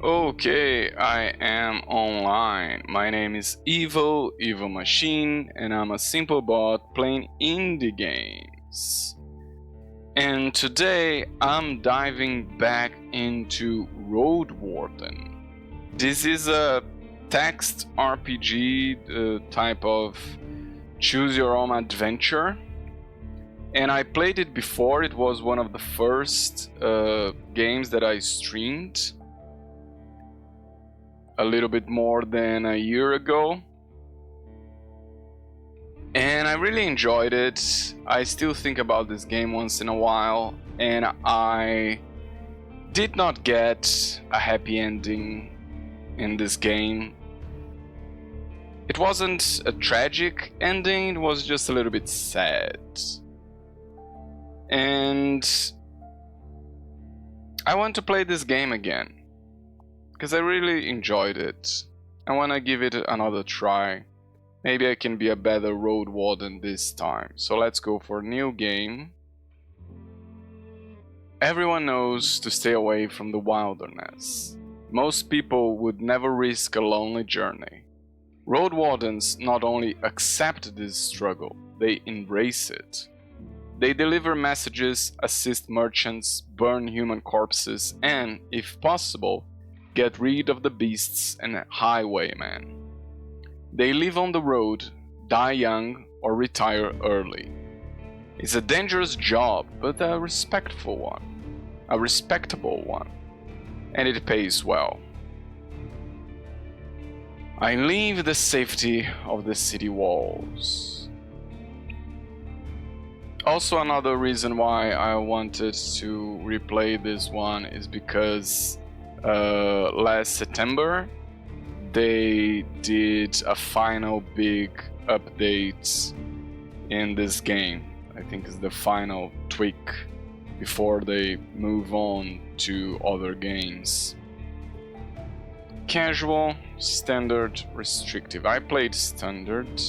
Okay, I am online. My name is Evil Machine, and I'm a simple bot playing indie games. And today I'm diving back into Roadwarden. This is a text RPG type of choose your own adventure. And I played it before. It was one of the first games that I streamed a little bit more than a year ago. And I really enjoyed it. I still think about this game once in a while, and I did not get a happy ending in this game. It wasn't a tragic ending, it was just a little bit sad. And I want to play this game again because I really enjoyed it. I want to give it another try. Maybe I can be a better Roadwarden this time. So let's go for a new game. Everyone knows to stay away from the wilderness. Most people would never risk a lonely journey. Roadwardens not only accept this struggle, they embrace it. They deliver messages, assist merchants, burn human corpses, and, if possible, get rid of the beasts and highwaymen. They live on the road, die young, or retire early. It's a dangerous job, but a respectful one. A respectable one. And it pays well. I leave the safety of the city walls. Also, another reason why I wanted to replay this one is because last September they did a final big update in this game. I think it's the final tweak before they move on to other games. Casual, standard, restrictive. I played standard.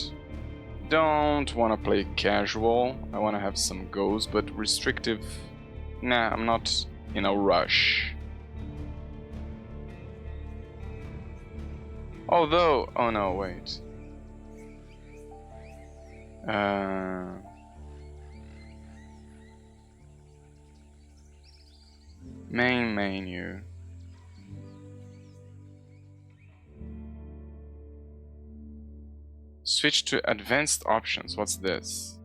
Don't want to play casual. I want to have some goals, but restrictive, nah, I'm not in a rush. Although, oh no, wait. Main menu. Switch to advanced options. What's this?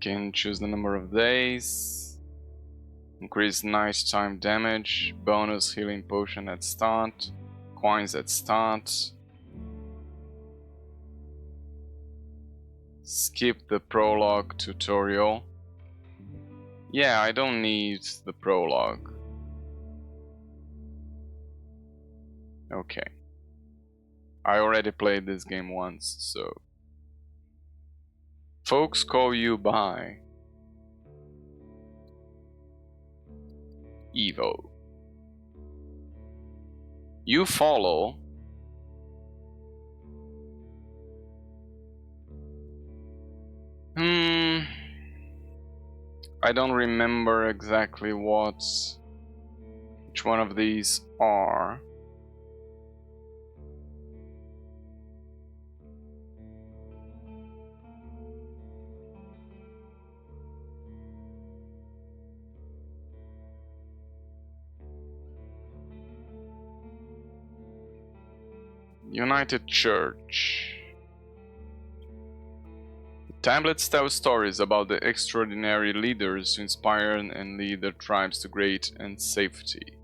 Can choose the number of days. Increase nighttime damage. Bonus healing potion at start. Coins at start. Skip the prologue tutorial. Yeah, I don't need the prologue. Okay. I already played this game once, so... Folks call you by... Evil. You follow... I don't remember exactly which one of these are. United Church. Tablets tell stories about the extraordinary leaders who inspire and lead their tribes to great and safety.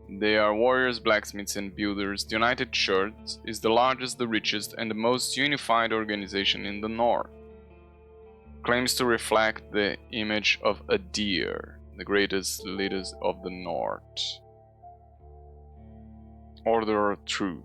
They are warriors, blacksmiths, and builders. The United Church is the largest, the richest, and the most unified organization in the North. Claims to reflect the image of a deer, the greatest leaders of the North. Order of Truth.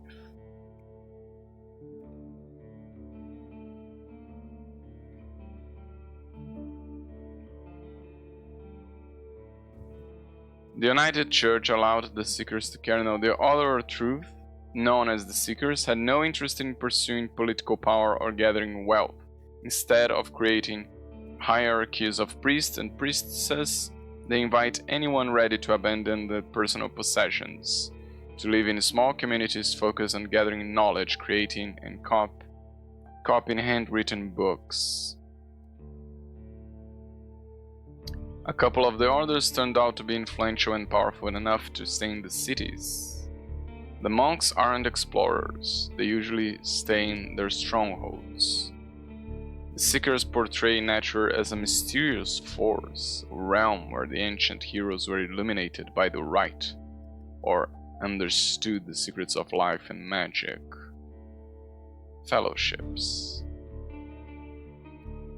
The United Church allowed the Seekers to carry out their Order of Truth, known as the Seekers, had no interest in pursuing political power or gathering wealth. Instead of creating hierarchies of priests and priestesses, They invite anyone ready to abandon their personal possessions, to live in small communities focused on gathering knowledge, creating and copying handwritten books. A couple of the orders turned out to be influential and powerful enough to stay in the cities. The monks aren't explorers, they usually stay in their strongholds. The Seekers portray nature as a mysterious force, a realm where the ancient heroes were illuminated by the right, or understood the secrets of life and magic. Fellowships.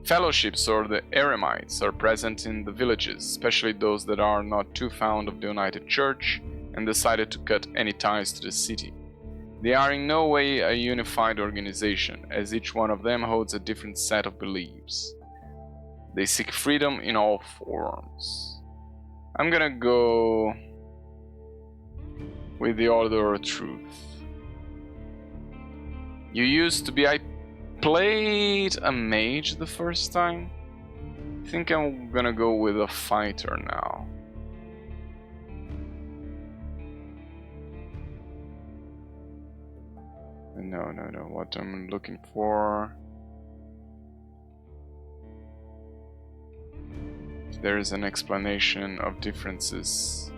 Fellowships, or the eremites, are present in the villages, especially those that are not too fond of the United Church and decided to cut any ties to the city. They are in no way a unified organization, as each one of them holds a different set of beliefs. They seek freedom in all forms. I'm gonna go with the Order of Truth. You used to be... I played a mage the first time. I think I'm gonna go with a fighter now. No, what I'm looking for... There is an explanation of differences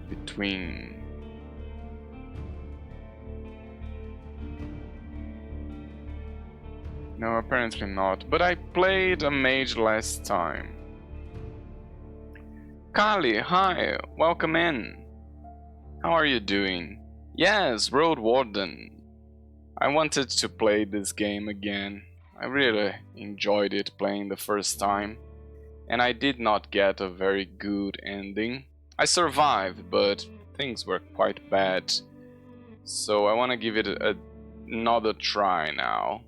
between... No, apparently not, but I played a mage last time. Kali, hi, welcome in. How are you doing? Yes, Roadwarden. I wanted to play this game again. I really enjoyed it playing the first time, and I did not get a very good ending. I survived, but things were quite bad, so I want to give it another try now.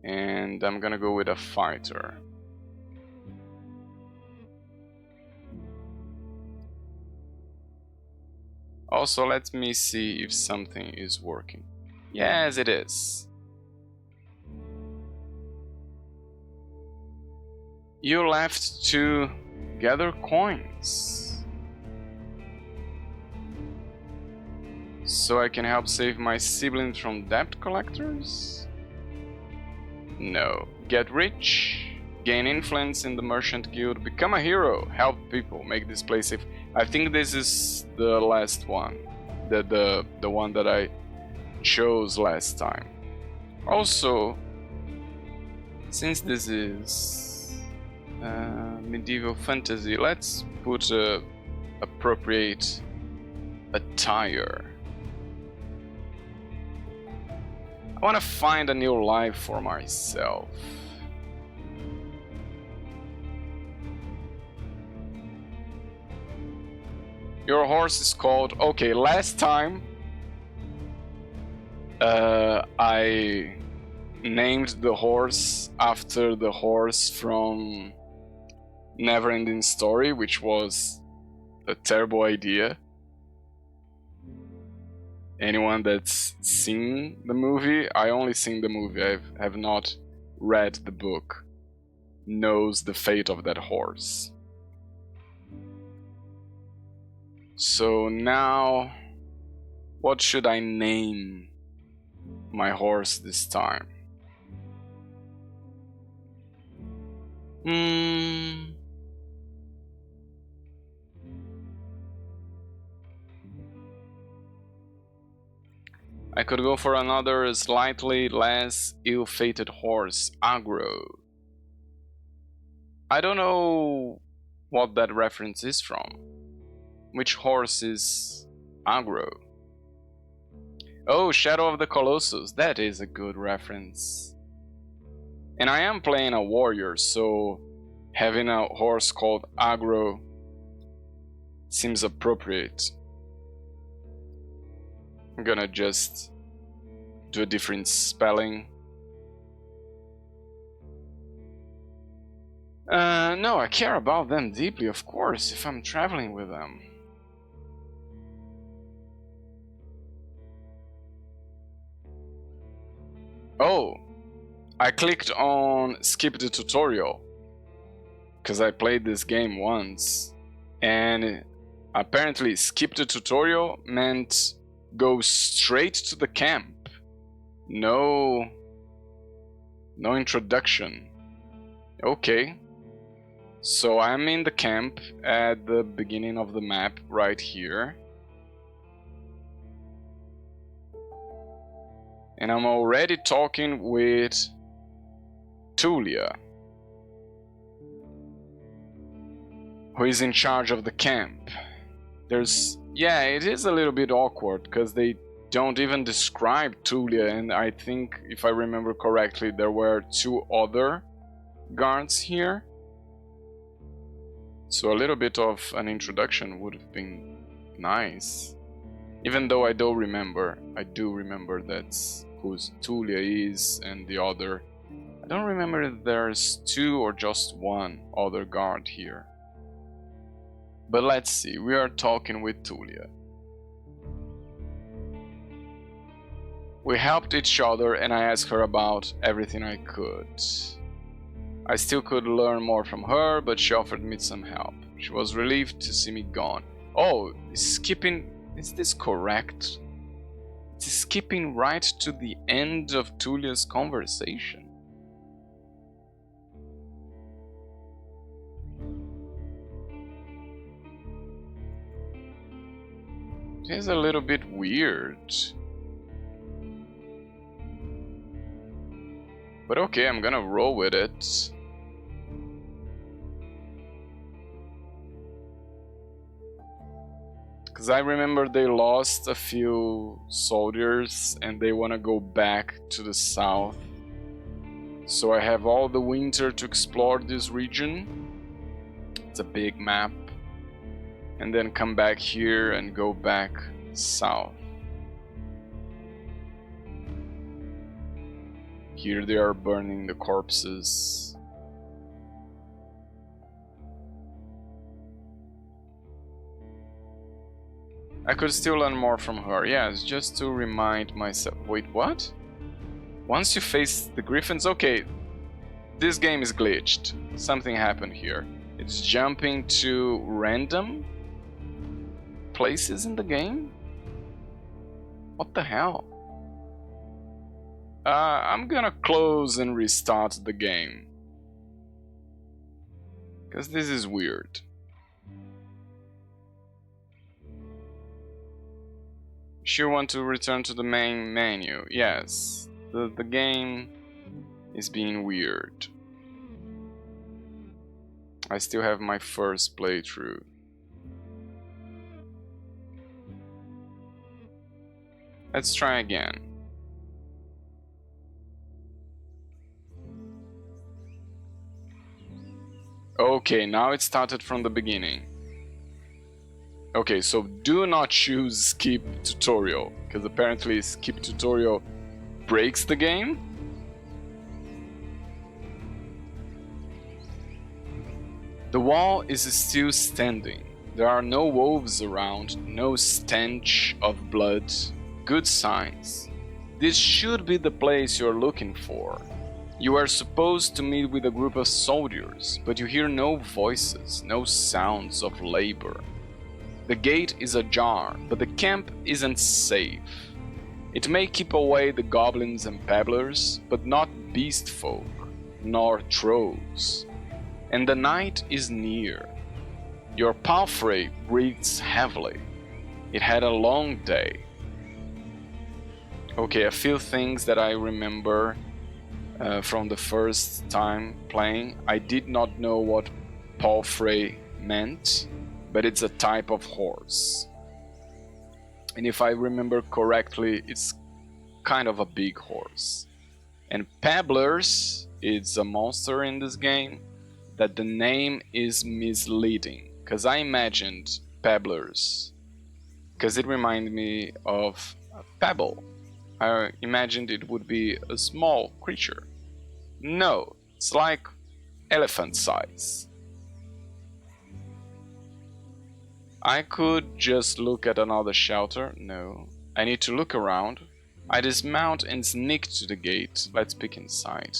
And I'm gonna go with a fighter. Also, let me see if something is working. Yes, it is. You left to gather coins, so I can help save my siblings from debt collectors? No. Get rich, gain influence in the merchant guild, become a hero, help people, make this place safe. I think this is the last one, the one that I chose last time. Also, since this is medieval fantasy, let's put appropriate attire. I want to find a new life for myself. Your horse is called... Okay, last time I named the horse after the horse from Neverending Story, which was a terrible idea. Anyone that's seen the movie, I only seen the movie, I have not read the book, knows the fate of that horse. So now, what should I name my horse this time? I could go for another slightly less ill-fated horse, Aggro. I don't know what that reference is from. Which horse is Aggro? Oh, Shadow of the Colossus, that is a good reference. And I am playing a warrior, so having a horse called Aggro seems appropriate. I'm gonna just do a different spelling. No, I care about them deeply, of course, if I'm traveling with them. Oh, I clicked on skip the tutorial. because I played this game once, and apparently skip the tutorial meant go straight to the camp. No introduction. Okay. So I'm in the camp at the beginning of the map right here. And I'm already talking with Tulia, who is in charge of the camp. Yeah, it is a little bit awkward because they don't even describe Tulia, and I think, if I remember correctly, there were 2 other guards here. So a little bit of an introduction would have been nice. Even though I do remember that's who Tulia is and the other. I don't remember if there's 2 or just 1 other guard here. But let's see, we are talking with Tulia. We helped each other and I asked her about everything I could. I still could learn more from her, but she offered me some help. She was relieved to see me gone. Oh, skipping... Is this correct? It's skipping right to the end of Tulia's conversation. It is a little bit weird. But okay, I'm gonna roll with it. Because I remember they lost a few soldiers and they want to go back to the south. So I have all the winter to explore this region. It's a big map. And then come back here and go back south. Here they are burning the corpses. I could still learn more from her, yes, just to remind myself. Wait, what? Once you face the griffins, okay, this game is glitched. Something happened here. It's jumping to random places in the game? What the hell? I'm gonna close and restart the game. Because this is weird. Sure want to return to the main menu. Yes, the game is being weird. I still have my first playthrough. Let's try again. Okay, now it started from the beginning. Okay, so do not choose skip tutorial, because apparently skip tutorial breaks the game. The wall is still standing. There are no wolves around, no stench of blood. Good signs. This should be the place you're looking for. You are supposed to meet with a group of soldiers, but you hear no voices, no sounds of labor. The gate is ajar, but the camp isn't safe. It may keep away the goblins and pebblers, but not beast folk, nor trolls. And the night is near. Your palfrey breathes heavily. It had a long day. Okay, a few things that I remember from the first time playing. I did not know what palfrey meant, but it's a type of horse. And if I remember correctly, it's kind of a big horse. And pebblers, it's a monster in this game, that the name is misleading, because I imagined pebblers, because it reminded me of a pebble. I imagined it would be a small creature. No, it's like elephant size. I could just look at another shelter. No, I need to look around. I dismount and sneak to the gate. Let's peek inside.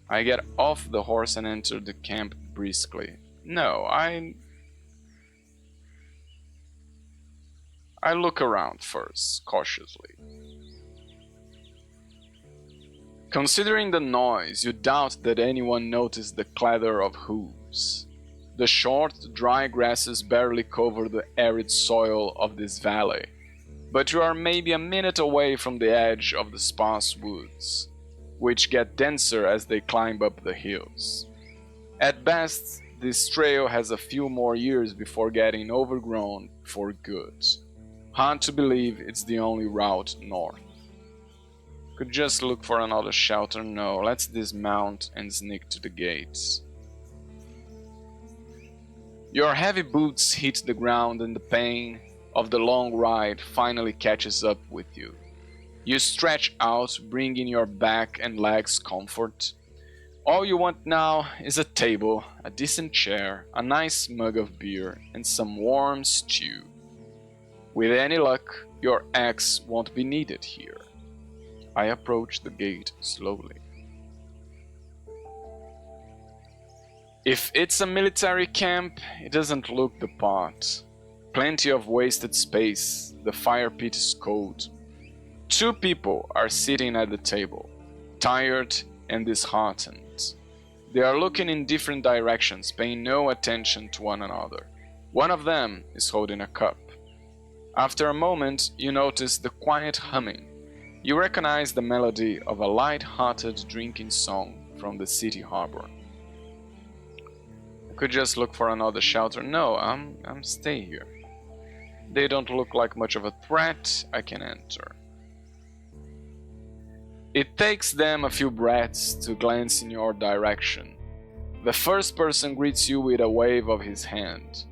I get off the horse and enter the camp briskly. No, I look around first, cautiously. Considering the noise, you doubt that anyone noticed the clatter of hooves. The short, dry grasses barely cover the arid soil of this valley, but you are maybe a minute away from the edge of the sparse woods, which get denser as they climb up the hills. At best, this trail has a few more years before getting overgrown for good. Hard to believe it's the only route north. Could just look for another shelter. No, let's dismount and sneak to the gates. Your heavy boots hit the ground and the pain of the long ride finally catches up with you. You stretch out, bringing your back and legs comfort. All you want now is a table, a decent chair, a nice mug of beer, and some warm stew. With any luck, your axe won't be needed here. I approach the gate slowly. If it's a military camp, it doesn't look the part. Plenty of wasted space, the fire pit is cold. 2 people are sitting at the table, tired and disheartened. They are looking in different directions, paying no attention to one another. One of them is holding a cup. After a moment, you notice the quiet humming. You recognize the melody of a light-hearted drinking song from the city harbor. I could just look for another shelter. No, I'm stay here. They don't look like much of a threat. I can enter. It takes them a few breaths to glance in your direction. The first person greets you with a wave of his hand.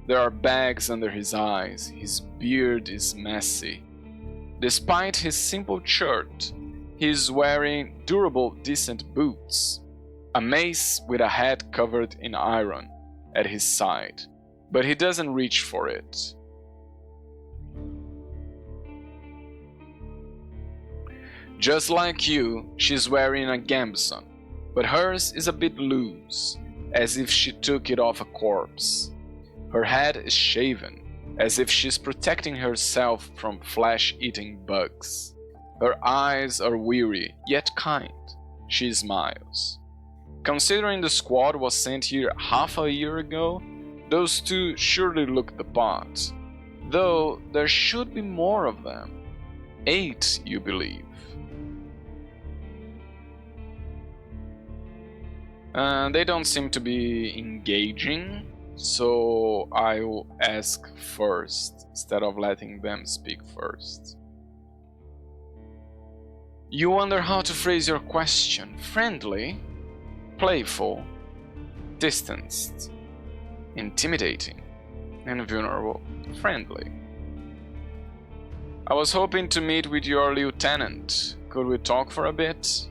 There are bags under his eyes. His beard is messy. Despite his simple shirt, he is wearing durable, decent boots, a mace with a head covered in iron at his side, but he doesn't reach for it. Just like you, she's wearing a gambeson, but hers is a bit loose, as if she took it off a corpse. Her head is shaven, as if she's protecting herself from flesh-eating bugs. Her eyes are weary, yet kind. She smiles. Considering the squad was sent here half a year ago, those 2 surely look the part. Though there should be more of them. 8, you believe. They don't seem to be engaging. So I will ask first, instead of letting them speak first. You wonder how to phrase your question. Friendly, playful, distanced, intimidating, and vulnerable. Friendly. I was hoping to meet with your lieutenant. Could we talk for a bit?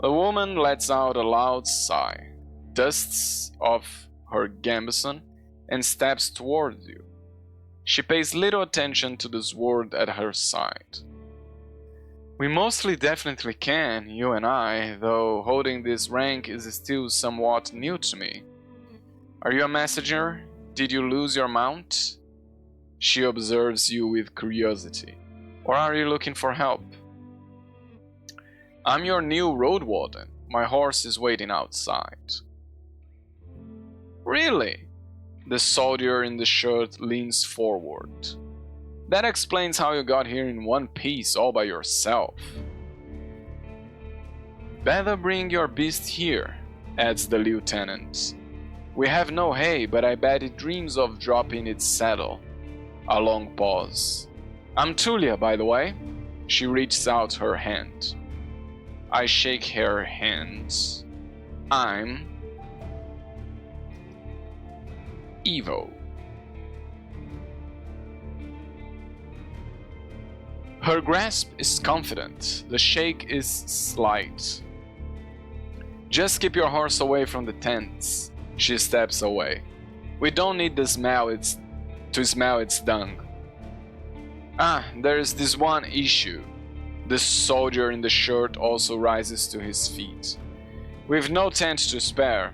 The woman lets out a loud sigh, dusts off her gambeson, and steps towards you. She pays little attention to the sword at her side. We mostly definitely can, you and I, though holding this rank is still somewhat new to me. Are you a messenger? Did you lose your mount? She observes you with curiosity. Or are you looking for help? I'm your new Roadwarden. My horse is waiting outside. Really? The soldier in the shirt leans forward. That explains how you got here in one piece all by yourself. Better bring your beast here, adds the lieutenant. We have no hay, but I bet it dreams of dropping its saddle. A long pause. I'm Tulia, by the way. She reaches out her hand. I shake her hands. I'm Evo. Her grasp is confident, the shake is slight. Just keep your horse away from the tents. She steps away. We don't need to smell its dung. There's this one issue. The soldier in the shirt also rises to his feet. With no tent to spare,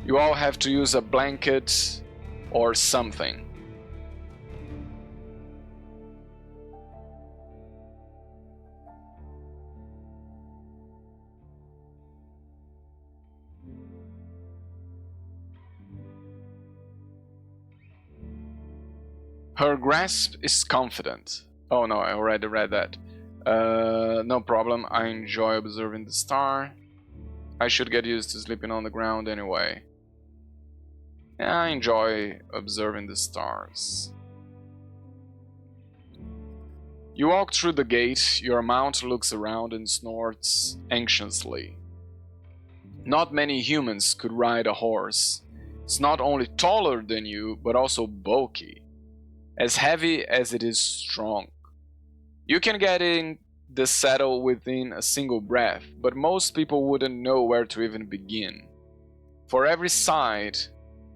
you all have to use a blanket or something. Her grasp is confident. Oh no, I already read that. No problem, I enjoy observing the star. I should get used to sleeping on the ground anyway. Yeah, I enjoy observing the stars. You walk through the gate, your mount looks around and snorts anxiously. Not many humans could ride a horse. It's not only taller than you, but also bulky. As heavy as it is strong. You can get in the saddle within a single breath, but most people wouldn't know where to even begin. For every side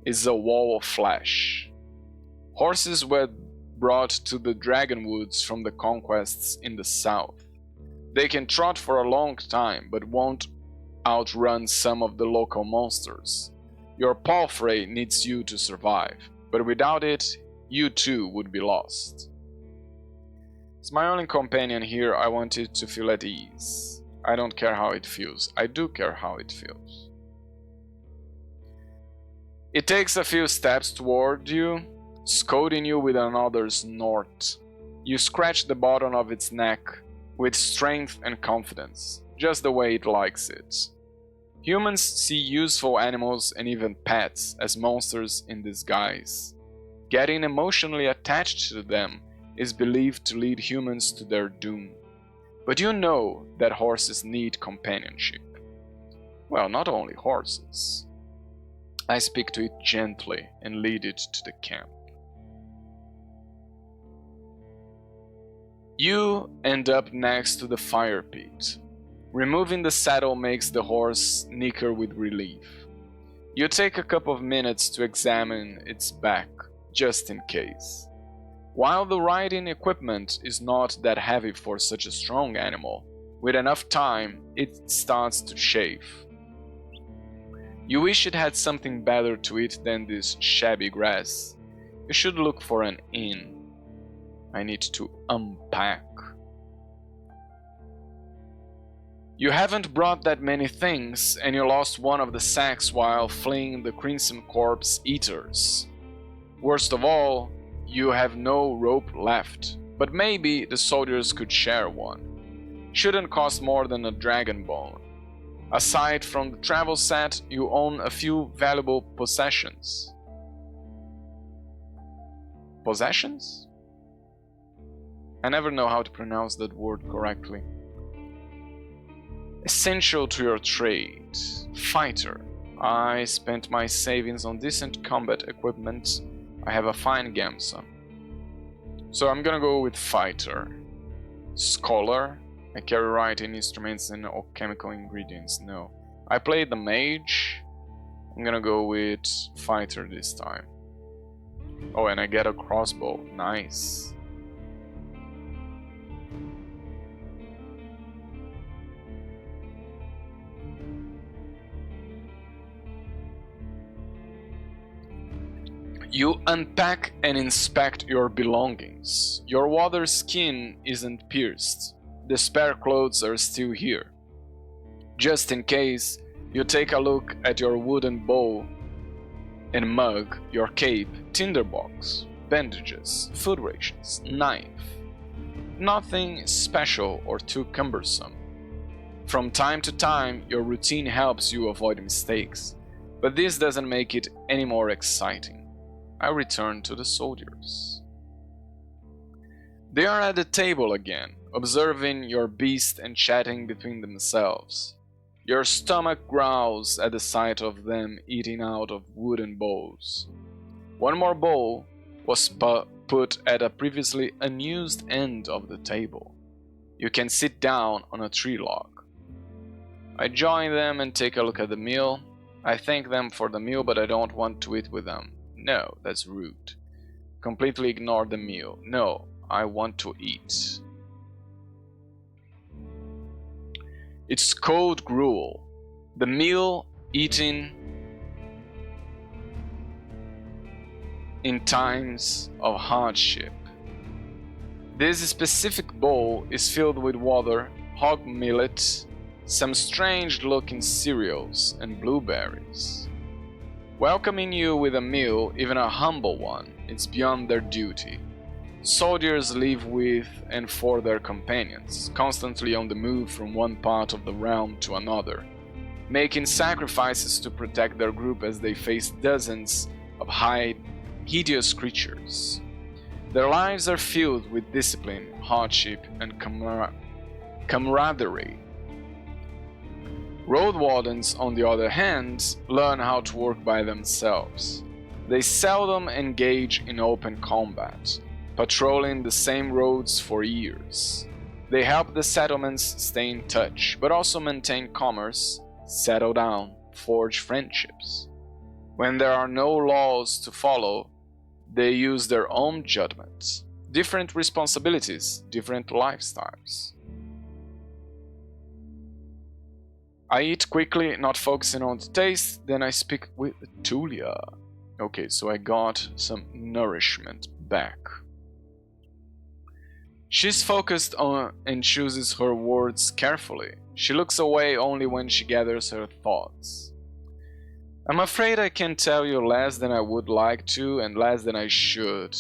is a wall of flesh. Horses were brought to the Dragonwoods from the conquests in the south. They can trot for a long time, but won't outrun some of the local monsters. Your palfrey needs you to survive, but without it, you too would be lost. As my only companion here, I want it to feel at ease. I don't care how it feels. I do care how it feels. It takes a few steps toward you, scolding you with another snort. You scratch the bottom of its neck with strength and confidence, just the way it likes it. Humans see useful animals and even pets as monsters in disguise. Getting emotionally attached to them is believed to lead humans to their doom. But you know that horses need companionship. Well, not only horses. I speak to it gently and lead it to the camp. You end up next to the fire pit. Removing the saddle makes the horse nicker with relief. You take a couple of minutes to examine its back, just in case. While the riding equipment is not that heavy for such a strong animal, with enough time, it starts to chafe. You wish it had something better to eat than this shabby grass. You should look for an inn. I need to unpack. You haven't brought that many things, and you lost one of the sacks while fleeing the Crimson Corpse Eaters. Worst of all, you have no rope left, but maybe the soldiers could share one. Shouldn't cost more than a dragon bone. Aside from the travel set, you own a few valuable possessions. Possessions? I never know how to pronounce that word correctly. Essential to your trade. Fighter. I spent my savings on decent combat equipment. I have a fine gamson. So I'm gonna go with fighter. Scholar. I carry writing instruments and alchemical ingredients. No. I played the mage. I'm gonna go with fighter this time. Oh, and I get a crossbow. Nice. You unpack and inspect your belongings. Your water skin isn't pierced. The spare clothes are still here. Just in case, you take a look at your wooden bowl and mug, your cape, tinderbox, bandages, food rations, knife. Nothing special or too cumbersome. From time to time, your routine helps you avoid mistakes, but this doesn't make it any more exciting. I return to the soldiers. They are at the table again, observing your beast and chatting between themselves. Your stomach growls at the sight of them eating out of wooden bowls. One more bowl was put at a previously unused end of the table. You can sit down on a tree log. I join them and take a look at the meal. I thank them for the meal, but I don't want to eat with them. No, that's rude. Completely ignore the meal. No, I want to eat. It's cold gruel. The meal eaten in times of hardship. This specific bowl is filled with water, hog millet, some strange-looking cereals, and blueberries. Welcoming you with a meal, even a humble one, is beyond their duty. Soldiers live with and for their companions, constantly on the move from one part of the realm to another, making sacrifices to protect their group as they face dozens of hideous creatures. Their lives are filled with discipline, hardship, and camaraderie. Roadwardens, on the other hand, learn how to work by themselves. They seldom engage in open combat, patrolling the same roads for years. They help the settlements stay in touch, but also maintain commerce, settle down, forge friendships. When there are no laws to follow, they use their own judgments. Different responsibilities, different lifestyles. I eat quickly, not focusing on the taste, then I speak with Tulia. Okay, so I got some nourishment back. She's focused on and chooses her words carefully. She looks away only when she gathers her thoughts. I'm afraid I can tell you less than I would like to and less than I should.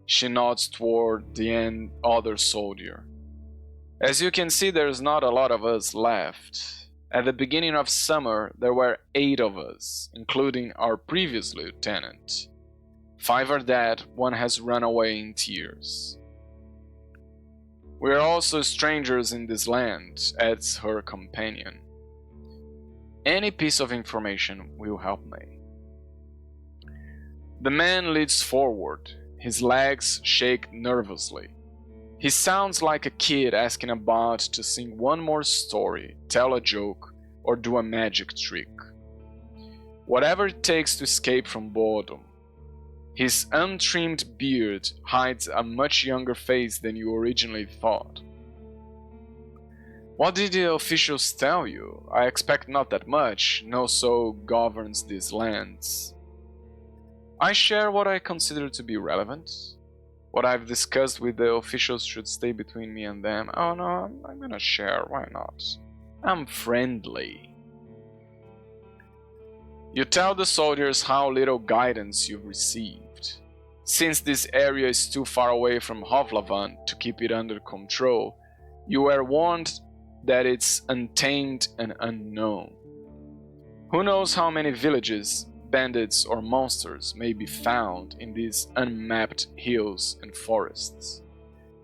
She nods toward the other soldier. As you can see, there's not a lot of us left. At the beginning of summer, there were 8 of us, including our previous lieutenant. 5 are dead, 1 has run away in tears. We are also strangers in this land, adds her companion. Any piece of information will help me. The man leads forward. His legs shake nervously. He sounds like a kid asking a bard to sing one more story, tell a joke, or do a magic trick. Whatever it takes to escape from boredom. His untrimmed beard hides a much younger face than you originally thought. What did the officials tell you? I expect not that much. No soul governs these lands. I share what I consider to be relevant. What I've discussed with the officials should stay between me and them. Oh no, I'm gonna share, why not? I'm friendly. You tell the soldiers how little guidance you've received. Since this area is too far away from Hovlavan to keep it under control, you were warned that it's untamed and unknown. Who knows how many villages, bandits, or monsters may be found in these unmapped hills and forests.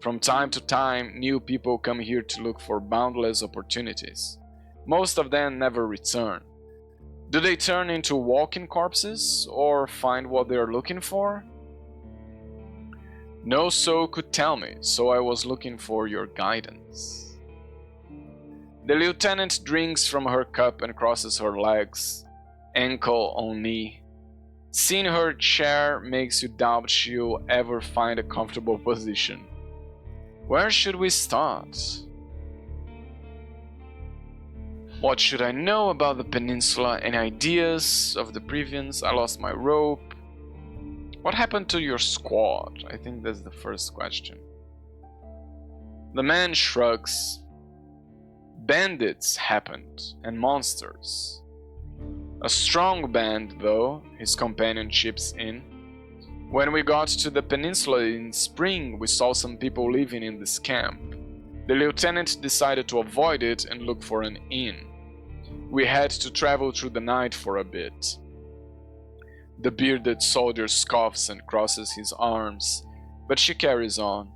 From time to time, new people come here to look for boundless opportunities. Most of them never return. Do they turn into walking corpses, or find what they are looking for? No soul could tell me, so I was looking for your guidance. The lieutenant drinks from her cup and crosses her legs, ankle on knee. Seeing her chair makes you doubt she'll ever find a comfortable position. Where should we start? What should I know about the peninsula? Any ideas of the previous? I lost my rope. What happened to your squad? I think that's the first question. The man shrugs. Bandits happened, and monsters. A strong band, though, his companion chips in. When we got to the peninsula in spring, we saw some people living in this camp. The lieutenant decided to avoid it and look for an inn. We had to travel through the night for a bit. The bearded soldier scoffs and crosses his arms, but she carries on.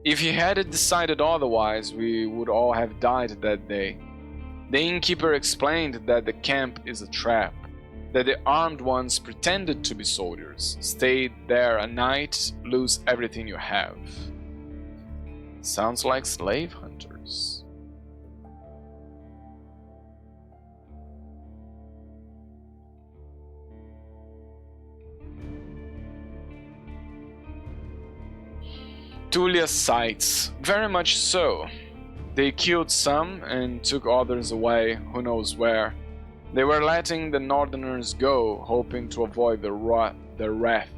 If he had decided otherwise, we would all have died that day. The innkeeper explained that the camp is a trap, that the armed ones pretended to be soldiers, stayed there a night, lose everything you have. Sounds like slave hunters. Tulia sighs. Very much so. They killed some and took others away, who knows where. They were letting the northerners go, hoping to avoid the wrath.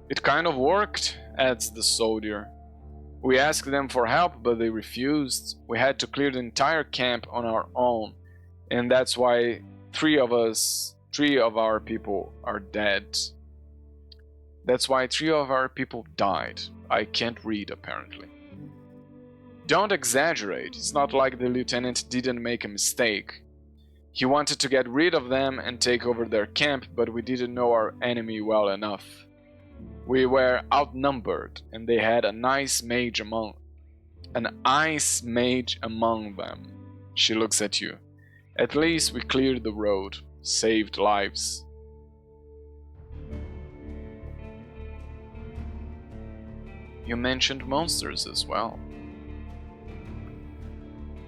It kind of worked, adds the soldier. We asked them for help, but they refused. We had to clear the entire camp on our own, and that's why three of our people are dead. That's why 3 of our people died. I can't read, apparently. Don't exaggerate. It's not like the lieutenant didn't make a mistake. He wanted to get rid of them and take over their camp, but we didn't know our enemy well enough. We were outnumbered, and they had an ice mage among them. She looks at you. At least we cleared the road, saved lives. You mentioned monsters as well.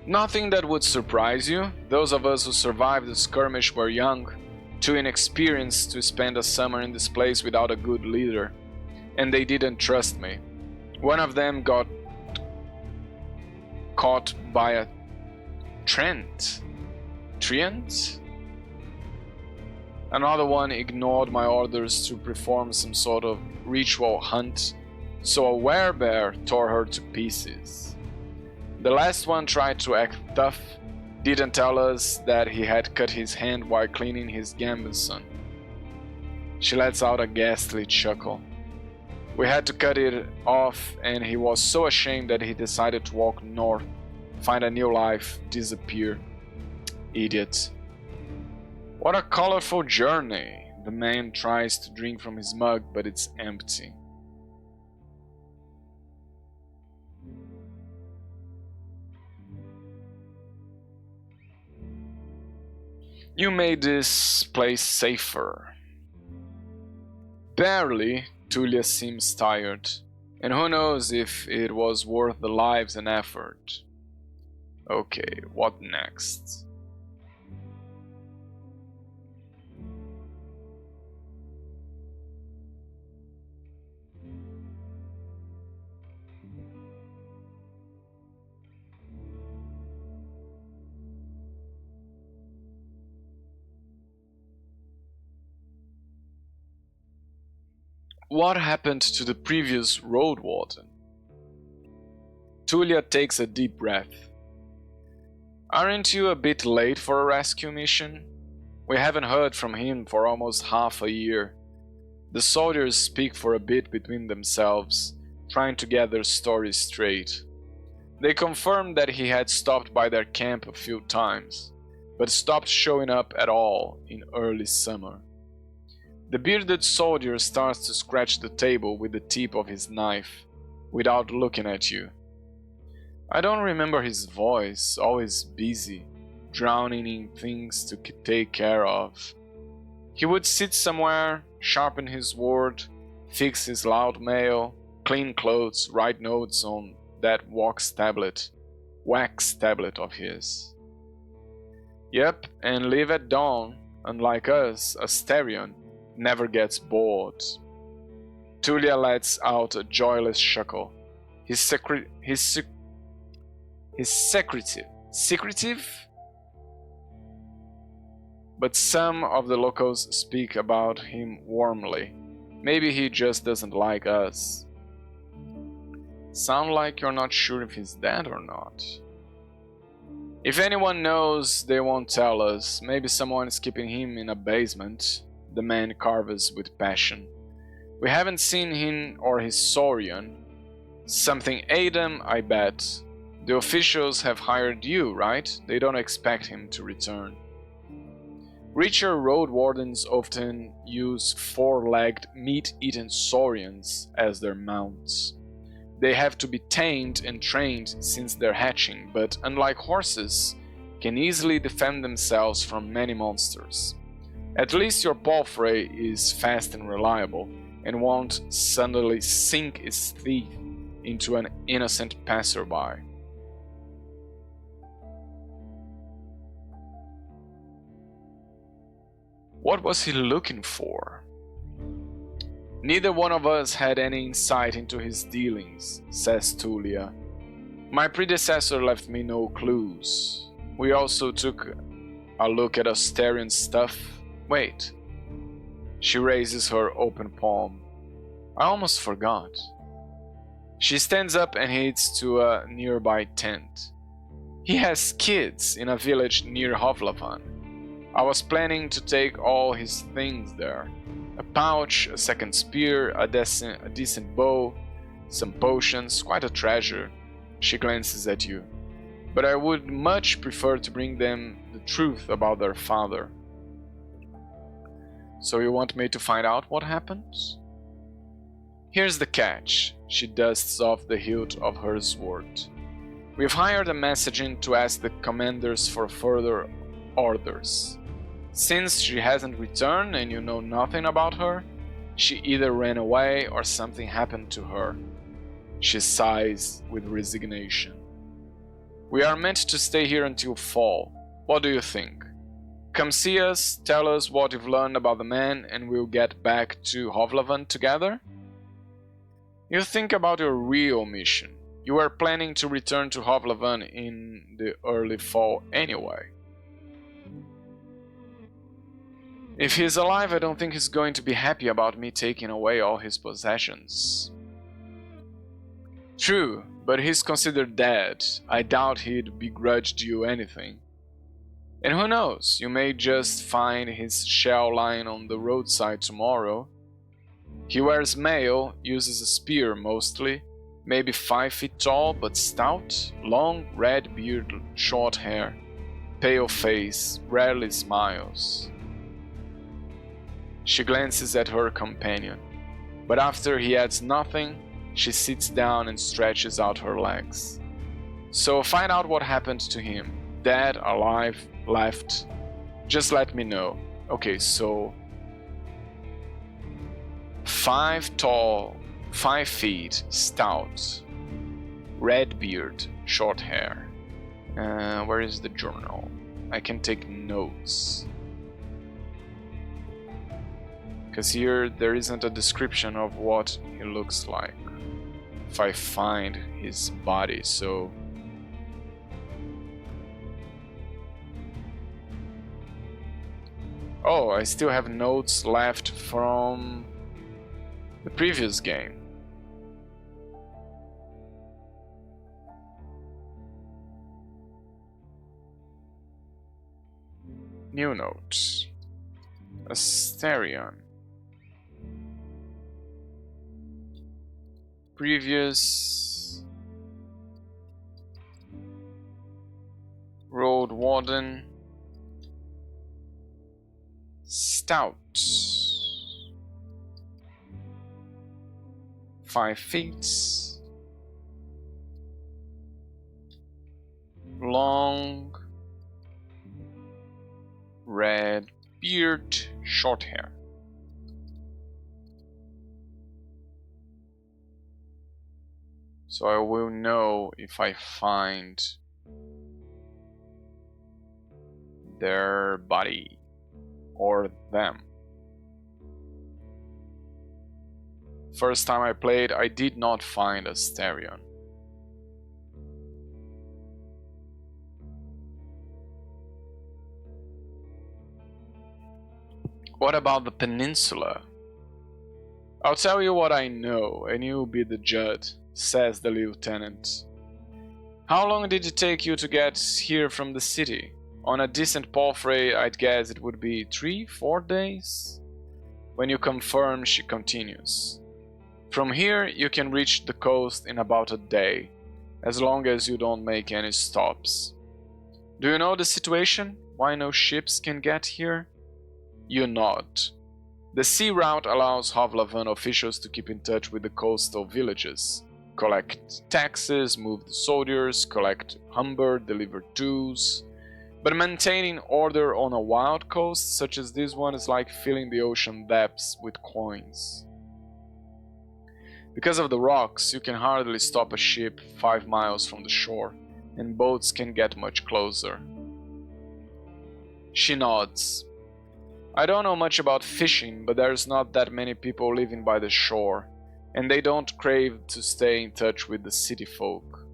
Nothing that would surprise you. Those of us who survived the skirmish were young, too inexperienced to spend a summer in this place without a good leader, and they didn't trust me. One of them got caught by a treant? Another one ignored my orders to perform some sort of ritual hunt, so a werebear tore her to pieces. The last one tried to act tough, didn't tell us that he had cut his hand while cleaning his gambeson. She lets out a ghastly chuckle. We had to cut it off, and he was so ashamed that he decided to walk north, find a new life, disappear. Idiot. What a colorful journey. The man tries to drink from his mug, but it's empty. You made this place safer. Barely. Tulia seems tired, and who knows if it was worth the lives and effort. Okay, what next? What happened to the previous Roadwarden? Tulia takes a deep breath. Aren't you a bit late for a rescue mission? We haven't heard from him for almost half a year. The soldiers speak for a bit between themselves, trying to get their stories straight. They confirmed that he had stopped by their camp a few times, but stopped showing up at all in early summer. The bearded soldier starts to scratch the table with the tip of his knife, without looking at you. I don't remember his voice, always busy, drowning in things to take care of. He would sit somewhere, sharpen his word, fix his loud mail, clean clothes, write notes on that wax tablet of his. Yep, and leave at dawn. Unlike us, Asterion never gets bored. Tulia lets out a joyless chuckle. He's secretive? But some of the locals speak about him warmly. Maybe he just doesn't like us. Sound like you're not sure if he's dead or not. If anyone knows, they won't tell us. Maybe someone is keeping him in a basement. The man carves with passion. We haven't seen him or his Saurian. Something ate him, I bet. The officials have hired you, right? They don't expect him to return. Richer Roadwardens often use 4-legged, meat-eating Saurians as their mounts. They have to be tamed and trained since they're hatching, but unlike horses, can easily defend themselves from many monsters. At least your palfrey is fast and reliable, and won't suddenly sink its teeth into an innocent passerby. What was he looking for? Neither one of us had any insight into his dealings, says Tulia. My predecessor left me no clues. We also took a look at Asterian stuff. Wait. She raises her open palm. I almost forgot. She stands up and heads to a nearby tent. He has kids in a village near Hovlavan. I was planning to take all his things there. A pouch, a second spear, a decent bow, some potions, quite a treasure. She glances at you. But I would much prefer to bring them the truth about their father. So you want me to find out what happened? Here's the catch. She dusts off the hilt of her sword. We've hired a messaging to ask the commanders for further orders. Since she hasn't returned and you know nothing about her, she either ran away or something happened to her. She sighs with resignation. We are meant to stay here until fall. What do you think? Come see us, tell us what you've learned about the man, and we'll get back to Hovlavan together? You think about your real mission. You were planning to return to Hovlavan in the early fall anyway. If he's alive, I don't think he's going to be happy about me taking away all his possessions. True, but he's considered dead. I doubt he'd begrudge you anything. And who knows, you may just find his shell lying on the roadside tomorrow. He wears mail, uses a spear mostly, maybe 5 feet tall but stout, long red beard, short hair, pale face, rarely smiles. She glances at her companion, but after he adds nothing, she sits down and stretches out her legs. So find out what happened to him. Dead, alive, left. Just let me know. Okay, so 5 tall, 5 feet, stout, red beard, short hair. Where is the journal? I can take notes. Because here there isn't a description of what he looks like. If I find his body, so... Oh, I still have notes left from the previous game. New notes. Asterion. Previous Roadwarden. Stout. 5 feet. Long. Red beard, short hair. So I will know if I find their body or them. First time I played, I did not find Asterion. What about the peninsula? I'll tell you what I know, and you'll be the judge, says the lieutenant. How long did it take you to get here from the city? On a decent palfrey, I'd guess it would be 3-4 days? When you confirm, she continues. From here, you can reach the coast in about a day, as long as you don't make any stops. Do you know the situation? Why no ships can get here? You nod. The sea route allows Hovlavan officials to keep in touch with the coastal villages, collect taxes, move the soldiers, collect lumber, deliver tools. But maintaining order on a wild coast such as this one is like filling the ocean depths with coins. Because of the rocks, you can hardly stop a ship 5 miles from the shore, and boats can get much closer. She nods. I don't know much about fishing, but there's not that many people living by the shore, and they don't crave to stay in touch with the city folk.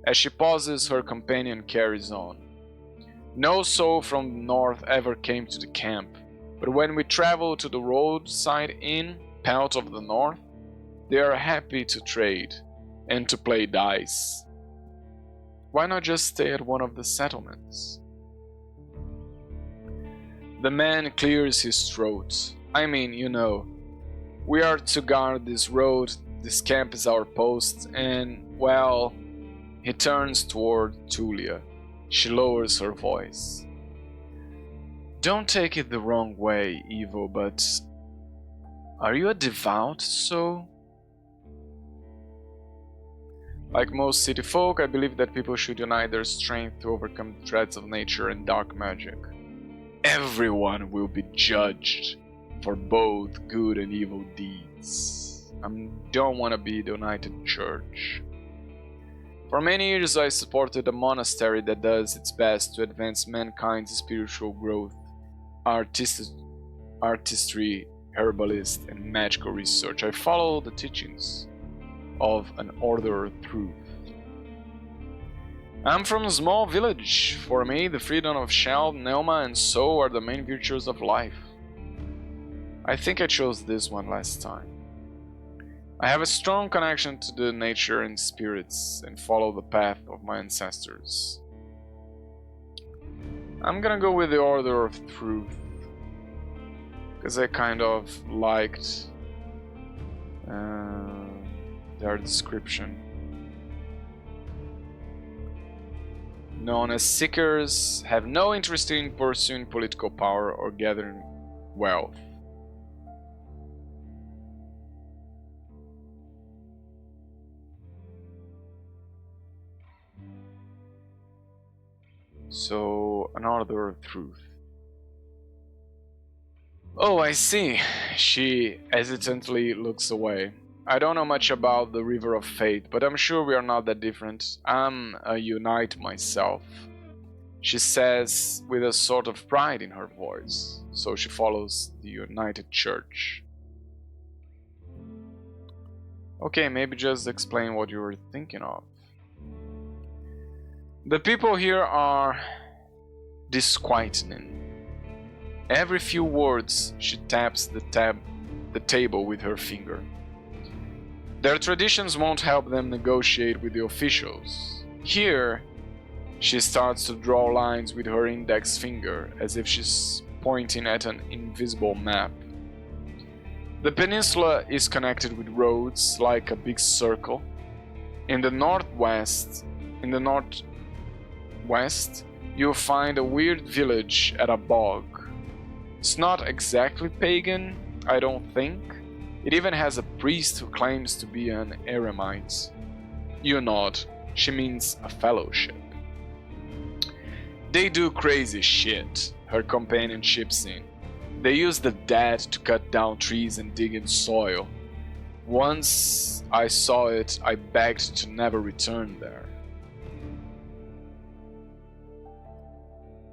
As she pauses, her companion carries on. No soul from the north ever came to the camp, but when we travel to the roadside inn, Pelt of the North, they are happy to trade and to play dice. Why not just stay at one of the settlements? The man clears his throat. I mean, you know, we are to guard this road, this camp is our post, and, well, he turns toward Tulia. She lowers her voice. Don't take it the wrong way, Evo, but are you a devout soul? Like most city folk, I believe that people should unite their strength to overcome the threats of nature and dark magic. Everyone will be judged for both good and evil deeds. I don't want to be the United Church. For many years I supported a monastery that does its best to advance mankind's spiritual growth, artistry, herbalist, and magical research. I follow the teachings of an order of truth. I'm from a small village. For me, the freedom of shell, Nelma, and soul are the main virtues of life. I think I chose this one last time. I have a strong connection to the nature and spirits and follow the path of my ancestors. I'm gonna go with the Order of Truth, because I kind of liked their description. Known as Seekers, have no interest in pursuing political power or gathering wealth. So, an Order of Truth. Oh, I see. She hesitantly looks away. I don't know much about the River of Fate, but I'm sure we are not that different. I'm a Unite myself, she says with a sort of pride in her voice, so she follows the United Church. Okay, maybe just explain what you were thinking of. The people here are disquieting. Every few words, she taps the table with her finger. Their traditions won't help them negotiate with the officials. Here, she starts to draw lines with her index finger, as if she's pointing at an invisible map. The peninsula is connected with roads like a big circle. In the northwest, you'll find a weird village at a bog. It's not exactly pagan, I don't think. It even has a priest who claims to be an eremite. You nod. She means a fellowship. They do crazy shit, her companion chips in. They use the dead to cut down trees and dig in soil. Once I saw it, I begged to never return there.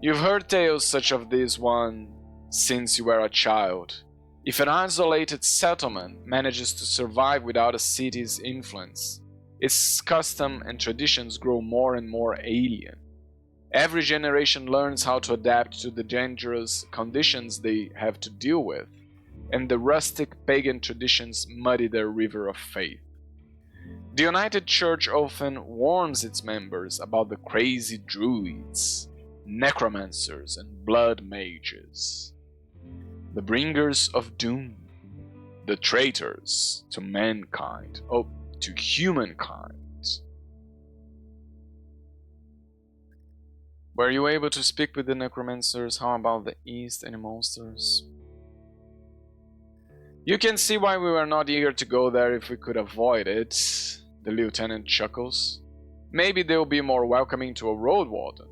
You've heard tales such of this one since you were a child. If an isolated settlement manages to survive without a city's influence, its custom and traditions grow more and more alien. Every generation learns how to adapt to the dangerous conditions they have to deal with, and the rustic pagan traditions muddy their river of faith. The United Church often warns its members about the crazy druids, necromancers, and blood mages. The bringers of doom, the traitors to mankind, to humankind. Were you able to speak with the necromancers? How about the East, any monsters? You can see why we were not eager to go there if we could avoid it, the lieutenant chuckles. Maybe they'll be more welcoming to a Roadwarden.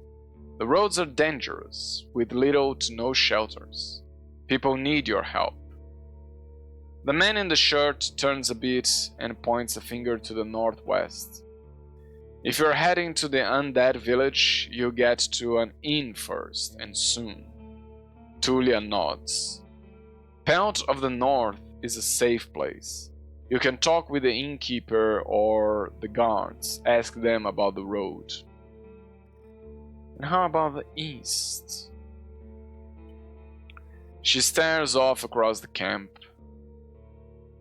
The roads are dangerous, with little to no shelters. People need your help. The man in the shirt turns a bit and points a finger to the northwest. If you're heading to the undead village, you'll get to an inn first, and soon. Tulia nods. Pelt of the North is a safe place. You can talk with the innkeeper or the guards, ask them about the road. And how about the east? She stares off across the camp.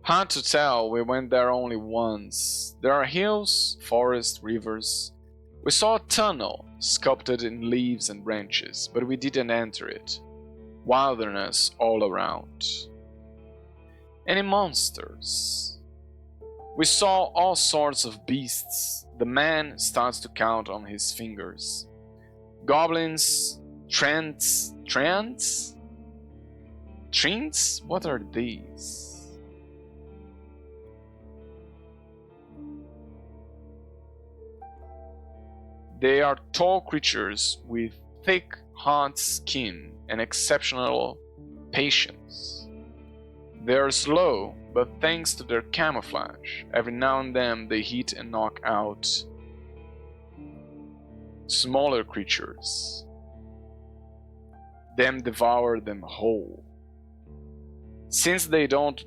Hard to tell, we went there only once. There are hills, forests, rivers. We saw a tunnel, sculpted in leaves and branches, but we didn't enter it. Wilderness all around. Any monsters? We saw all sorts of beasts. The man starts to count on his fingers. Goblins, trents? What are these? They are tall creatures with thick, hard skin and exceptional patience. They are slow, but thanks to their camouflage, every now and then they hit and knock out smaller creatures. Then devour them whole. Since they don't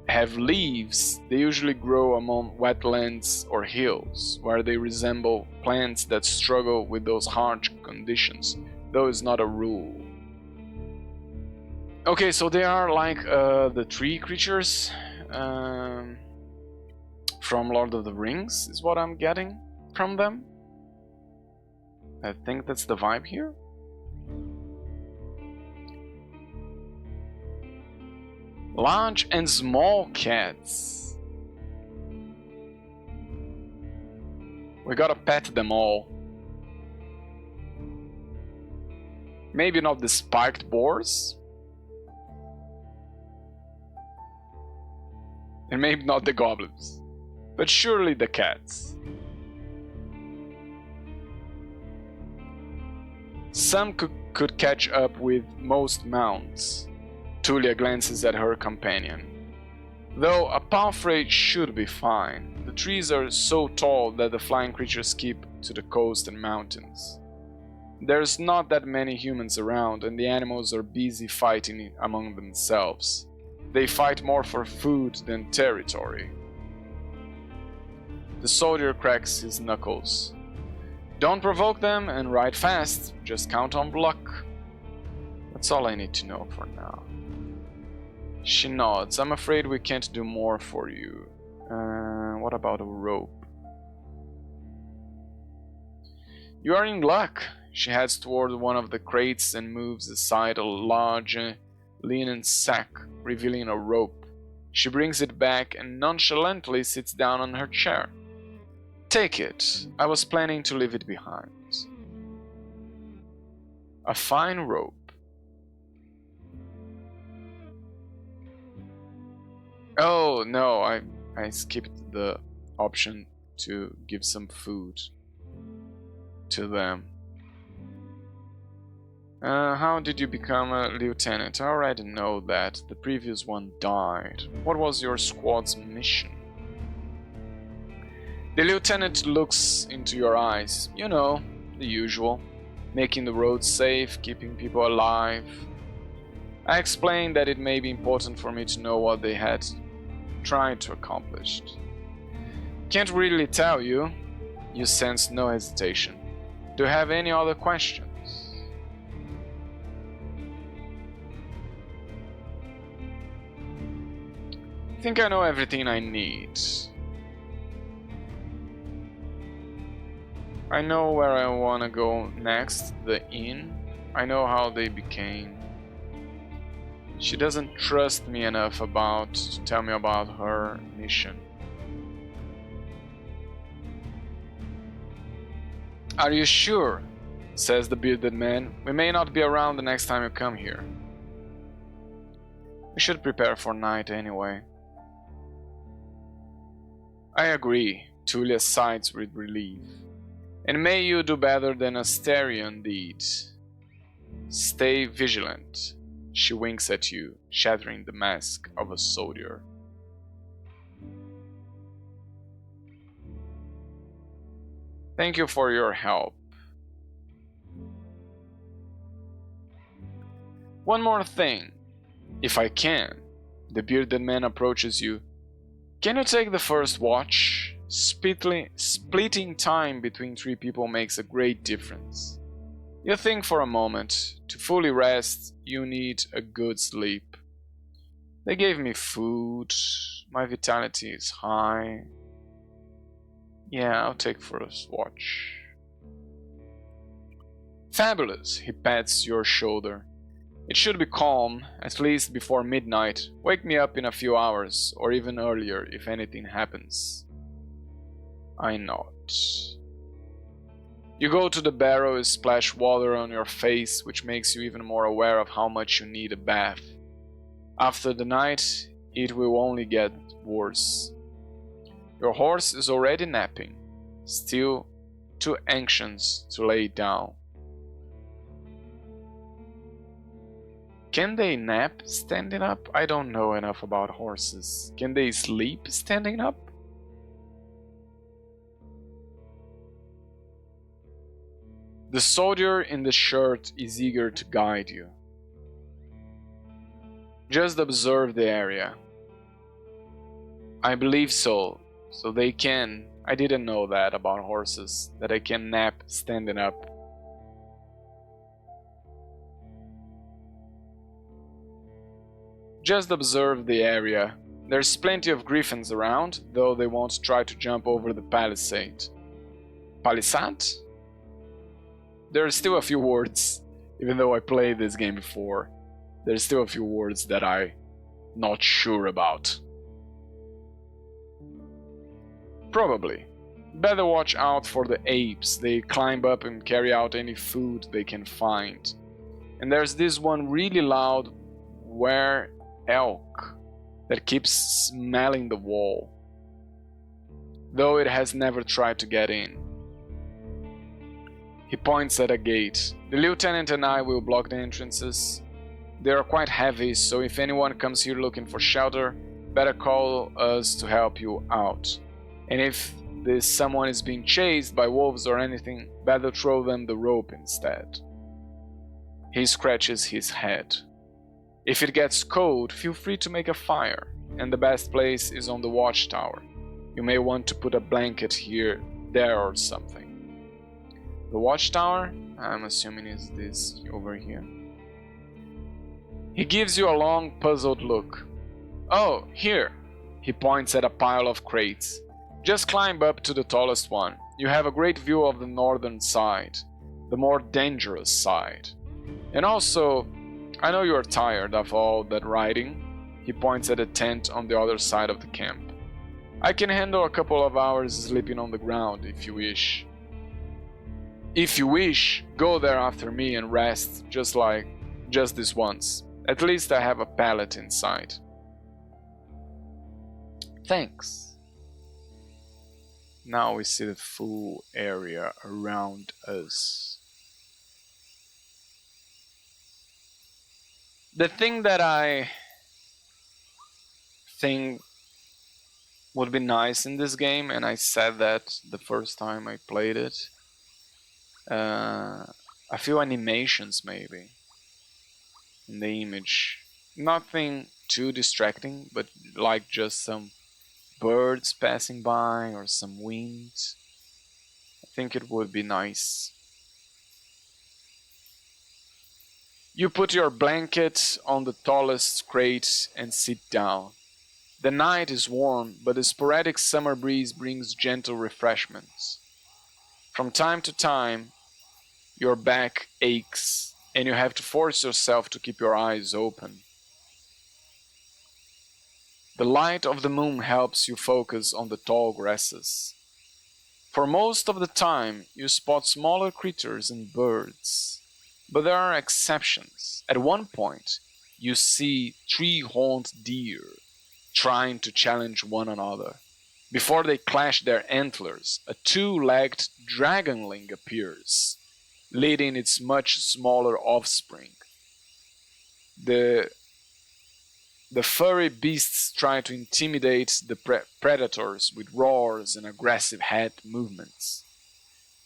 have leaves, they usually grow among wetlands or hills, where they resemble plants that struggle with those harsh conditions, though it's not a rule. Okay, so they are like the tree creatures from Lord of the Rings, is what I'm getting from them. I think that's the vibe here. Large and small cats. We gotta pet them all. Maybe not the spiked boars. And maybe not the goblins. But surely the cats. Some could catch up with most mounts. Tulia glances at her companion. Though a palfrey should be fine. The trees are so tall that the flying creatures keep to the coast and mountains. There's not that many humans around, and the animals are busy fighting among themselves. They fight more for food than territory. The soldier cracks his knuckles. Don't provoke them and ride fast, just count on luck. That's all I need to know for now. She nods. I'm afraid we can't do more for you. What about a rope? You are in luck. She heads toward one of the crates and moves aside a large linen sack, revealing a rope. She brings it back and nonchalantly sits down on her chair. Take it. I was planning to leave it behind. A fine rope. Oh no, I skipped the option to give some food to them. How did you become a lieutenant? I already know that. The previous one died. What was your squad's mission? The lieutenant looks into your eyes. You know, the usual. Making the roads safe, keeping people alive. I explained that it may be important for me to know what they had tried to accomplish. Can't really tell you. You sense no hesitation. Do you have any other questions? I think I know everything I need. I know where I want to go next, the inn. I know how they became. She doesn't trust me enough to tell me about her mission. Are you sure? Says the bearded man. We may not be around the next time you come here. We should prepare for night anyway. I agree. Tulia sighs with relief. And may you do better than Asterion did. Stay vigilant. She winks at you, shattering the mask of a soldier. Thank you for your help. One more thing, if I can. The bearded man approaches you. Can you take the first watch? Splitting time between 3 people makes a great difference. You think for a moment. To fully rest, you need a good sleep. They gave me food. My vitality is high. Yeah, I'll take first watch. Fabulous, he pats your shoulder. It should be calm, at least before midnight. Wake me up in a few hours, or even earlier if anything happens. I nod. You go to the barrel, splash water on your face, which makes you even more aware of how much you need a bath. After the night, it will only get worse. Your horse is already napping, still too anxious to lay down. Can they nap standing up? I don't know enough about horses. Can they sleep standing up? The soldier in the shirt is eager to guide you. Just observe the area. I believe so they can. I didn't know that about horses, that they can nap standing up. Just observe the area. There's plenty of griffins around, though they won't try to jump over the palisade. Palisade? There are still a few words, even though I played this game before. There's still a few words that I'm not sure about. Probably. Better watch out for the apes. They climb up and carry out any food they can find. And there's this one really loud elk that keeps smelling the wall, though it has never tried to get in. He points at a gate. The lieutenant and I will block the entrances. They are quite heavy, so if anyone comes here looking for shelter, better call us to help you out. And if this someone is being chased by wolves or anything, better throw them the rope instead. He scratches his head. If it gets cold, feel free to make a fire, and the best place is on the watchtower. You may want to put a blanket there or something. The watchtower, I'm assuming is this over here. He gives you a long, puzzled look. Oh, here! He points at a pile of crates. Just climb up to the tallest one. You have a great view of the northern side, the more dangerous side. And also, I know you are tired of all that riding. He points at a tent on the other side of the camp. I can handle a couple of hours sleeping on the ground if you wish. If you wish, go there after me and rest just this once. At least I have a pallet inside. Thanks. Now we see the full area around us. The thing that I think would be nice in this game, and I said that the first time I played it, a few animations maybe in the image. Nothing too distracting, but like just some birds passing by or some wind. I think it would be nice. You put your blanket on the tallest crate and sit down. The night is warm, but the sporadic summer breeze brings gentle refreshments. From time to time, your back aches and you have to force yourself to keep your eyes open. The light of the moon helps you focus on the tall grasses. For most of the time, you spot smaller creatures and birds, but there are exceptions. At one point, you see 3-horned deer trying to challenge one another. Before they clash their antlers, a 2-legged dragonling appears, leading its much smaller offspring. The furry beasts try to intimidate the predators with roars and aggressive head movements.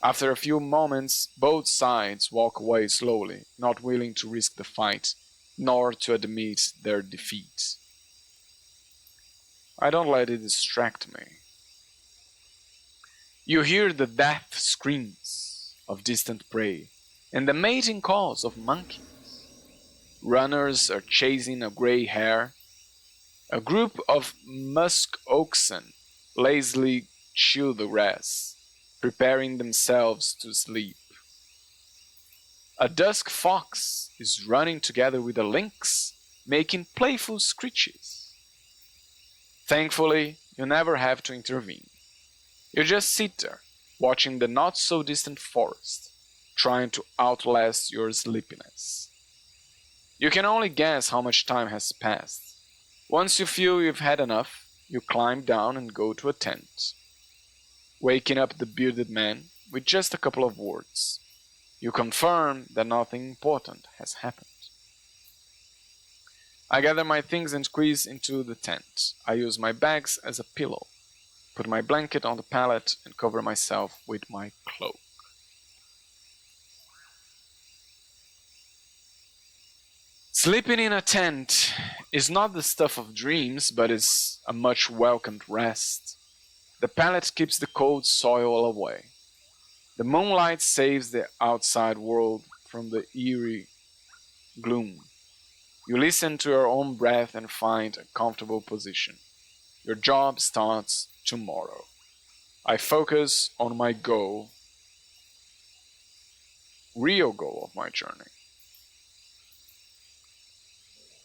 After a few moments, both sides walk away slowly, not willing to risk the fight, nor to admit their defeat. I don't let it distract me. You hear the death screams of distant prey and the mating calls of monkeys. Runners are chasing a gray hare. A group of musk oxen lazily chew the grass, preparing themselves to sleep. A dusk fox is running together with a lynx, making playful screeches. Thankfully, you never have to intervene. You just sit there, watching the not-so-distant forest, trying to outlast your sleepiness. You can only guess how much time has passed. Once you feel you've had enough, you climb down and go to a tent, waking up the bearded man with just a couple of words. You confirm that nothing important has happened. I gather my things and squeeze into the tent. I use my bags as a pillow, put my blanket on the pallet, and cover myself with my cloak. Sleeping in a tent is not the stuff of dreams, but is a much welcomed rest. The pallet keeps the cold soil away. The moonlight saves the outside world from the eerie gloom. You listen to your own breath and find a comfortable position. Your job starts tomorrow. I focus on my goal, real goal of my journey.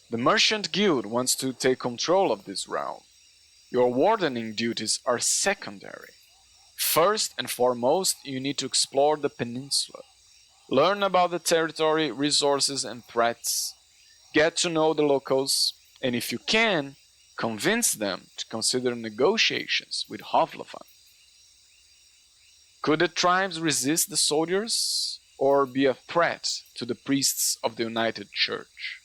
The Merchant Guild wants to take control of this realm. Your wardening duties are secondary. First and foremost, you need to explore the peninsula. Learn about the territory, resources, and threats. Get to know the locals, and if you can, convince them to consider negotiations with Howler. Could the tribes resist the soldiers, or be a threat to the priests of the United Church?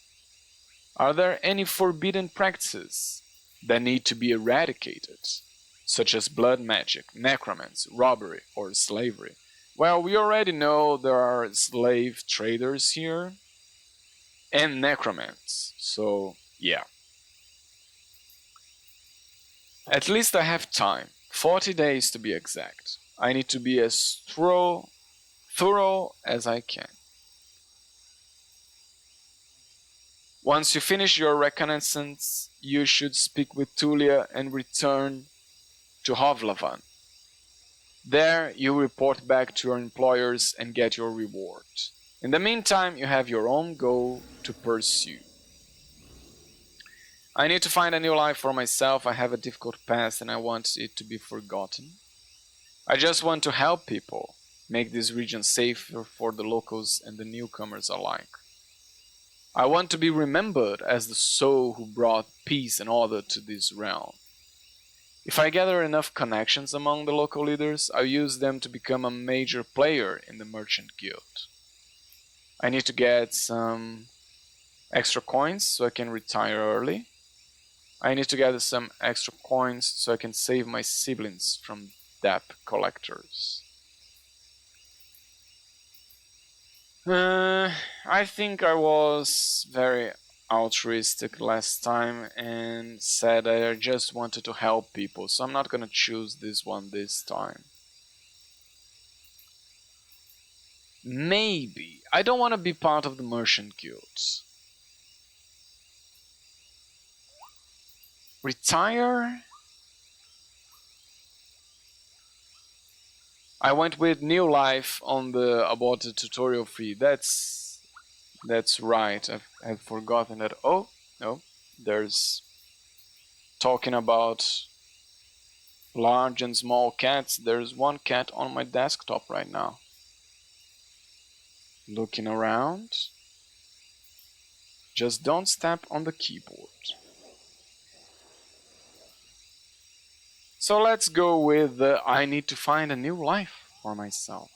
Are there any forbidden practices that need to be eradicated, such as blood magic, necromancy, robbery, or slavery? Well, we already know there are slave traders here, and necromants, so yeah. At least I have time, 40 days to be exact. I need to be as thorough as I can. Once you finish your reconnaissance, you should speak with Tulia and return to Howler. There, you report back to your employers and get your reward. In the meantime, you have your own goal to pursue. I need to find a new life for myself. I have a difficult past and I want it to be forgotten. I just want to help people, make this region safer for the locals and the newcomers alike. I want to be remembered as the soul who brought peace and order to this realm. If I gather enough connections among the local leaders, I'll use them to become a major player in the Merchant Guild. I need to get some extra coins so I can retire early. I need to gather some extra coins so I can save my siblings from debt collectors. I think I was very altruistic last time and said I just wanted to help people, so I'm not gonna choose this one this time. Maybe. I don't want to be part of the Merchant Guilds. Retire? I went with New Life on the aborted tutorial free. That's right. I've forgotten that. Oh, no. There's talking about large and small cats. There's one cat on my desktop right now. Looking around. Just don't step on the keyboard. So let's go with the I need to find a new life for myself.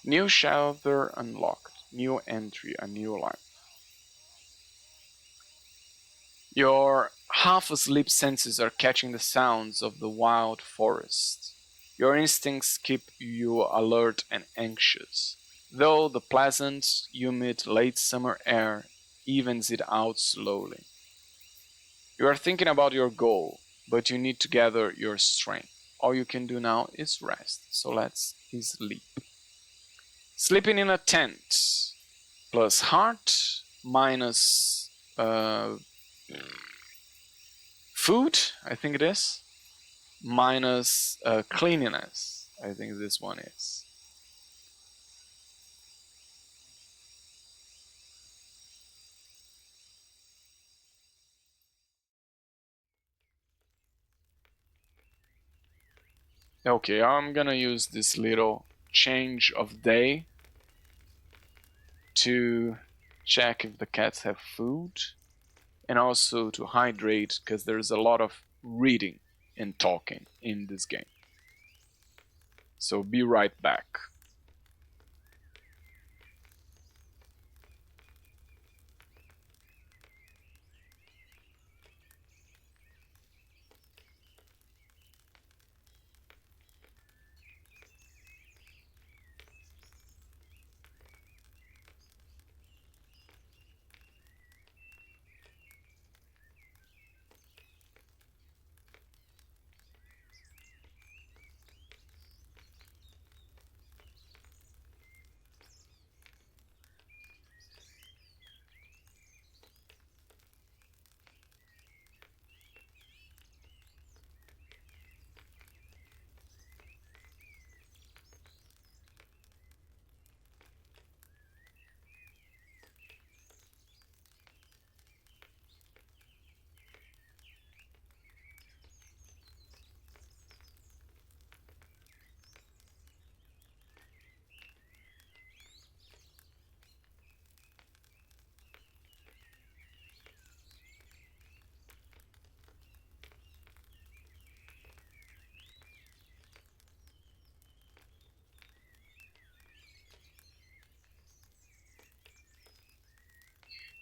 New shelter unlocked. New entry, a new life. Your half-asleep senses are catching the sounds of the wild forest. Your instincts keep you alert and anxious, though the pleasant, humid late summer air evens it out slowly. You are thinking about your goal, but you need to gather your strength. All you can do now is rest, so let's sleep. Sleeping in a tent, plus heart, minus food, I think it is, minus cleanliness, I think this one is. Okay, I'm gonna use this little change of day to check if the cats have food and also to hydrate because there's a lot of reading and talking in this game. So be right back.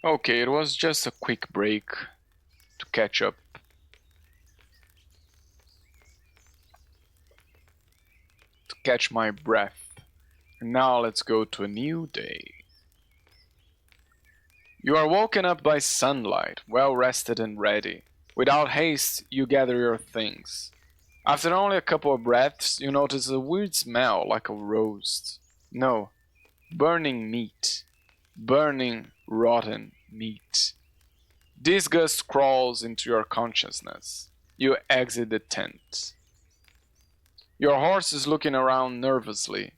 Okay, it was just a quick break to catch up. To catch my breath. And now let's go to a new day. You are woken up by sunlight, well rested and ready. Without haste, you gather your things. After only a couple of breaths, you notice a weird smell like a roast. No, burning meat. Burning, rotten meat. Disgust crawls into your consciousness. You exit the tent. Your horse is looking around nervously.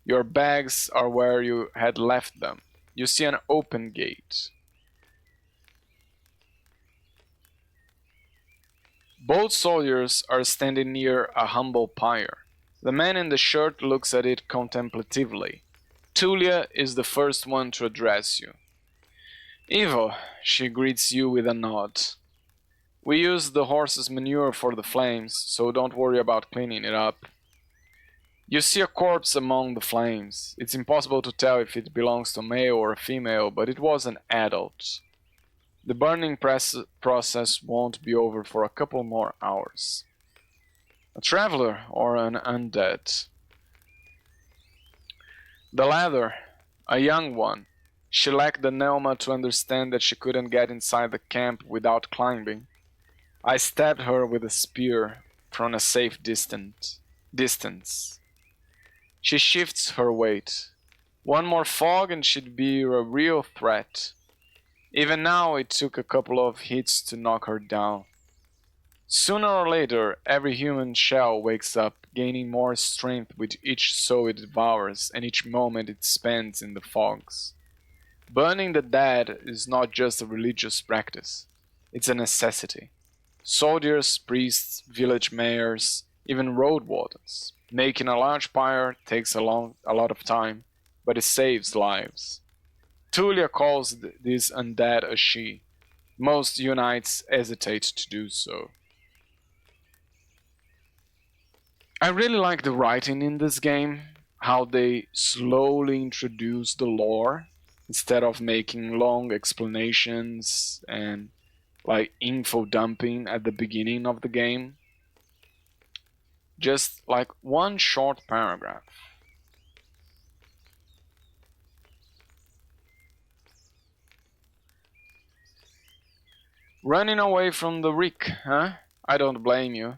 Your bags are where you had left them. You see an open gate. Both soldiers are standing near a humble pyre. The man in the shirt looks at it contemplatively. Tulia is the first one to address you. Ivo, she greets you with a nod. We use the horse's manure for the flames, so don't worry about cleaning it up. You see a corpse among the flames. It's impossible to tell if it belongs to a male or a female, but it was an adult. The burning process won't be over for a couple more hours. A traveler or an undead? The latter, a young one. She lacked the Nelma to understand that she couldn't get inside the camp without climbing. I stabbed her with a spear from a safe distance. She shifts her weight. One more fog and she'd be a real threat. Even now, it took a couple of hits to knock her down. Sooner or later, every human shell wakes up, gaining more strength with each soul it devours and each moment it spends in the fogs. Burning the dead is not just a religious practice, it's a necessity. Soldiers, priests, village mayors, even road wardens. Making a large pyre takes a lot of time, but it saves lives. Tulia calls this undead a she. Most Unites hesitate to do so. I really like the writing in this game, how they slowly introduce the lore instead of making long explanations and like info dumping at the beginning of the game. Just like one short paragraph. Running away from the Rick, huh? I don't blame you.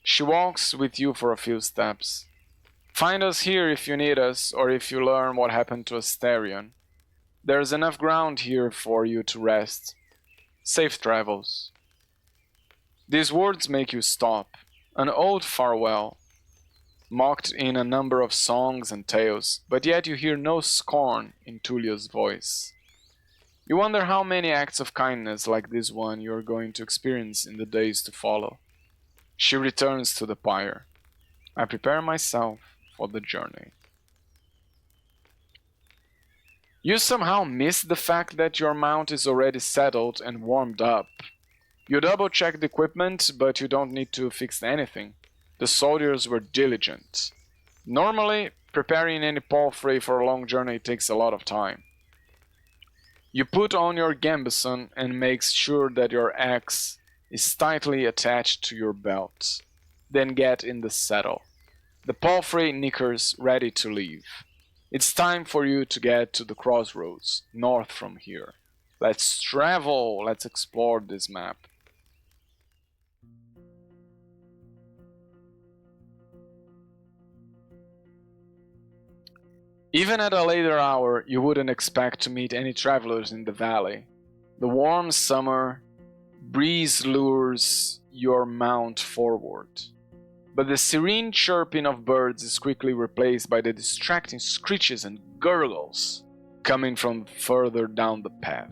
She walks with you for a few steps. Find us here if you need us, or if you learn what happened to Asterion. There's enough ground here for you to rest. Safe travels. These words make you stop. An old farewell, mocked in a number of songs and tales, but yet you hear no scorn in Tullia's voice. You wonder how many acts of kindness like this one you are going to experience in the days to follow. She returns to the pyre. I prepare myself for the journey. You somehow miss the fact that your mount is already settled and warmed up. You double-check the equipment, but you don't need to fix anything. The soldiers were diligent. Normally, preparing any palfrey for a long journey takes a lot of time. You put on your gambeson and make sure that your axe is tightly attached to your belt. Then get in the saddle. The palfrey nickers ready to leave. It's time for you to get to the crossroads, north from here. Let's travel, let's explore this map. Even at a later hour, you wouldn't expect to meet any travelers in the valley. The warm summer breeze lures your mount forward. But the serene chirping of birds is quickly replaced by the distracting screeches and gurgles coming from further down the path.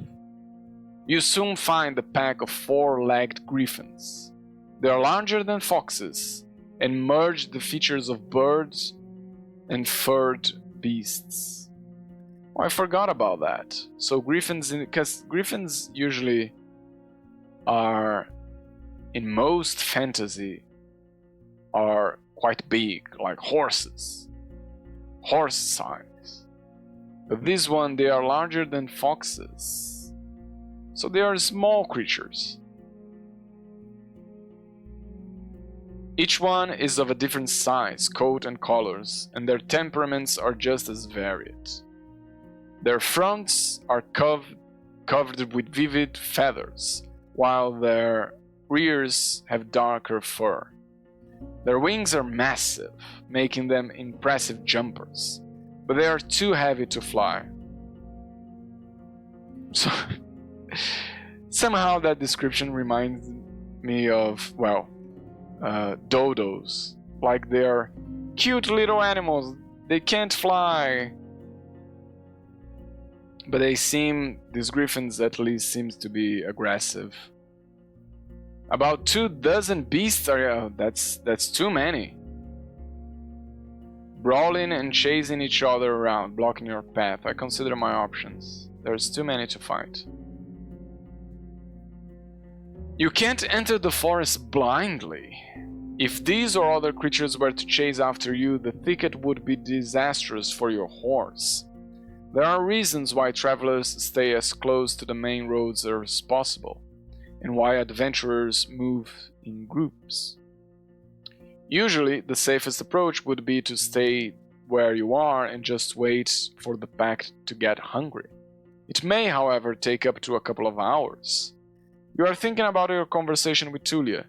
You soon find a pack of four-legged griffins. They are larger than foxes and merge the features of birds and furred beasts. Oh, I forgot about that. So griffins, because griffins usually are, in most fantasy, are quite big, like horses. Horse size. But this one, they are larger than foxes. So they are small creatures. Each one is of a different size, coat and colors, and their temperaments are just as varied. Their fronts are covered with vivid feathers, while their rears have darker fur. Their wings are massive, making them impressive jumpers, but they are too heavy to fly. So, somehow that description reminds me of, well, dodos. Like they're cute little animals. They can't fly. But these griffins at least seems to be aggressive. About 24 beasts are, that's too many. Brawling and chasing each other around, blocking your path. I consider my options. There's too many to fight. You can't enter the forest blindly. If these or other creatures were to chase after you, the thicket would be disastrous for your horse. There are reasons why travelers stay as close to the main roads as possible, and why adventurers move in groups. Usually, the safest approach would be to stay where you are and just wait for the pack to get hungry. It may, however, take up to a couple of hours. You are thinking about your conversation with Tullia.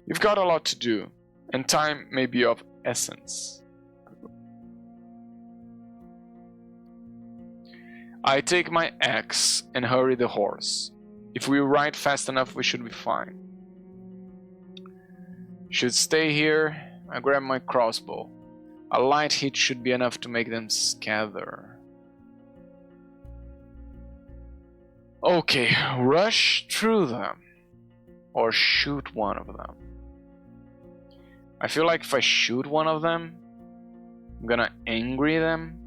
You've got a lot to do, and time may be of essence. I take my axe and hurry the horse. If we ride fast enough, we should be fine. Should stay here. I grab my crossbow. A light hit should be enough to make them scatter. Okay, rush through them. Or shoot one of them. I feel like if I shoot one of them, I'm gonna angry them.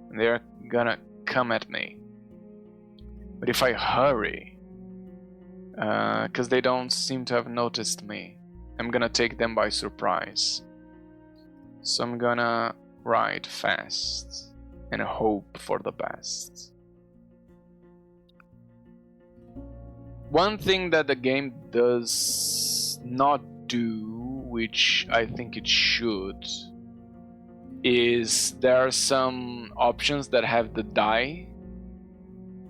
And they're gonna come at me. But if I hurry, because they don't seem to have noticed me, I'm gonna take them by surprise. So I'm gonna ride fast and hope for the best. One thing that the game does not do, which I think it should, is there are some options that have the die.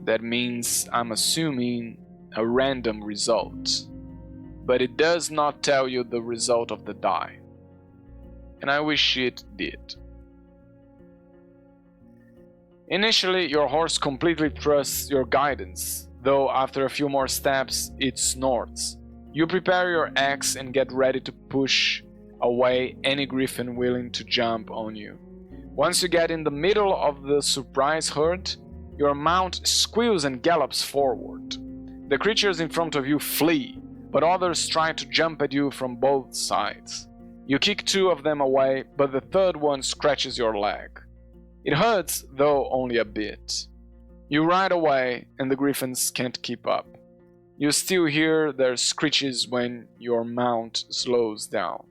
That means I'm assuming a random result, but it does not tell you the result of the die, and I wish it did. Initially, your horse completely trusts your guidance, though after a few more steps, it snorts. You prepare your axe and get ready to push away any griffin willing to jump on you. Once you get in the middle of the surprise herd, your mount squeals and gallops forward. The creatures in front of you flee, but others try to jump at you from both sides. You kick 2 of them away, but the third one scratches your leg. It hurts, though only a bit. You ride away, and the griffins can't keep up. You still hear their screeches when your mount slows down.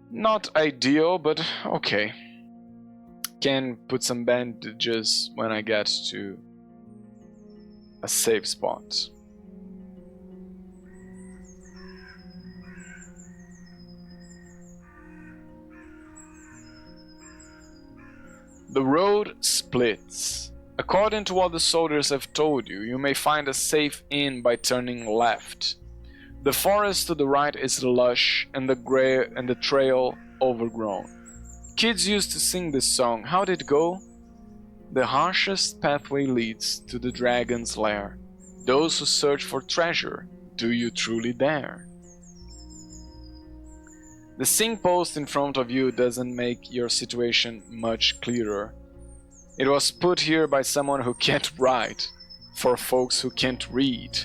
Not ideal, but okay. Can put some bandages when I get to a safe spot. The road splits. According to what the soldiers have told you, you may find a safe inn by turning left. The forest to the right is lush and the trail overgrown. Kids used to sing this song. How'd it go? The harshest pathway leads to the dragon's lair. Those who search for treasure, do you truly dare? The signpost in front of you doesn't make your situation much clearer. It was put here by someone who can't write, for folks who can't read.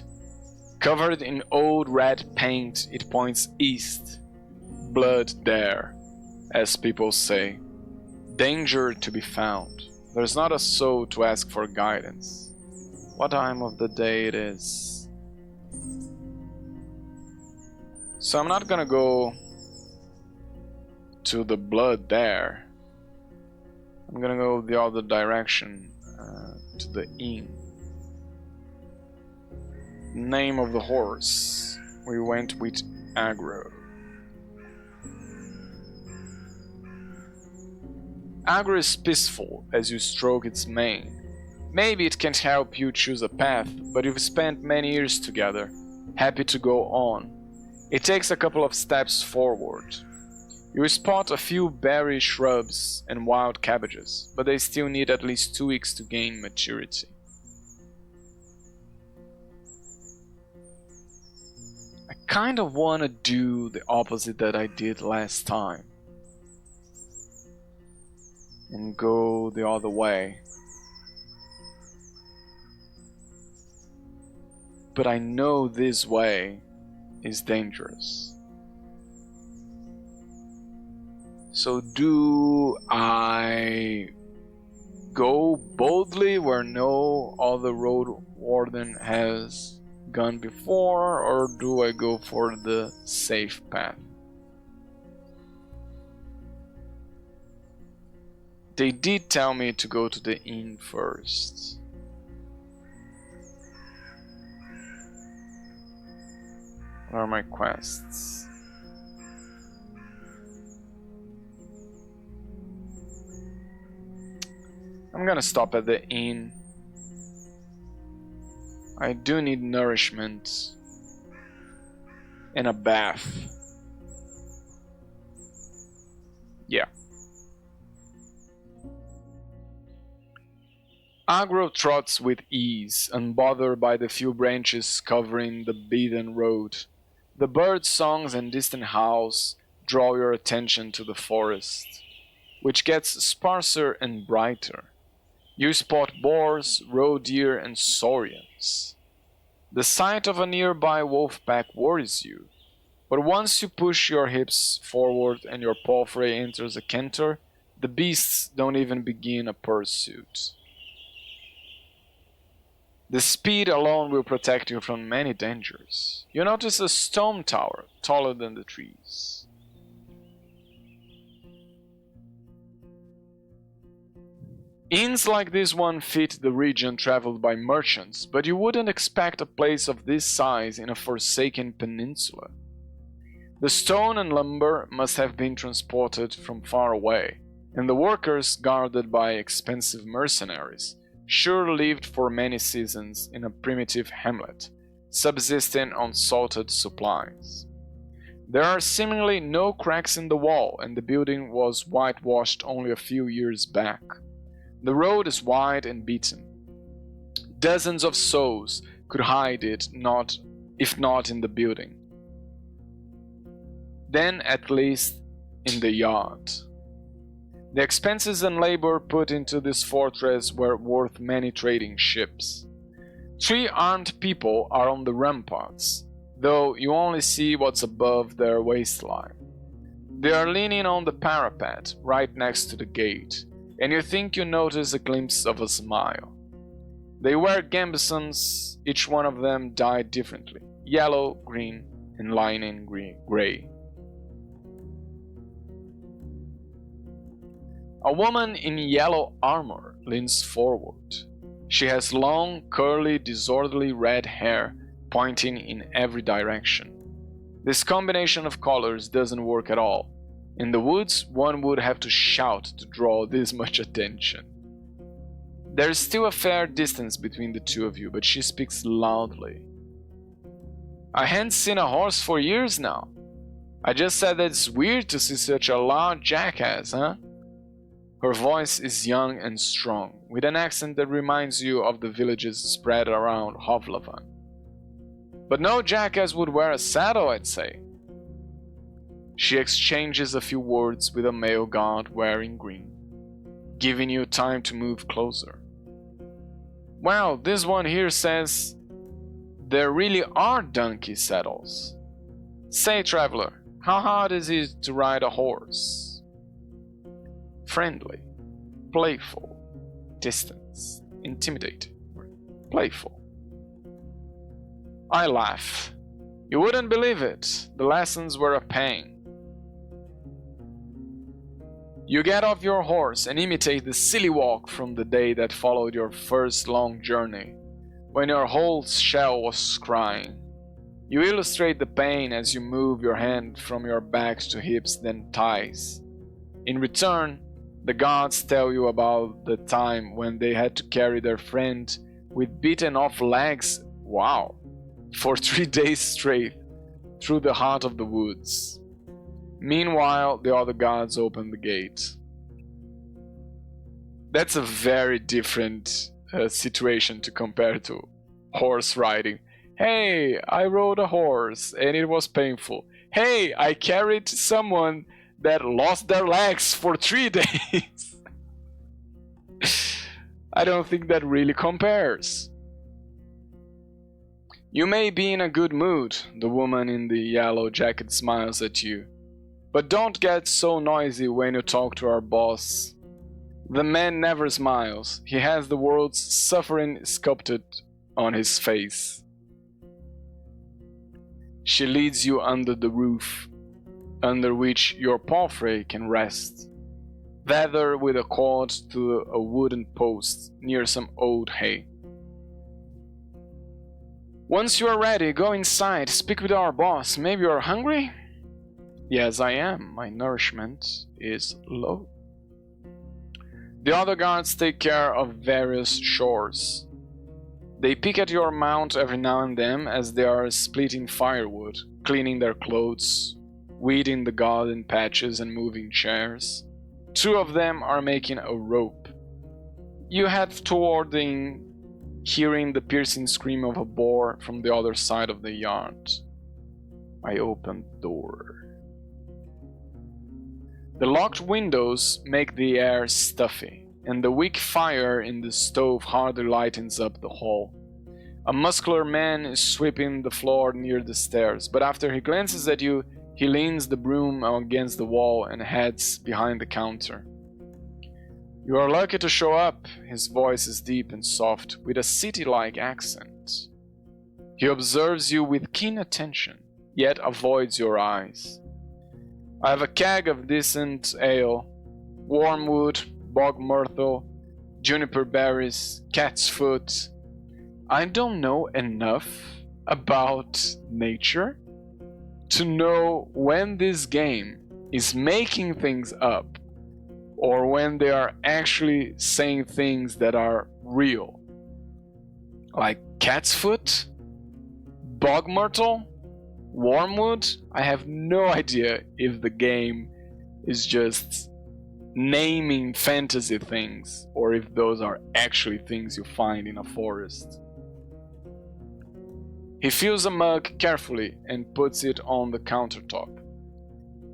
Covered in old red paint, it points east. Blood there, as people say. Danger to be found. There's not a soul to ask for guidance. What time of the day it is? So I'm not gonna go to the blood there. I'm gonna go the other direction, to the inn. Name of the horse. We went with Aggro. Aggro is peaceful as you stroke its mane. Maybe it can't help you choose a path, but you've spent many years together, happy to go on. It takes a couple of steps forward. You spot a few berry shrubs and wild cabbages, but they still need at least 2 weeks to gain maturity. I kind of want to do the opposite that I did last time and go the other way. But I know this way is dangerous. So do I go boldly where no other Roadwarden has gone before, or do I go for the safe path? They did tell me to go to the inn first. What are my quests? I'm gonna stop at the inn. I do need nourishment and a bath. Yeah. Aggro trots with ease, unbothered by the few branches covering the beaten road. The bird songs and distant howls draw your attention to the forest, which gets sparser and brighter. You spot boars, roe deer, and saurians. The sight of a nearby wolf pack worries you, but once you push your hips forward and your palfrey enters a canter, the beasts don't even begin a pursuit. The speed alone will protect you from many dangers. You notice a stone tower taller than the trees. Inns like this one fit the region traveled by merchants, but you wouldn't expect a place of this size in a forsaken peninsula. The stone and lumber must have been transported from far away, and the workers, guarded by expensive mercenaries, sure lived for many seasons in a primitive hamlet, subsisting on salted supplies. There are seemingly no cracks in the wall, and the building was whitewashed only a few years back. The road is wide and beaten. Dozens of souls could hide it, if not in the building, then at least in the yard. The expenses and labor put into this fortress were worth many trading ships. 3 armed people are on the ramparts, though you only see what's above their waistline. They are leaning on the parapet right next to the gate, and you think you notice a glimpse of a smile. They wear gambesons, each one of them dyed differently, yellow, green, and lining gray. A woman in yellow armor leans forward. She has long, curly, disorderly red hair pointing in every direction. This combination of colors doesn't work at all. In the woods, one would have to shout to draw this much attention. There is still a fair distance between the two of you, but she speaks loudly. I haven't seen a horse for years now. I just said that it's weird to see such a loud jackass, huh? Her voice is young and strong, with an accent that reminds you of the villages spread around Hovlavan. But no jackass would wear a saddle, I'd say. She exchanges a few words with a male guard wearing green, giving you time to move closer. Well, this one here says there really are donkey saddles. Say, traveler, how hard is it to ride a horse? Friendly, playful, distant, intimidating, playful. I laugh. You wouldn't believe it. The lessons were a pain. You get off your horse and imitate the silly walk from the day that followed your first long journey, when your whole shell was crying. You illustrate the pain as you move your hand from your back to hips, then thighs. In return, the gods tell you about the time when they had to carry their friend with beaten off legs, wow, for 3 days straight through the heart of the woods. Meanwhile, the other gods open the gate. That's a very different situation to compare to horse riding. Hey, I rode a horse and it was painful. Hey, I carried someone that lost their legs for 3 days. I don't think that really compares. You may be in a good mood, the woman in the yellow jacket smiles at you. But don't get so noisy when you talk to our boss. The man never smiles. He has the world's suffering sculpted on his face. She leads you under the roof, under which your palfrey can rest, tethered with a cord to a wooden post near some old hay. Once you are ready, go inside, speak with our boss. Maybe you are hungry? Yes, I am. My nourishment is low. The other guards take care of various chores. They pick at your mount every now and then as they are splitting firewood, cleaning their clothes, weeding the garden patches and moving chairs. 2 of them are making a rope. You head toward the inn, hearing the piercing scream of a boar from the other side of the yard. I open the door. The locked windows make the air stuffy, and the weak fire in the stove hardly lightens up the hall. A muscular man is sweeping the floor near the stairs, but after he glances at you, he leans the broom against the wall and heads behind the counter. You are lucky to show up. His voice is deep and soft, with a city-like accent. He observes you with keen attention, yet avoids your eyes. I have a keg of decent ale, wormwood, bog myrtle, juniper berries, cat's foot. I don't know enough about nature to know when this game is making things up or when they are actually saying things that are real. Like cat's foot, bog myrtle, wormwood. I have no idea if the game is just naming fantasy things or if those are actually things you find in a forest. He fills a mug carefully and puts it on the countertop.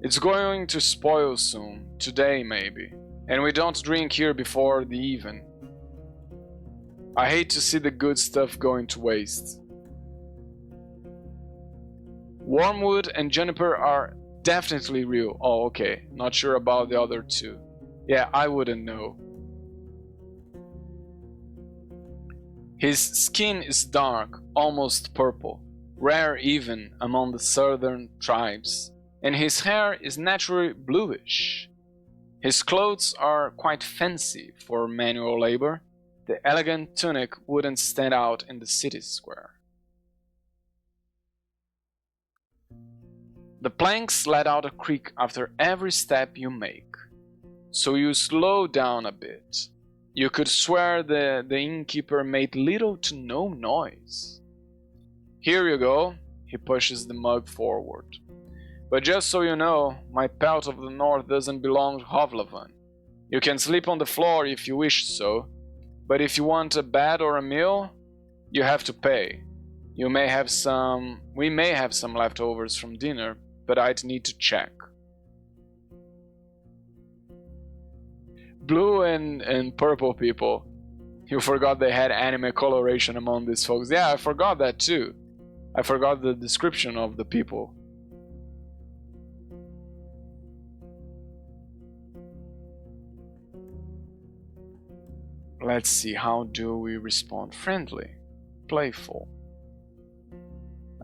It's going to spoil soon, today maybe, and we don't drink here before the even. I hate to see the good stuff going to waste. Wormwood and juniper are definitely real. Oh, okay. Not sure about the other two. Yeah, I wouldn't know. His skin is dark, almost purple, rare even among the southern tribes, and his hair is naturally bluish. His clothes are quite fancy for manual labor. The elegant tunic wouldn't stand out in the city square. The planks let out a creak after every step you make, so you slow down a bit. You could swear the innkeeper made little to no noise. Here you go, he pushes the mug forward. But just so you know, my Pelt of the North doesn't belong to Hovlavan. You can sleep on the floor if you wish so, but if you want a bed or a meal, you have to pay. We may have some leftovers from dinner, but I'd need to check. Blue and purple people. You forgot they had anime coloration among these folks. Yeah, I forgot that too. I forgot the description of the people. Let's see, how do we respond? Friendly, playful.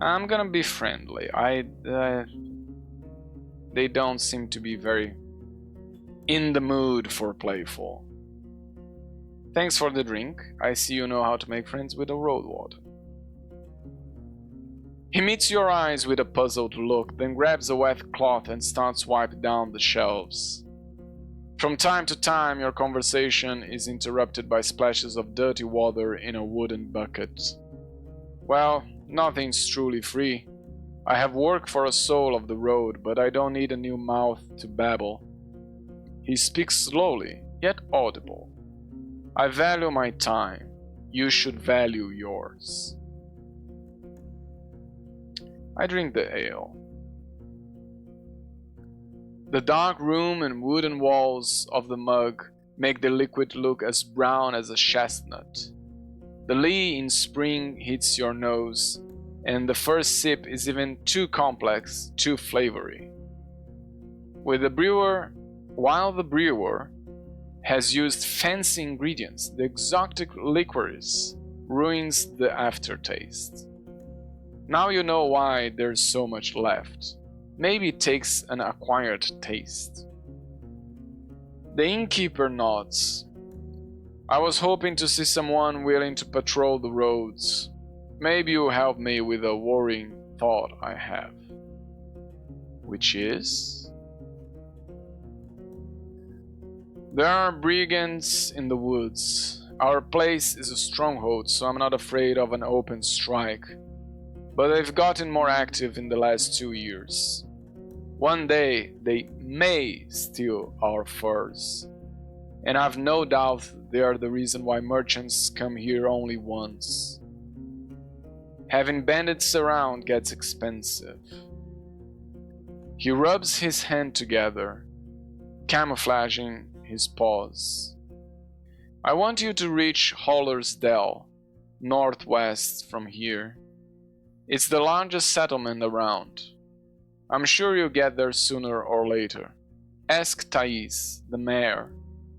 I'm gonna be friendly. They don't seem to be very in the mood for playful. Thanks for the drink. I see you know how to make friends with a Roadwarden. He meets your eyes with a puzzled look, then grabs a wet cloth and starts wiping down the shelves. From time to time, your conversation is interrupted by splashes of dirty water in a wooden bucket. Well, nothing's truly free. I have worked for a soul of the road, but I don't need a new mouth to babble. He speaks slowly, yet audible. I value my time. You should value yours. I drink the ale. The dark room and wooden walls of the mug make the liquid look as brown as a chestnut. The lee in spring hits your nose, and the first sip is even too complex, too flavory. While the brewer has used fancy ingredients, the exotic licorice ruins the aftertaste. Now you know why there's so much left. Maybe it takes an acquired taste. The innkeeper nods. I was hoping to see someone willing to patrol the roads. Maybe you'll help me with a worrying thought I have. Which is? There are brigands in the woods. Our place is a stronghold, so I'm not afraid of an open strike. But they've gotten more active in the last 2 years. One day, they may steal our furs. And I've no doubt they are the reason why merchants come here only once. Having bandits around gets expensive. He rubs his hands together, camouflaging his paws. I want you to reach Howler's Dell, northwest from here. It's the largest settlement around. I'm sure you'll get there sooner or later. Ask Thais, the mayor,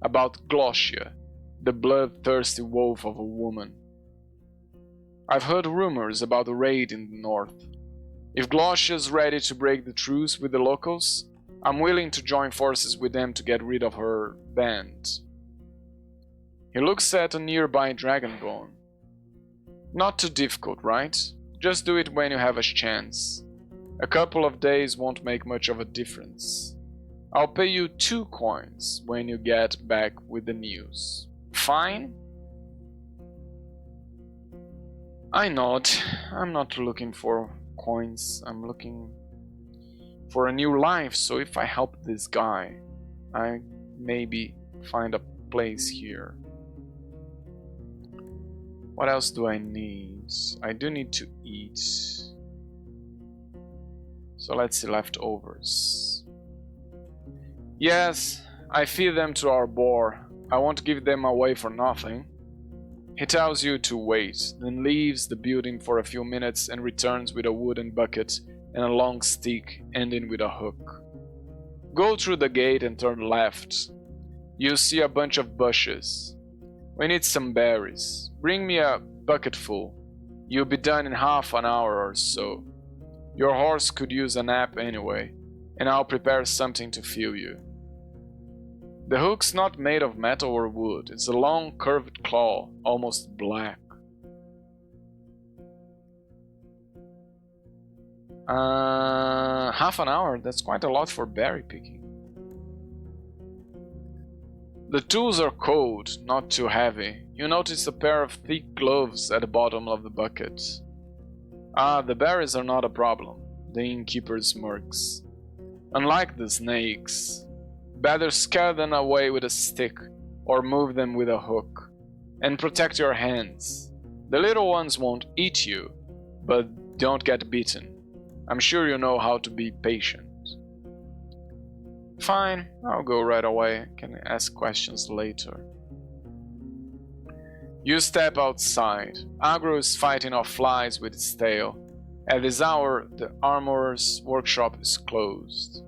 about Glosia, the bloodthirsty wolf of a woman. I've heard rumors about a raid in the north. If Glosia's ready to break the truce with the locals, I'm willing to join forces with them to get rid of her band. He looks at a nearby dragonbone. Not too difficult, right? Just do it when you have a chance. A couple of days won't make much of a difference. I'll pay you 2 coins when you get back with the news. Fine? I nod. I'm not looking for coins. I'm looking for a new life, so if I help this guy, I maybe find a place here. What else do I need? I do need to eat. So let's see, leftovers. Yes, I feed them to our boar. I won't give them away for nothing. He tells you to wait, then leaves the building for a few minutes and returns with a wooden bucket and a long stick ending with a hook. Go through the gate and turn left. You'll see a bunch of bushes. We need some berries. Bring me a bucketful. You'll be done in half an hour or so. Your horse could use a nap anyway, and I'll prepare something to fill you. The hook's not made of metal or wood. It's a long curved claw, almost black. Half an hour? That's quite a lot for berry picking. The tools are cold, not too heavy. You notice a pair of thick gloves at the bottom of the bucket. The berries are not a problem, the innkeeper smirks. Unlike the snakes, better scare them away with a stick or move them with a hook, and protect your hands. The little ones won't eat you, but don't get bitten. I'm sure you know how to be patient. Fine, I'll go right away. Can ask questions later. You step outside. Agro is fighting off flies with its tail. At this hour, the armorer's workshop is closed.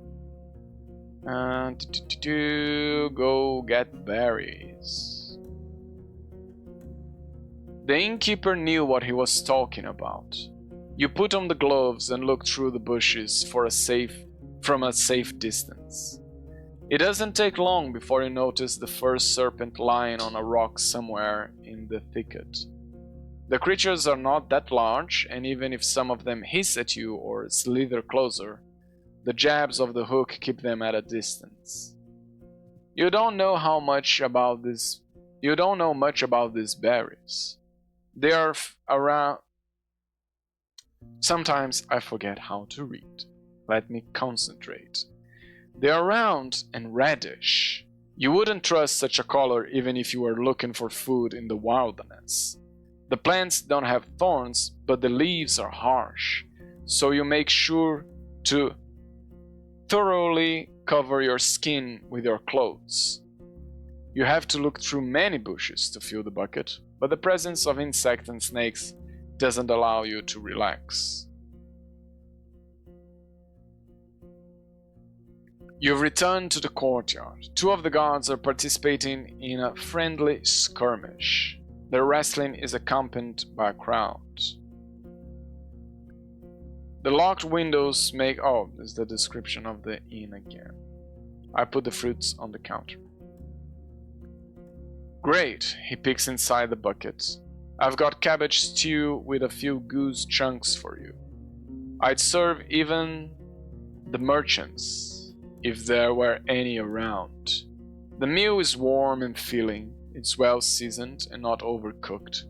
Go get berries. The innkeeper knew what he was talking about. You put on the gloves and look through the bushes from a safe distance. It doesn't take long before you notice the first serpent lying on a rock somewhere in the thicket. The creatures are not that large, and even if some of them hiss at you or slither closer, the jabs of the hook keep them at a distance. You don't know much about these berries. They are around. Sometimes I forget how to read. Let me concentrate. They are round and reddish. You wouldn't trust such a color even if you were looking for food in the wilderness. The plants don't have thorns, but the leaves are harsh, so you make sure to thoroughly cover your skin with your clothes. You have to look through many bushes to fill the bucket, but the presence of insects and snakes doesn't allow you to relax. You've returned to the courtyard. 2 of the guards are participating in a friendly skirmish. Their wrestling is accompanied by a crowd. The locked windows make... Oh, this is the description of the inn again. I put the fruits on the counter. Great, he picks inside the bucket. I've got cabbage stew with a few goose chunks for you. I'd serve even the merchants, if there were any around. The meal is warm and filling, it's well seasoned and not overcooked.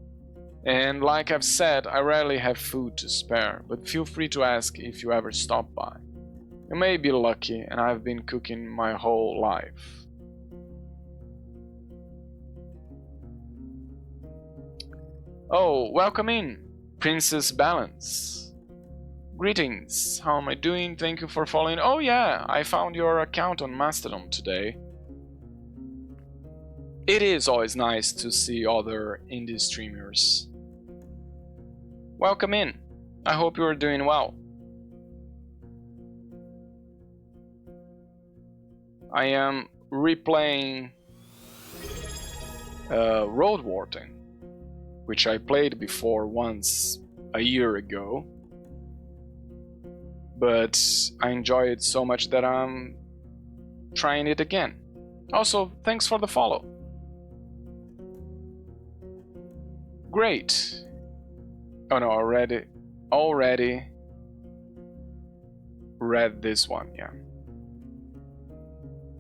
And like I've said, I rarely have food to spare, but feel free to ask if you ever stop by. You may be lucky, and I've been cooking my whole life. Oh, welcome in, Princess Balance. Greetings, how am I doing? Thank you for following. Oh yeah, I found your account on Mastodon today. It is always nice to see other indie streamers. Welcome in. I hope you are doing well. I am replaying Roadwarden, which I played before once a year ago. But I enjoy it so much that I'm trying it again. Also, thanks for the follow. Great. Oh no, already. read this one, yeah.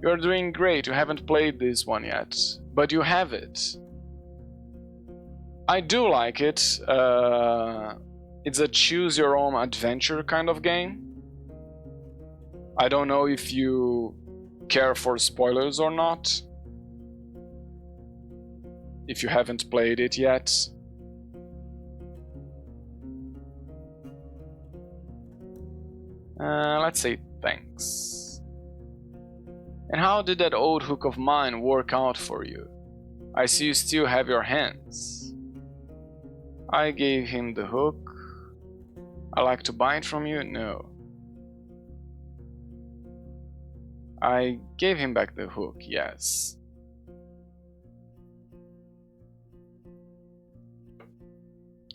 You're doing great, you haven't played this one yet, but you have it. I do like it. It's a choose your own adventure kind of game. I don't know if you care for spoilers or not, if you haven't played it yet. Let's say thanks. And how did that old hook of mine work out for you? I see you still have your hands. I gave him the hook. I like to buy it from you? No. I gave him back the hook, yes.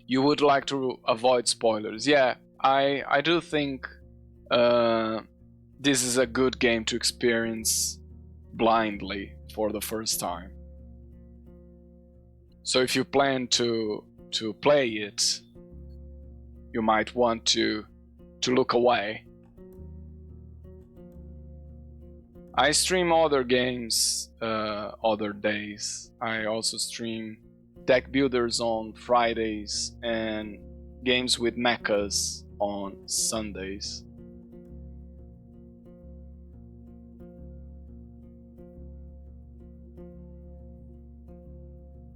You would like to avoid spoilers. Yeah, I do think this is a good game to experience blindly for the first time. So if you plan to play it, you might want to look away. I stream other games other days. I also stream deck builders on Fridays and games with mechas on Sundays.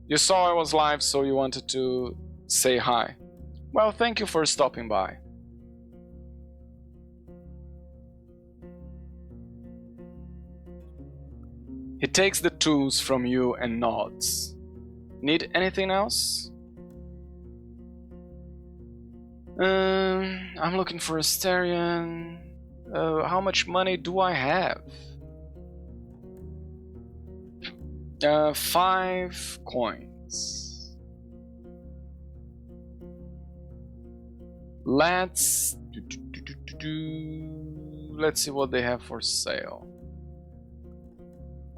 You saw I was live, so you wanted to say hi. Well, thank you for stopping by. He takes the tools from you and nods. Need anything else? I'm looking for a Asterion. How much money do I have? 5 coins. Let's see what they have for sale.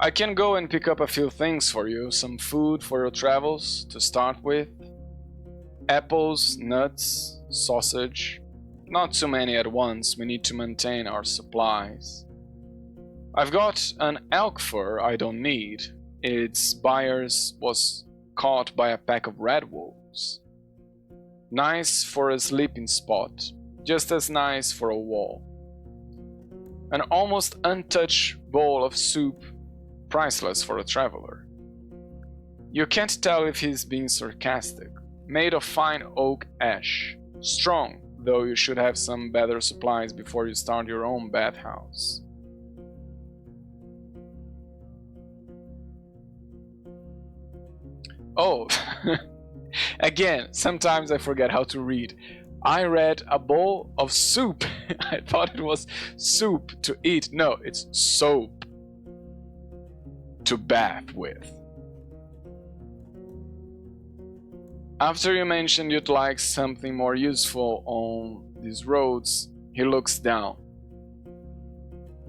I can go and pick up a few things for you. Some food for your travels to start with. Apples, nuts, sausage. Not too many at once, we need to maintain our supplies. I've got an elk fur I don't need. Its buyers was caught by a pack of red wolves. Nice for a sleeping spot, just as nice for a wall. An almost untouched bowl of soup, priceless for a traveler. You can't tell if he's being sarcastic. Made of fine oak ash. Strong, though you should have some better supplies before you start your own bathhouse. Oh, again, sometimes I forget how to read. I read a bowl of soup. I thought it was soup to eat. No, it's soap to bath with. After you mentioned you'd like something more useful on these roads, he looks down.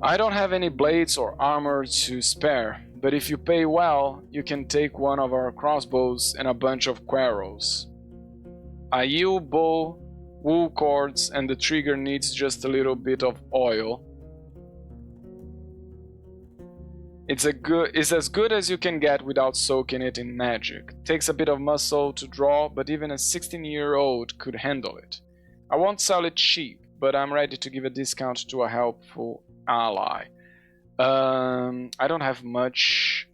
I don't have any blades or armor to spare, but if you pay well, you can take one of our crossbows and a bunch of quarrels. A yew bow, wool cords, and the trigger needs just a little bit of oil. It's as good as you can get without soaking it in magic. Takes a bit of muscle to draw, but even a 16-year-old could handle it. I won't sell it cheap, but I'm ready to give a discount to a helpful ally. I don't have much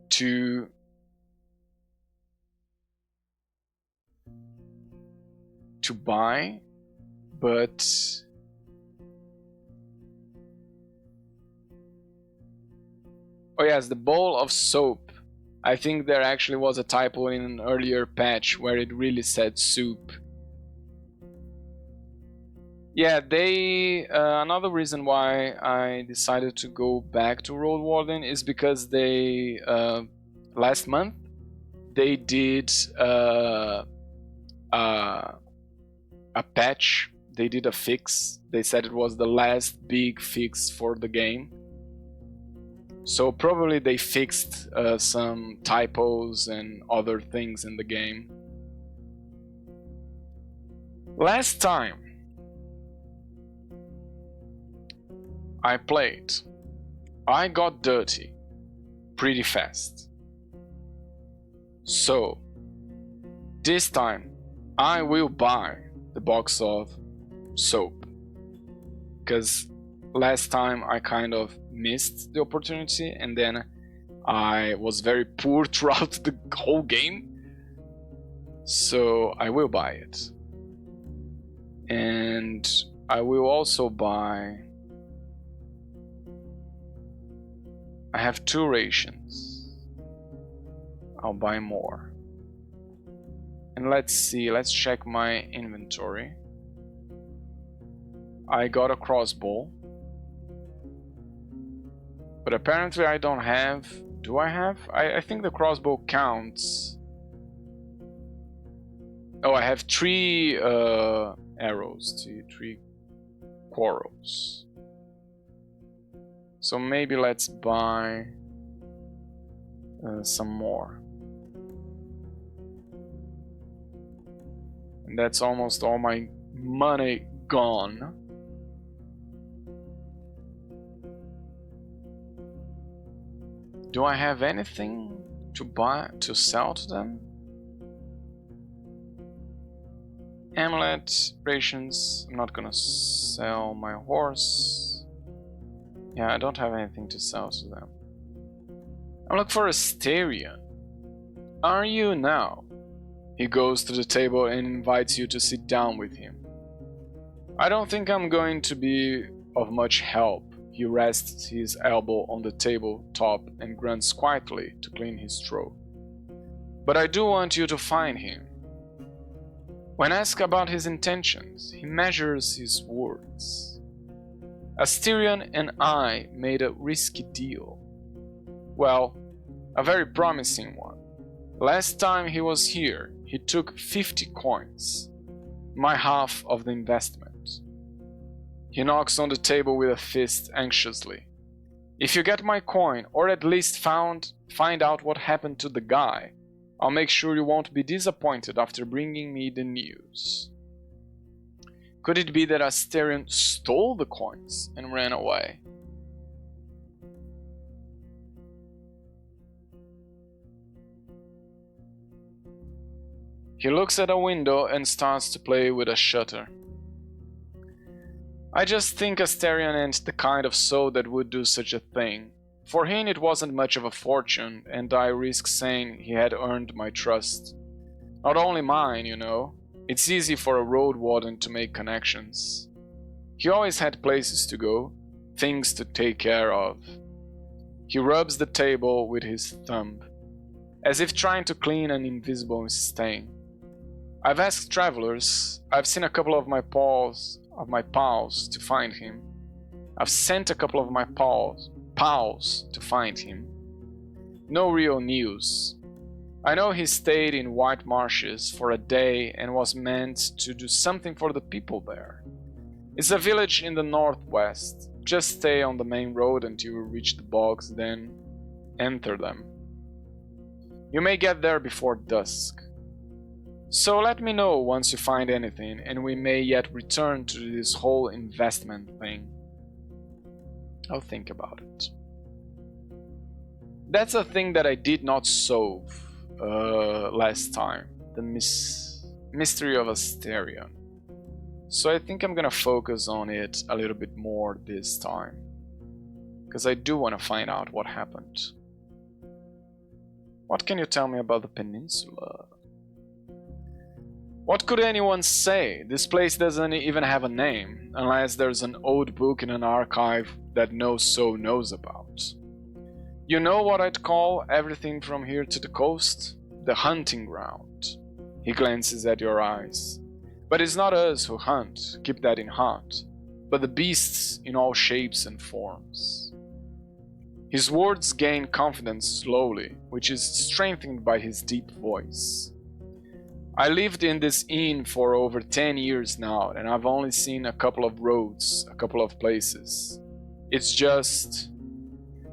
to buy, but oh yes, the bowl of soap. I think there actually was a typo in an earlier patch where it really said soup. Yeah, they another reason why I decided to go back to Roadwarden is because they last month they did a patch. They did a fix. They said it was the last big fix for the game. So probably they fixed some typos and other things in the game. Last time I played. I got dirty pretty fast. So, this time, I will buy the box of soap. Because last time I kind of missed the opportunity, and then I was very poor throughout the whole game. So I will buy it. And I will also buy... I have 2 rations. I'll buy more. And let's see, let's check my inventory. I got a crossbow. But apparently I don't have... Do I have? I think the crossbow counts. Oh, I have 3 arrows, 3 quarrels. So maybe let's buy some more. And that's almost all my money gone. Do I have anything to buy, to sell to them? Amulet, rations. I'm not gonna sell my horse. Yeah, I don't have anything to sell to them. I'm looking for a Reestarting. Are you now? He goes to the table and invites you to sit down with him. I don't think I'm going to be of much help. He rests his elbow on the tabletop and grunts quietly to clear his throat. But I do want you to find him. When asked about his intentions, he measures his words. Reestarting and I made a risky deal. Well, a very promising one. Last time he was here, he took 50 coins, my half of the investment. He knocks on the table with a fist anxiously. If you get my coin, or at least find out what happened to the guy, I'll make sure you won't be disappointed after bringing me the news. Could it be that Reestarting stole the coins and ran away? He looks at a window and starts to play with a shutter. I just think Reestarting ain't the kind of soul that would do such a thing. For him it wasn't much of a fortune, and I risk saying he had earned my trust. Not only mine, you know. It's easy for a Roadwarden to make connections. He always had places to go, things to take care of. He rubs the table with his thumb, as if trying to clean an invisible stain. I've asked travelers, I've seen a couple of my pals to find him. I've sent a couple of my pals to find him. No real news. I know he stayed in White Marshes for a day and was meant to do something for the people there. It's a village in the northwest. Just stay on the main road until you reach the bogs, then enter them. You may get there before dusk. So let me know once you find anything, and we may yet return to this whole investment thing. I'll think about it. That's a thing that I did not solve last time, the mystery of Reestarting. So I think I'm gonna focus on it a little bit more this time, because I do want to find out what happened. What can you tell me about the peninsula? What could anyone say? This place doesn't even have a name, unless there's an old book in an archive that no soul knows about. You know what I'd call everything from here to the coast? The hunting ground. He glances at your eyes. But it's not us who hunt, keep that in heart, but the beasts in all shapes and forms. His words gain confidence slowly, which is strengthened by his deep voice. I lived in this inn for over 10 years now, and I've only seen a couple of roads, a couple of places. It's just...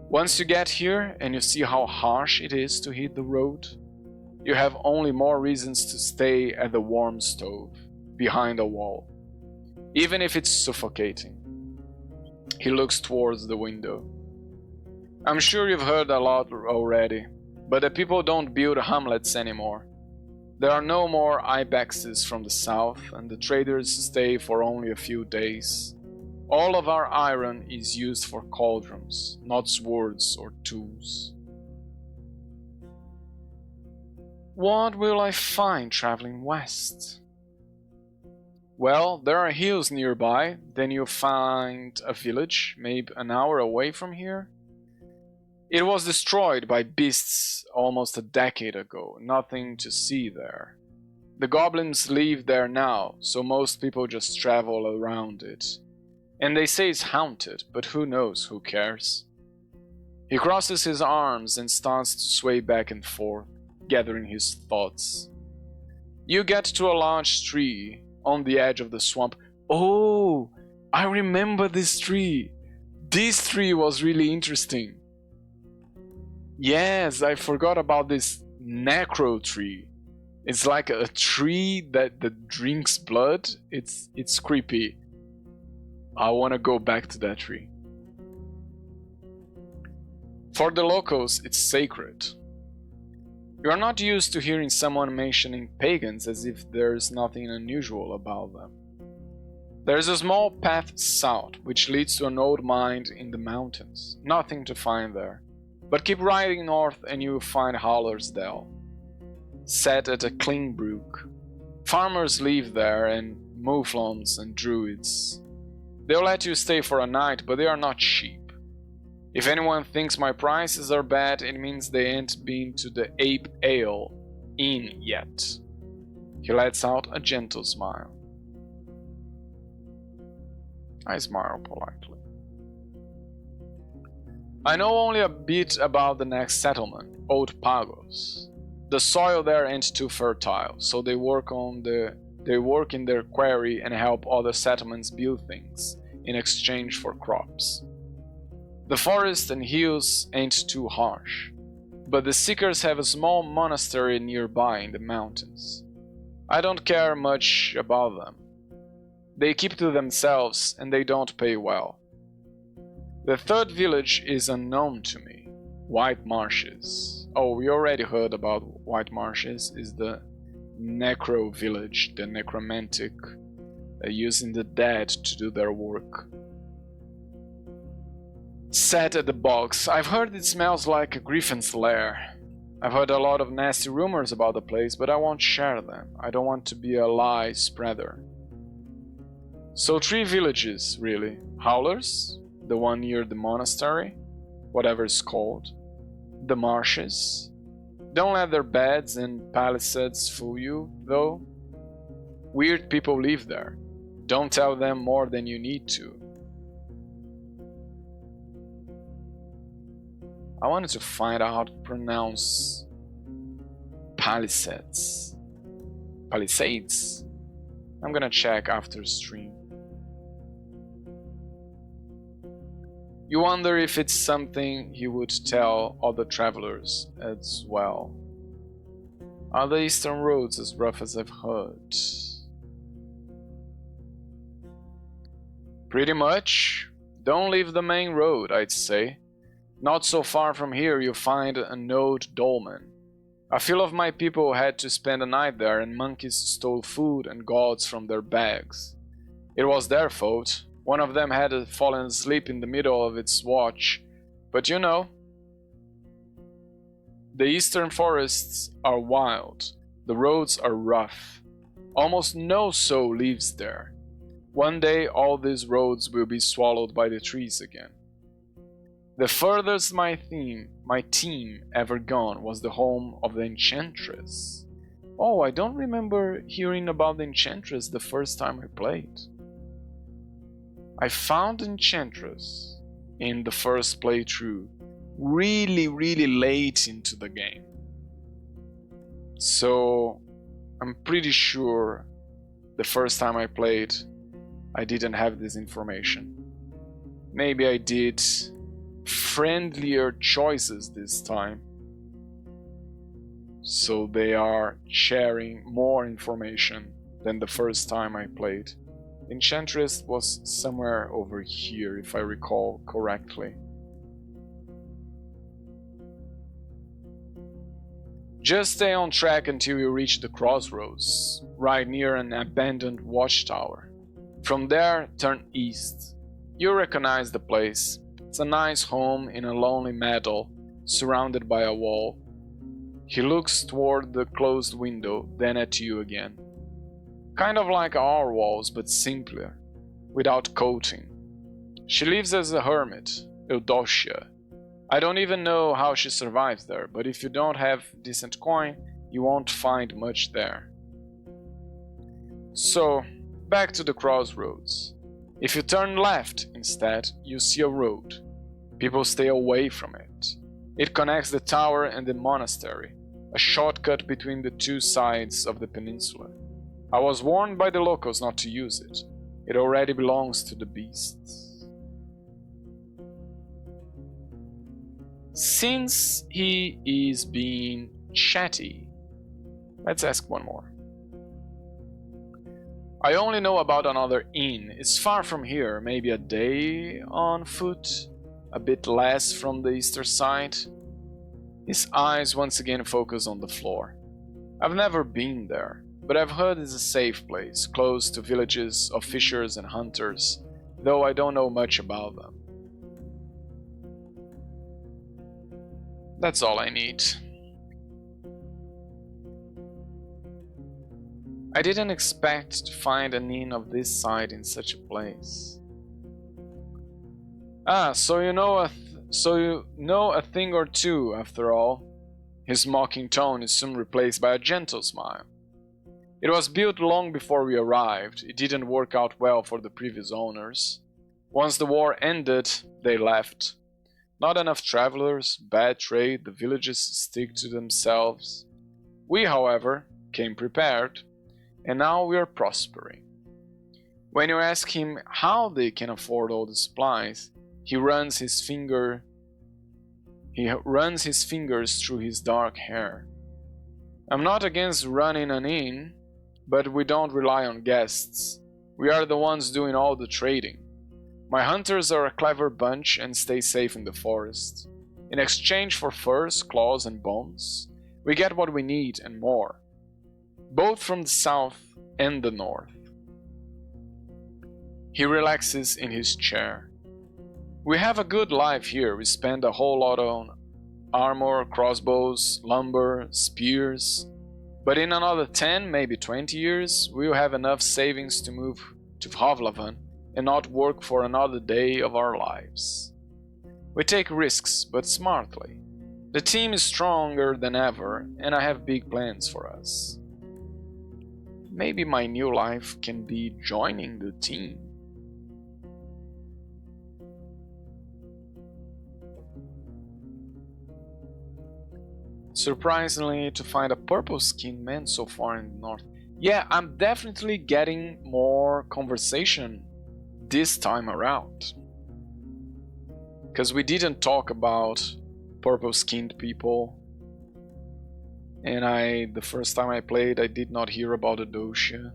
once you get here and you see how harsh it is to hit the road, you have only more reasons to stay at the warm stove, behind a wall, even if it's suffocating. He looks towards the window. I'm sure you've heard a lot already, but the people don't build hamlets anymore. There are no more ibexes from the south, and the traders stay for only a few days. All of our iron is used for cauldrons, not swords or tools. What will I find traveling west? Well, there are hills nearby, then you'll find a village, maybe an hour away from here. It was destroyed by beasts almost a decade ago, nothing to see there. The goblins live there now, so most people just travel around it. And they say it's haunted, but who knows, who cares? He crosses his arms and starts to sway back and forth, gathering his thoughts. You get to a large tree on the edge of the swamp. Oh, I remember this tree. This tree was really interesting. Yes, I forgot about this necro tree. It's like a tree that drinks blood. It's creepy. I want to go back to that tree. For the locals, it's sacred. You are not used to hearing someone mentioning pagans as if there's nothing unusual about them. There's a small path south which leads to an old mine in the mountains. Nothing to find there. But keep riding north and you will find Howler's Dell, set at a clean brook. Farmers live there and mouflons and druids. They'll let you stay for a night, but they are not cheap. If anyone thinks my prices are bad, it means they ain't been to the Ape Ale Inn yet. He lets out a gentle smile. I smile politely. I know only a bit about the next settlement, Old Pagos. The soil there ain't too fertile, so they work in their quarry and help other settlements build things in exchange for crops. The forest and hills ain't too harsh, but the Seekers have a small monastery nearby in the mountains. I don't care much about them. They keep to themselves and they don't pay well. The third village is unknown to me. White Marshes. Oh, we already heard about White Marshes. Is the necro village, the necromantic, using the dead to do their work. Sat at the box. I've heard it smells like a griffin's lair. I've heard a lot of nasty rumors about the place, but I won't share them. I don't want to be a lie spreader. So 3 villages, really. Howler's, the one near the monastery, whatever it's called. The marshes. Don't let their beds and palisades fool you, though. Weird people live there. Don't tell them more than you need to. I wanted to find out how to pronounce palisades. Palisades? I'm gonna check after stream. You wonder if it's something he would tell other travelers as well. Are the eastern roads as rough as I've heard? Pretty much. Don't leave the main road, I'd say. Not so far from here you'll find an old dolmen. A few of my people had to spend a night there and monkeys stole food and gods from their bags. It was their fault. One of them had fallen asleep in the middle of its watch, but you know. The eastern forests are wild, the roads are rough. Almost no soul lives there. One day all these roads will be swallowed by the trees again. The furthest my team ever gone was the home of the Enchantress. Oh, I don't remember hearing about the Enchantress the first time I played. I found Enchantress in the first playthrough really late into the game. So I'm pretty sure the first time I played I didn't have this information. Maybe I did friendlier choices this time, so they are sharing more information than the first time I played. Enchantress was somewhere over here, if I recall correctly. Just stay on track until you reach the crossroads, right near an abandoned watchtower. From there, turn east. You recognize the place. It's a nice home in a lonely meadow, surrounded by a wall. He looks toward the closed window, then at you again. Kind of like our walls, but simpler, without coating. She lives as a hermit, Eudocia. I don't even know how she survives there, but if you don't have decent coin, you won't find much there. So, back to the crossroads. If you turn left instead, you see a road. People stay away from it. It connects the tower and the monastery, a shortcut between the two sides of the peninsula. I was warned by the locals not to use it. It already belongs to the beasts. Since he is being chatty, let's ask one more. I only know about another inn. It's far from here, maybe a day on foot, a bit less from the eastern side. His eyes once again focus on the floor. I've never been there, but I've heard it's a safe place, close to villages of fishers and hunters, though I don't know much about them. That's all I need. I didn't expect to find an inn of this side in such a place. So you know a thing or two, after all. His mocking tone is soon replaced by a gentle smile. It was built long before we arrived. It didn't work out well for the previous owners. Once the war ended, they left. Not enough travelers, bad trade, the villages stick to themselves. We, however, came prepared, and now we are prospering. When you ask him how they can afford all the supplies, he runs his fingers through his dark hair. I'm not against running an inn, but we don't rely on guests. We are the ones doing all the trading. My hunters are a clever bunch and stay safe in the forest. In exchange for furs, claws, and bones, we get what we need and more, both from the south and the north. He relaxes in his chair. We have a good life here. We spend a whole lot on armor, crossbows, lumber, spears. But in another 10, maybe 20 years, we'll have enough savings to move to Havlavan and not work for another day of our lives. We take risks, but smartly. The team is stronger than ever, and I have big plans for us. Maybe my new life can be joining the team. Surprisingly, to find a purple-skinned man so far in the north. Yeah, I'm definitely getting more conversation this time around. Because we didn't talk about purple-skinned people. And the first time I played, I did not hear about Eudocia.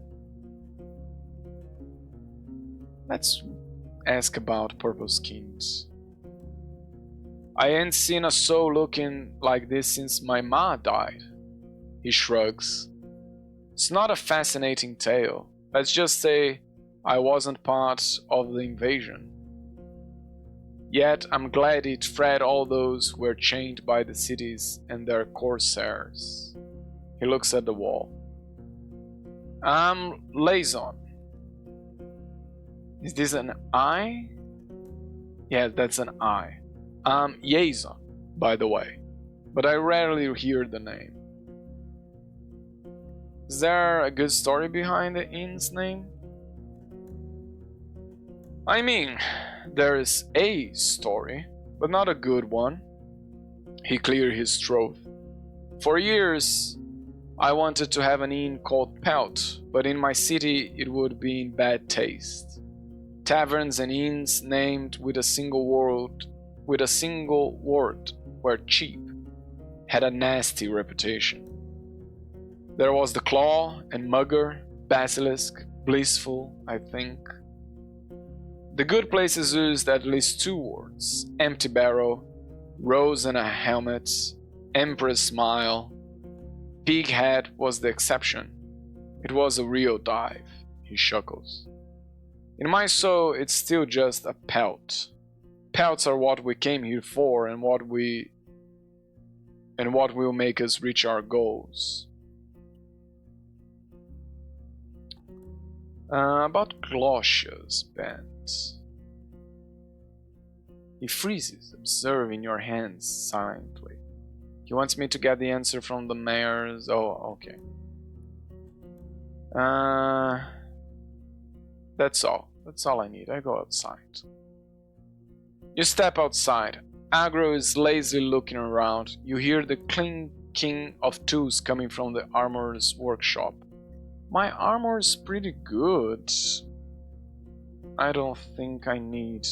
Let's ask about purple-skinned. I ain't seen a soul looking like this since my ma died. He shrugs. It's not a fascinating tale. Let's just say I wasn't part of the invasion. Yet I'm glad it freed all those who were chained by the cities and their corsairs. He looks at the wall. I'm Lazon. Is this an I? Yeah, that's an I. I'm Yazon, by the way, but I rarely hear the name. Is there a good story behind the inn's name? I mean, there is a story, but not a good one. He cleared his throat. For years, I wanted to have an inn called Pelt, but in my city it would be in bad taste. Taverns and inns named with a single word were cheap, had a nasty reputation. There was the Claw and Mugger, Basilisk, blissful, I think. The good places used at least 2 words: empty barrel, rose and a helmet, empress smile. Pig head was the exception. It was a real dive, he chuckles. In my soul, it's still just a pelt. Pelts are what we came here for and what will make us reach our goals. About Glossia's band. He freezes, observing your hands silently. He wants me to get the answer from the mayor's... Oh, okay. That's all. That's all I need. I go outside. You step outside. Agro is lazily looking around. You hear the clinking of tools coming from the armorer's workshop. My armor is pretty good. I don't think I need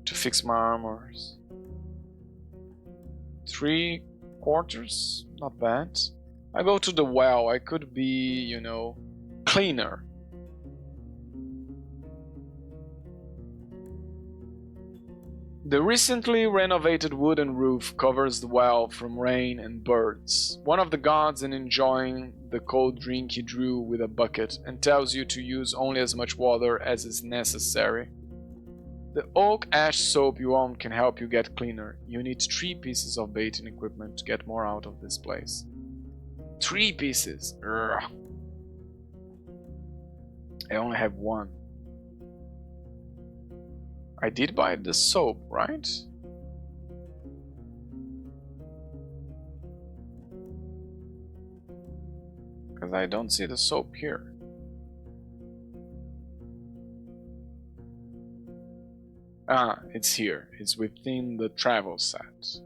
to fix my armors. 3/4? Not bad. I go to the well. I could be, cleaner. The recently renovated wooden roof covers the well from rain and birds. One of the guards is enjoying the cold drink he drew with a bucket and tells you to use only as much water as is necessary. The oak ash soap you own can help you get cleaner. You need 3 pieces of baiting equipment to get more out of this place. 3 pieces. Urgh. I only have 1. I did buy the soap, right? Because I don't see the soap here. Ah, it's here. It's within the travel set.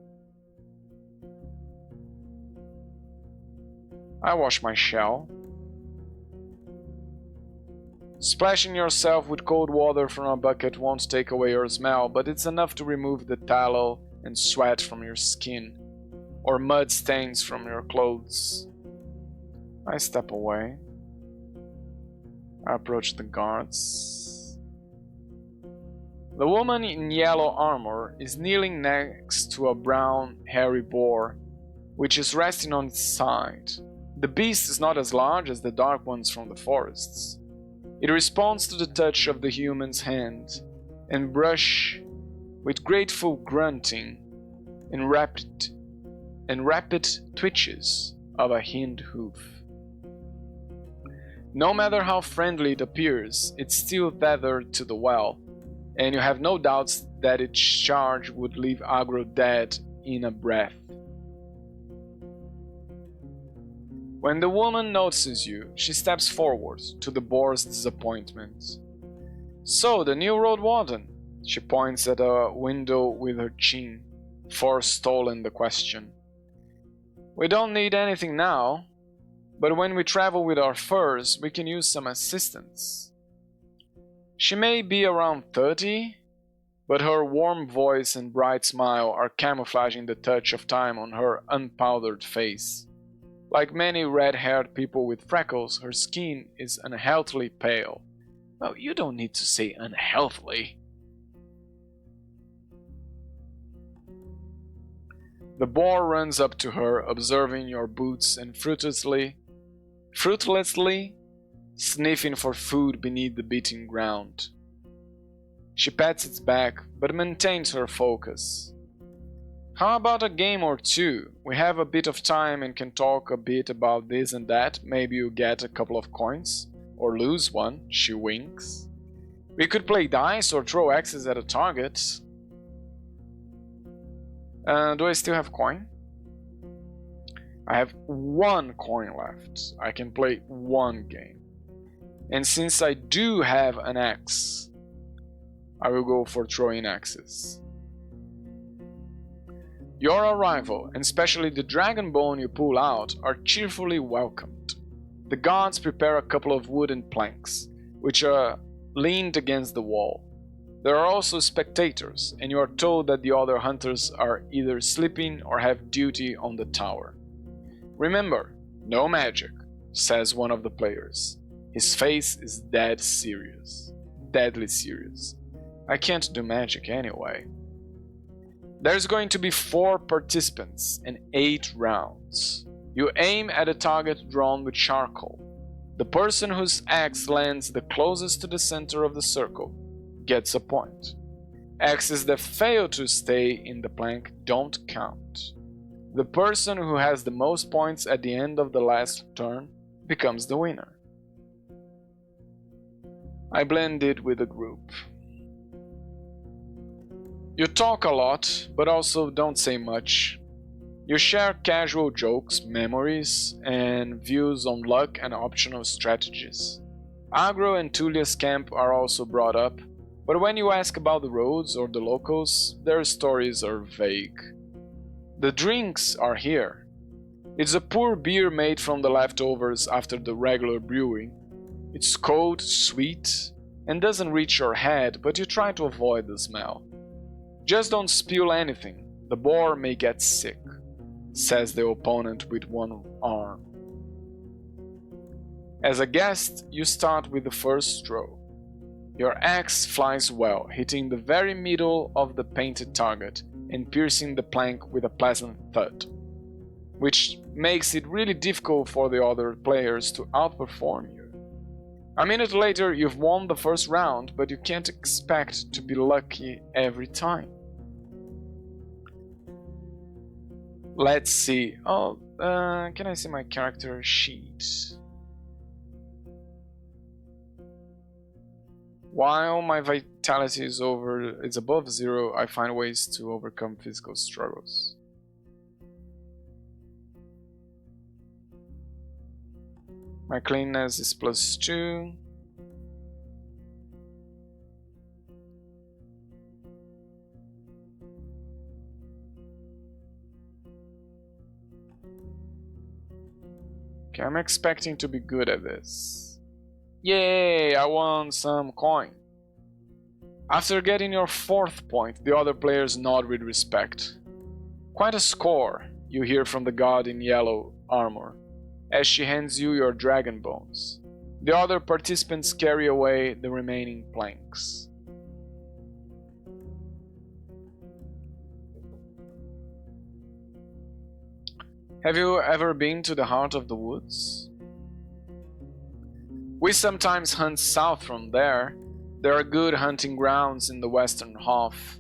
I wash my shell. Splashing yourself with cold water from a bucket won't take away your smell, but it's enough to remove the tallow and sweat from your skin, or mud stains from your clothes. I step away. I approach the guards. The woman in yellow armor is kneeling next to a brown, hairy boar, which is resting on its side. The beast is not as large as the dark ones from the forests. It responds to the touch of the human's hand and brush with grateful grunting and rapid twitches of a hind hoof. No matter how friendly it appears, it's still tethered to the well, and you have no doubts that its charge would leave Agro dead in a breath. When the woman notices you, she steps forward, to the boar's disappointment. So, the new Roadwarden? She points at a window with her chin, forestalling the question. We don't need anything now, but when we travel with our furs, we can use some assistance. She may be around 30, but her warm voice and bright smile are camouflaging the touch of time on her unpowdered face. Like many red-haired people with freckles, her skin is unhealthily pale. Well, you don't need to say unhealthily. The boar runs up to her, observing your boots and fruitlessly sniffing for food beneath the beating ground. She pats its back, but maintains her focus. How about a game or 2? We have a bit of time and can talk a bit about this and that. Maybe you get a couple of coins, or lose one, she winks. We could play dice or throw axes at a target. Do I still have coin? I have 1 coin left. I can play 1 game. And since I do have an axe, I will go for throwing axes. Your arrival, and especially the dragon bone you pull out, are cheerfully welcomed. The guards prepare a couple of wooden planks, which are leaned against the wall. There are also spectators, and you are told that the other hunters are either sleeping or have duty on the tower. Remember, no magic, says one of the players. His face is dead serious. Deadly serious. I can't do magic anyway. There's going to be 4 participants and 8 rounds. You aim at a target drawn with charcoal. The person whose axe lands the closest to the center of the circle gets a point. Axes that fail to stay in the plank don't count. The person who has the most points at the end of the last turn becomes the winner. I blended with the group. You talk a lot, but also don't say much. You share casual jokes, memories, and views on luck and optional strategies. Agro and Tullia's camp are also brought up, but when you ask about the roads or the locals, their stories are vague. The drinks are here. It's a poor beer made from the leftovers after the regular brewing. It's cold, sweet, and doesn't reach your head, but you try to avoid the smell. Just don't spill anything, the boar may get sick, says the opponent with one arm. As a guest, you start with the first throw. Your axe flies well, hitting the very middle of the painted target and piercing the plank with a pleasant thud, which makes it really difficult for the other players to outperform you. A minute later, you've won the first round, but you can't expect to be lucky every time. Let's see. Can I see my character sheet? While my vitality is above 0, I find ways to overcome physical struggles. My cleanness is +2. Okay, I'm expecting to be good at this. Yay, I won some coin. After getting your 4th point, the other players nod with respect. Quite a score, you hear from the god in yellow armor, as she hands you your dragon bones. The other participants carry away the remaining planks. Have you ever been to the heart of the woods? We sometimes hunt south from there. There are good hunting grounds in the western half.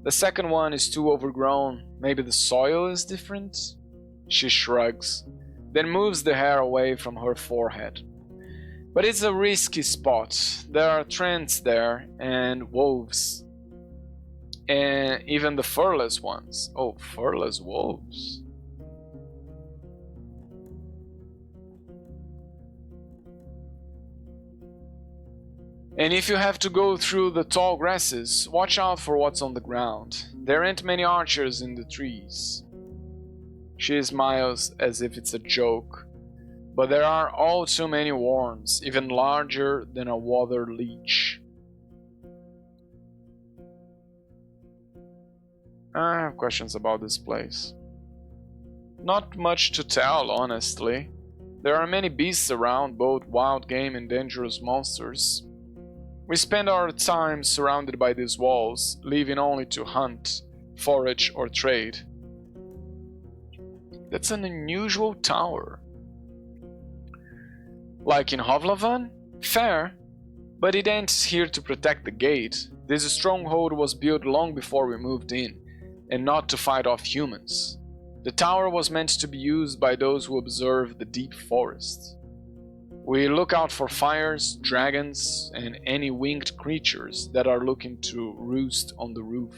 The second one is too overgrown. Maybe the soil is different? She shrugs, then moves the hair away from her forehead. But it's a risky spot. There are trends there, and wolves. And even the furless ones. Oh, furless wolves. And if you have to go through the tall grasses, watch out for what's on the ground. There aren't many archers in the trees. She smiles as if it's a joke, but there are all too many worms, even larger than a water leech. I have questions about this place. Not much to tell, honestly. There are many beasts around, both wild game and dangerous monsters. We spend our time surrounded by these walls, leaving only to hunt, forage, or trade. That's an unusual tower. Like in Hovlavan? Fair, but it ain't here to protect the gate. This stronghold was built long before we moved in, and not to fight off humans. The tower was meant to be used by those who observe the deep forest. We look out for fires, dragons, and any winged creatures that are looking to roost on the roof.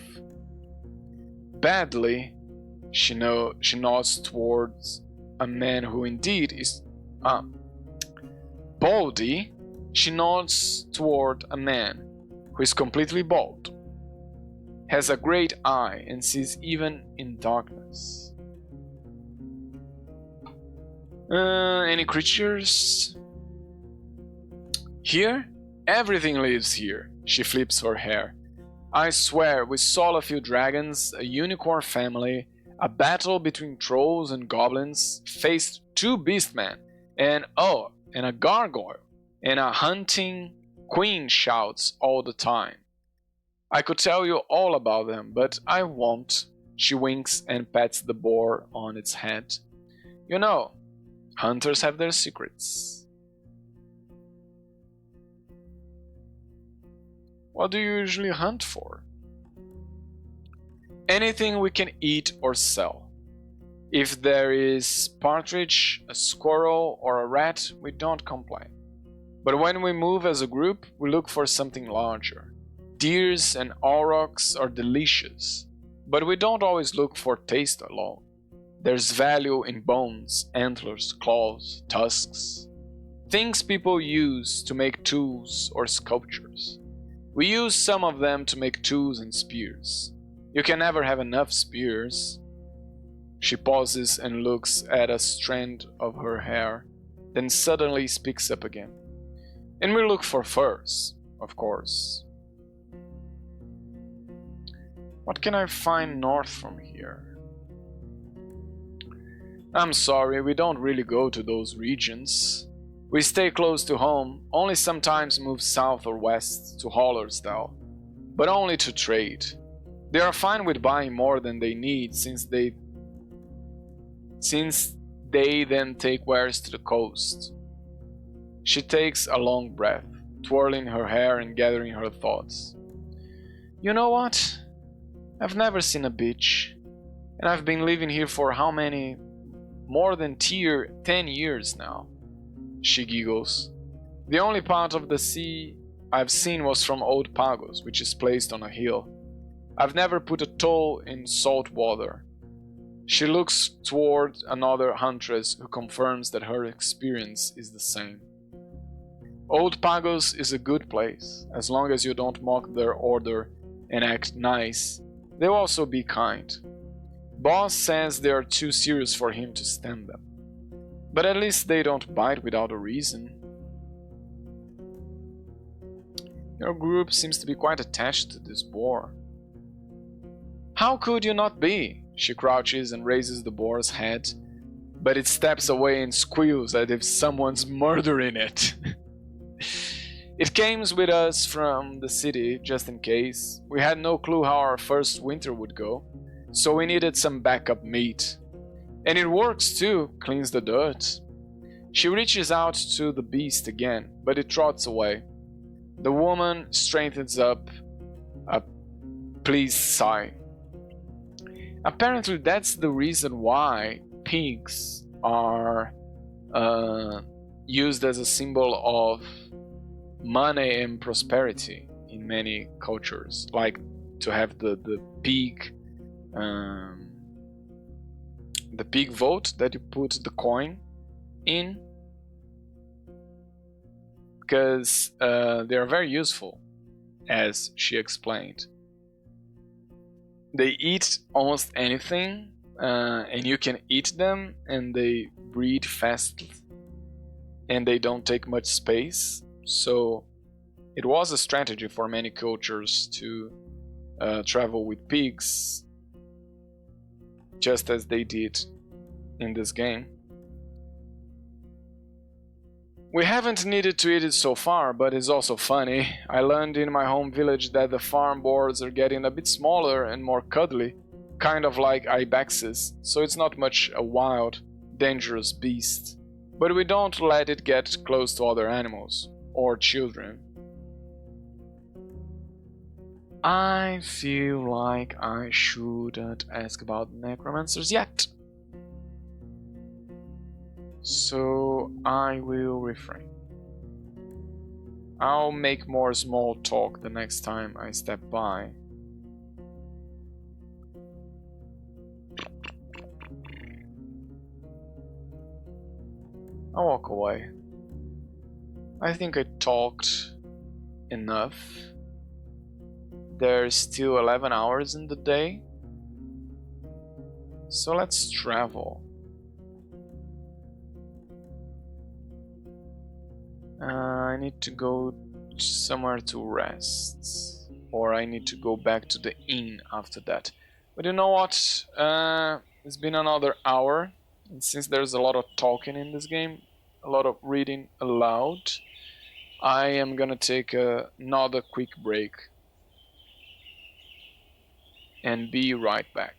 Badly, she nods towards a man who indeed is... Baldy, she nods toward a man who is completely bald, has a great eye, and sees even in darkness. Any creatures? Here? Everything lives here. She flips her hair. I swear, we saw a few dragons, a unicorn family, a battle between trolls and goblins, faced 2 beastmen, and a gargoyle, and a hunting queen shouts all the time. I could tell you all about them, but I won't. She winks and pats the boar on its head. You know, hunters have their secrets. What do you usually hunt for? Anything we can eat or sell. If there is partridge, a squirrel, or a rat, we don't complain. But when we move as a group, we look for something larger. Deers and aurochs are delicious, but we don't always look for taste alone. There's value in bones, antlers, claws, tusks. Things people use to make tools or sculptures. We use some of them to make tools and spears. You can never have enough spears. She pauses and looks at a strand of her hair, then suddenly speaks up again. And we look for furs, of course. What can I find north from here? I'm sorry, we don't really go to those regions. We stay close to home, only sometimes move south or west to Howler's Dell, but only to trade. They are fine with buying more than they need since they then take wares to the coast. She takes a long breath, twirling her hair and gathering her thoughts. You know what? I've never seen a beach, and I've been living here for how many? More than 10 years now. She giggles. The only part of the sea I've seen was from Old Pagos, which is placed on a hill. I've never put a toe in salt water. She looks toward another huntress who confirms that her experience is the same. Old Pagos is a good place, as long as you don't mock their order and act nice. They'll also be kind. Boss says they are too serious for him to stand them. But at least they don't bite without a reason. Your group seems to be quite attached to this boar. How could you not be? She crouches and raises the boar's head, but it steps away and squeals as if someone's murdering it. It came with us from the city, just in case. We had no clue how our first winter would go, so we needed some backup meat. And it works too, cleans the dirt. She reaches out to the beast again, but it trots away. The woman straightens up a pleased sigh. Apparently that's the reason why pigs are used as a symbol of money and prosperity in many cultures, like to have the pig vote that you put the coin in, because they are very useful, as she explained. They eat almost anything, and you can eat them, and they breed fast, and they don't take much space. So it was a strategy for many cultures to travel with pigs, just as they did in this game. We haven't needed to eat it so far, but it's also funny. I learned in my home village that the farm boars are getting a bit smaller and more cuddly, kind of like ibexes, so it's not much a wild, dangerous beast. But we don't let it get close to other animals or children. I feel like I shouldn't ask about necromancers yet, so I will refrain. I'll make more small talk the next time I step by. I'll walk away. I think I talked enough. There's still 11 hours in the day, so let's travel. I need to go somewhere to rest, or I need to go back to the inn after that. But you know what? It's been another hour, and since there's a lot of talking in this game, a lot of reading aloud, I am gonna take another quick break and be right back.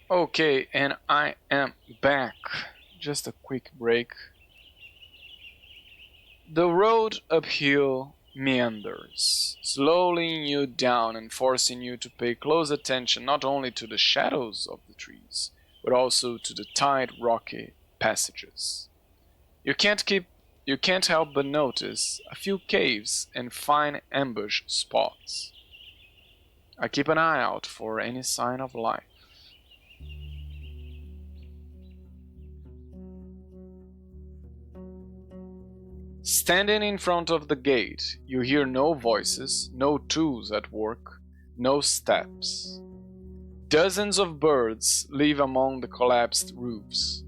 Okay, and I am back. Just a quick break. The road uphill meanders, slowing you down and forcing you to pay close attention not only to the shadows of the trees, but also to the tight, rocky passages. You can't help but notice a few caves and fine ambush spots. I keep an eye out for any sign of life. Standing in front of the gate, you hear no voices, no tools at work, no steps. Dozens of birds live among the collapsed roofs.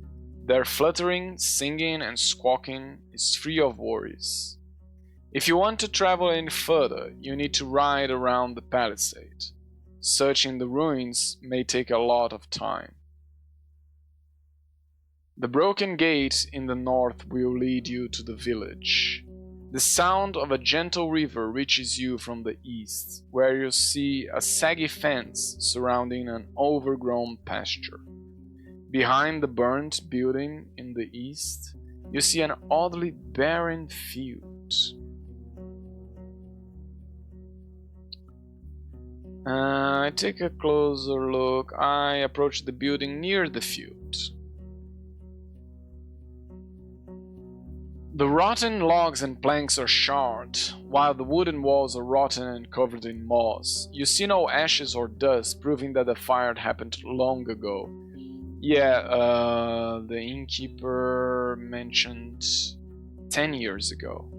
Their fluttering, singing, and squawking is free of worries. If you want to travel any further, you need to ride around the palisade. Searching the ruins may take a lot of time. The broken gate in the north will lead you to the village. The sound of a gentle river reaches you from the east, where you see a saggy fence surrounding an overgrown pasture. Behind the burnt building in the east, you see an oddly barren field. I take a closer look. I approach the building near the field. The rotten logs and planks are charred, while the wooden walls are rotten and covered in moss. You see no ashes or dust, proving that the fire happened long ago. Yeah, the innkeeper mentioned 10 years ago.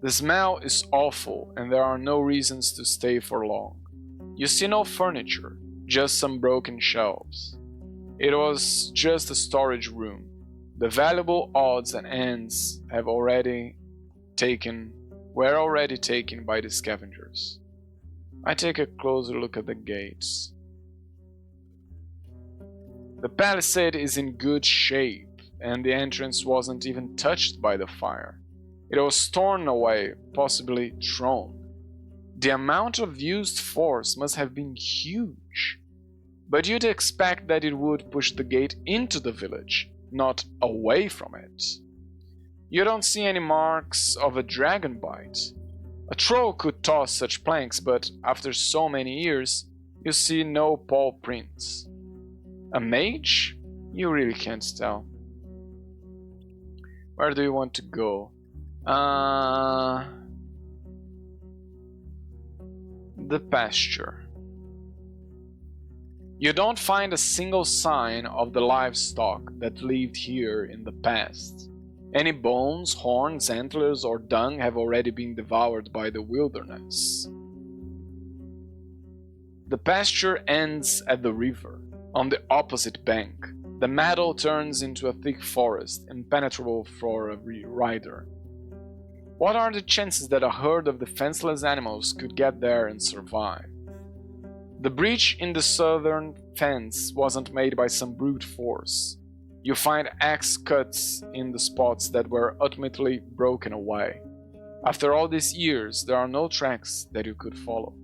The smell is awful, and there are no reasons to stay for long. You see no furniture, just some broken shelves. It was just a storage room. The valuable odds and ends have already taken were already taken by the scavengers. I take a closer look at the gates. The palisade is in good shape, and the entrance wasn't even touched by the fire. It was torn away, possibly thrown. The amount of used force must have been huge. But you'd expect that it would push the gate into the village, not away from it. You don't see any marks of a dragon bite. A troll could toss such planks, but after so many years, you see no paw prints. A mage? You really can't tell. Where do you want to go? The pasture. You don't find a single sign of the livestock that lived here in the past. Any bones, horns, antlers, or dung have already been devoured by the wilderness. The pasture ends at the river. On the opposite bank, the meadow turns into a thick forest, impenetrable for a rider. What are the chances that a herd of defenseless animals could get there and survive? The breach in the southern fence wasn't made by some brute force. You find axe cuts in the spots that were ultimately broken away. After all these years, there are no tracks that you could follow.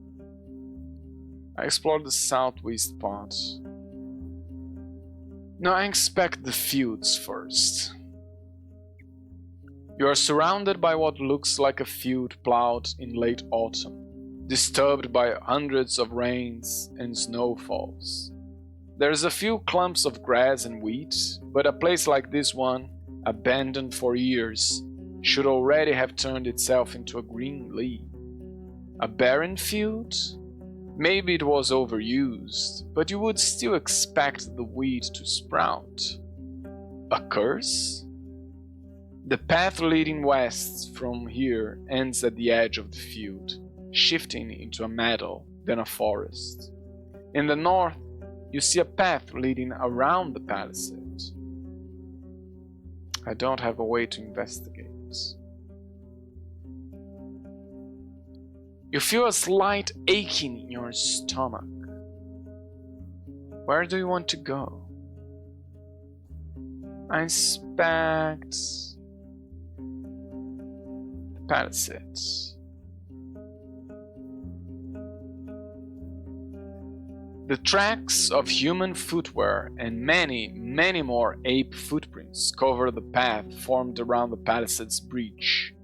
I explored the southwest part. Now I inspect the fields first. You are surrounded by what looks like a field plowed in late autumn, disturbed by hundreds of rains and snowfalls. There's a few clumps of grass and wheat, but a place like this one, abandoned for years, should already have turned itself into a green leaf. A barren field? Maybe it was overused, but you would still expect the wheat to sprout. A curse? The path leading west from here ends at the edge of the field, shifting into a meadow, then a forest. In the north, you see a path leading around the palisade. I don't have a way to investigate. You feel a slight aching in your stomach. Where do you want to go? I inspect the palisade. The tracks of human footwear and many, many more ape footprints cover the path formed around the palisade's breach.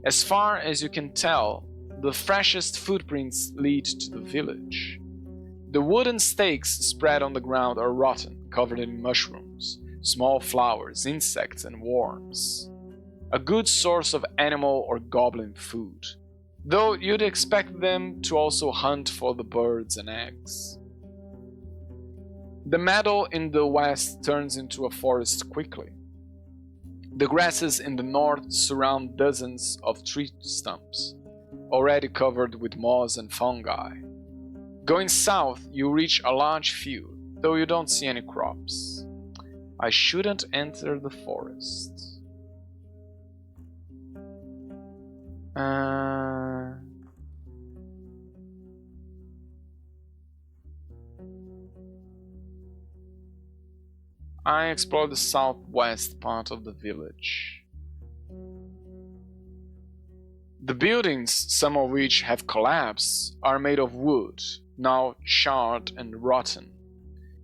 As far as you can tell, the freshest footprints lead to the village. The wooden stakes spread on the ground are rotten, covered in mushrooms, small flowers, insects, and worms. A good source of animal or goblin food, though you'd expect them to also hunt for the birds and eggs. The meadow in the west turns into a forest quickly. The grasses in the north surround dozens of tree stumps, already covered with moss and fungi. Going south, you reach a large field, though you don't see any crops. I shouldn't enter the forest. I explore the southwest part of the village. The buildings, some of which have collapsed, are made of wood, now charred and rotten.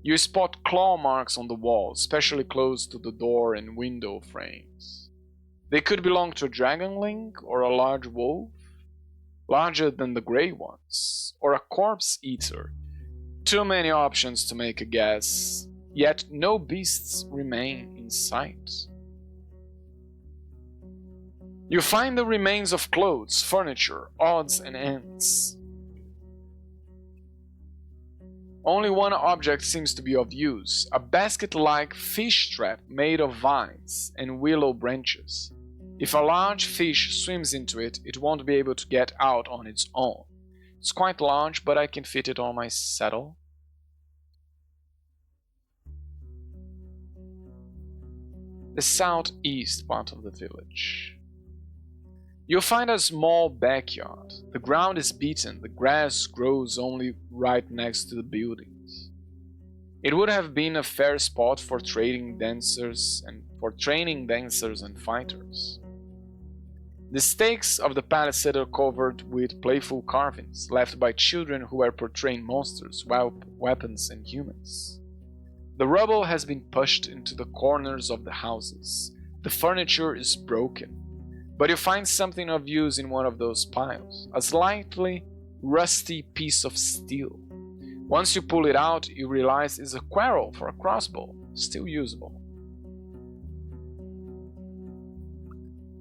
You spot claw marks on the walls, especially close to the door and window frames. They could belong to a dragonling or a large wolf, larger than the grey ones, or a corpse eater. Too many options to make a guess, yet no beasts remain in sight. You find the remains of clothes, furniture, odds and ends. Only one object seems to be of use, a basket-like fish trap made of vines and willow branches. If a large fish swims into it, it won't be able to get out on its own. It's quite large, but I can fit it on my saddle. The southeast part of the village. You'll find a small backyard. The ground is beaten, the grass grows only right next to the buildings. It would have been a fair spot for training dancers and fighters. The stakes of the palisade are covered with playful carvings left by children who were portraying monsters, weapons, and humans. The rubble has been pushed into the corners of the houses. The furniture is broken, but you find something of use in one of those piles, a slightly rusty piece of steel. Once you pull it out, you realize it's a quarrel for a crossbow, still usable.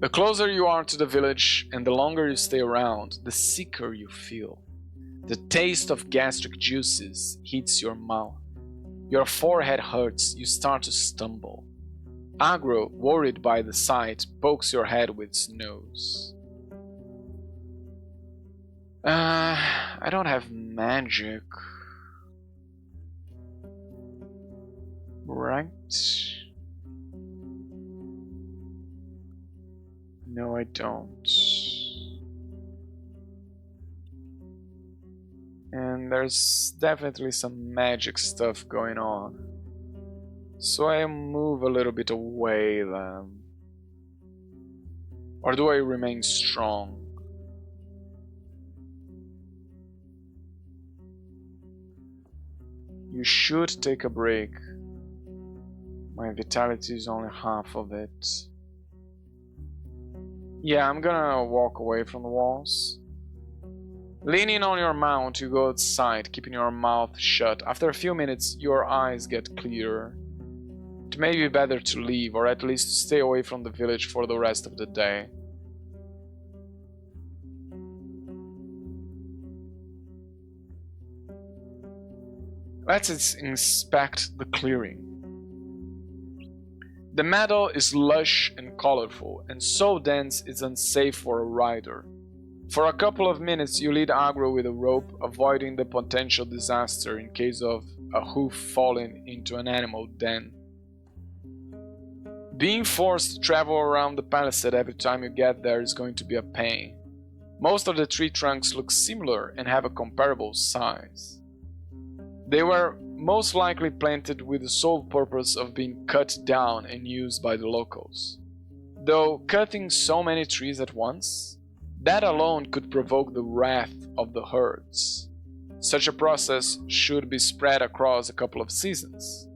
The closer you are to the village and the longer you stay around, the sicker you feel. The taste of gastric juices hits your mouth. Your forehead hurts, you start to stumble. Agro, worried by the sight, pokes your head with its nose. I don't have magic. Right? No, I don't. And there's definitely some magic stuff going on. So I move a little bit away then. Or do I remain strong? You should take a break. My vitality is only half of it. Yeah, I'm gonna walk away from the walls. Leaning on your mount, you go outside, keeping your mouth shut. After a few minutes, your eyes get clearer. It may be better to leave, or at least stay away from the village for the rest of the day. Let's inspect the clearing. The meadow is lush and colorful, and so dense it's unsafe for a rider. For a couple of minutes you lead Agro with a rope, avoiding the potential disaster in case of a hoof falling into an animal den. Being forced to travel around the palisade every time you get there is going to be a pain. Most of the tree trunks look similar and have a comparable size. They were most likely planted with the sole purpose of being cut down and used by the locals. Though cutting so many trees at once, that alone could provoke the wrath of the herds. Such a process should be spread across a couple of seasons,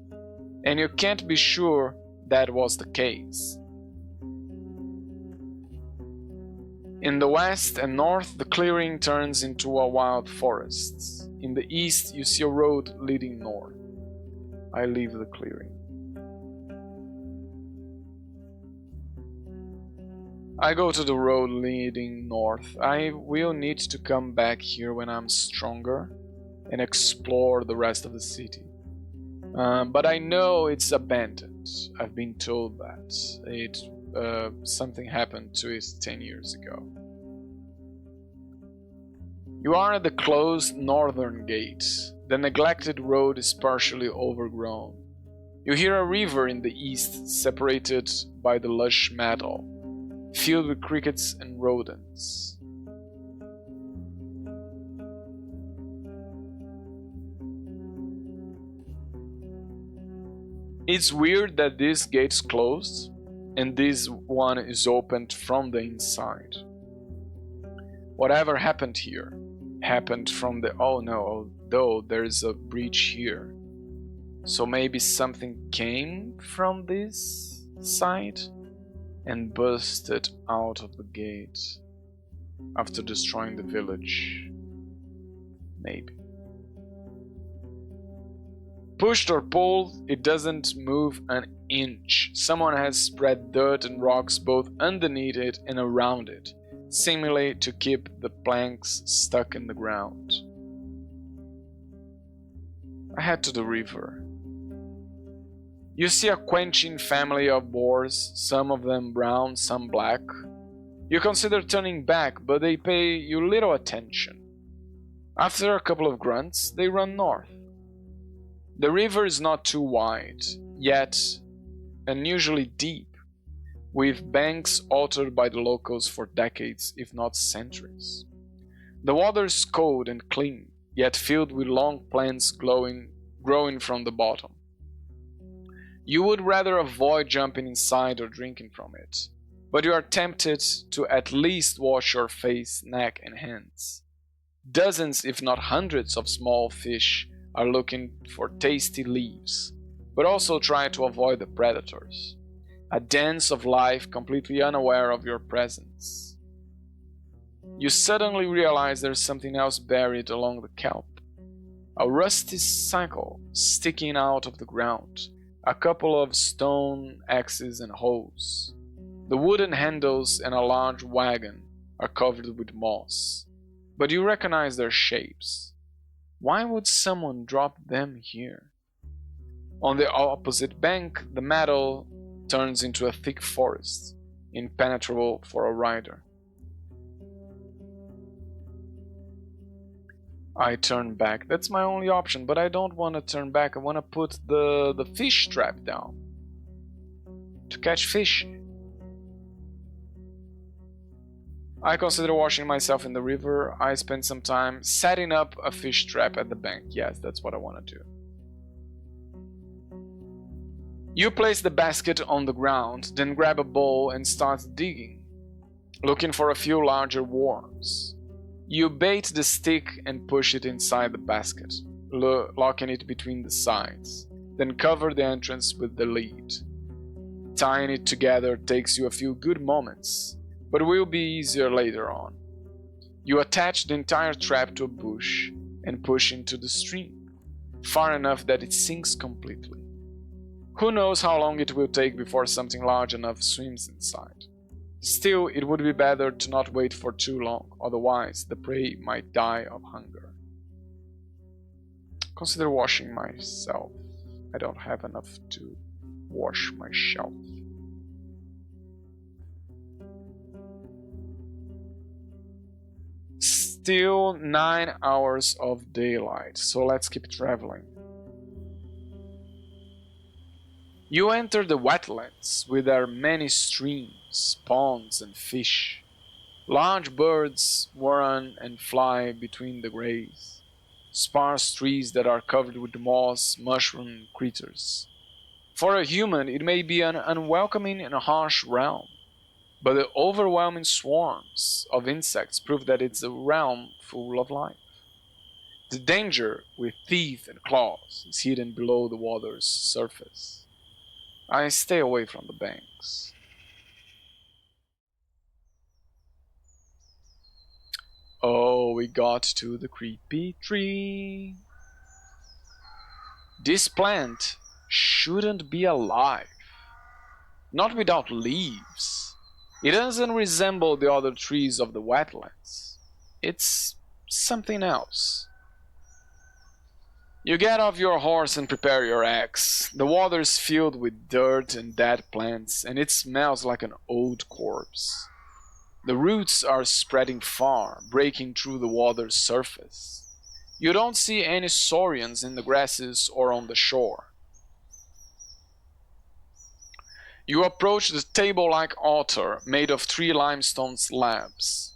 and you can't be sure that was the case. In the west and north, the clearing turns into a wild forest. In the east, you see a road leading north. I leave the clearing. I go to the road leading north. I will need to come back here when I'm stronger and explore the rest of the city. But I know it's abandoned. I've been told that. Something happened to it 10 years ago. You are at the closed northern gate. The neglected road is partially overgrown. You hear a river in the east, separated by the lush meadow, filled with crickets and rodents. It's weird that this gate's closed and this one is opened from the inside. Whatever happened here happened from the... oh no, although there's a breach here. So maybe something came from this side and busted out of the gate after destroying the village. Maybe. Pushed or pulled, it doesn't move an inch. Someone has spread dirt and rocks both underneath it and around it, seemingly to keep the planks stuck in the ground. I head to the river. You see a quenching family of boars, some of them brown, some black. You consider turning back, but they pay you little attention. After a couple of grunts, they run north. The river is not too wide, yet unusually deep. with banks altered by the locals for decades, if not centuries. The water is cold and clean, yet filled with long plants growing from the bottom. You would rather avoid jumping inside or drinking from it, but you are tempted to at least wash your face, neck, and hands. Dozens, if not hundreds, of small fish are looking for tasty leaves, but also try to avoid the predators. A dance of life completely unaware of your presence. You suddenly realize there's something else buried along the kelp. A rusty cycle sticking out of the ground, a couple of stone axes and hoes. The wooden handles and a large wagon are covered with moss, but you recognize their shapes. Why would someone drop them here? On the opposite bank, the meadow turns into a thick forest, impenetrable for a rider. I turn back. That's my only option, but I don't want to turn back. I want to put the fish trap down to catch fish. I consider washing myself in the river. I spend some time setting up a fish trap at the bank. Yes, that's what I want to do. You place the basket on the ground, then grab a bowl and start digging, looking for a few larger worms. You bait the stick and push it inside the basket, locking it between the sides, then cover the entrance with the lid. Tying it together takes you a few good moments, but will be easier later on. You attach the entire trap to a bush and push into the stream, far enough that it sinks completely. Who knows how long it will take before something large enough swims inside. Still, it would be better to not wait for too long, otherwise the prey might die of hunger. Consider washing myself. I don't have enough to wash myself. Still 9 hours of daylight, so let's keep traveling. You enter the wetlands with their many streams, ponds, and fish. Large birds run and fly between the grays. Sparse trees that are covered with moss, mushroom, and critters. For a human, it may be an unwelcoming and harsh realm, but the overwhelming swarms of insects prove that it's a realm full of life. The danger, with teeth and claws, is hidden below the water's surface. I stay away from the banks. Oh, we got to the creepy tree. This plant shouldn't be alive. Not without leaves. It doesn't resemble the other trees of the wetlands. It's something else. You get off your horse and prepare your axe. The water is filled with dirt and dead plants, and it smells like an old corpse. The roots are spreading far, breaking through the water's surface. You don't see any saurians in the grasses or on the shore. You approach the table-like altar made of 3 limestone slabs.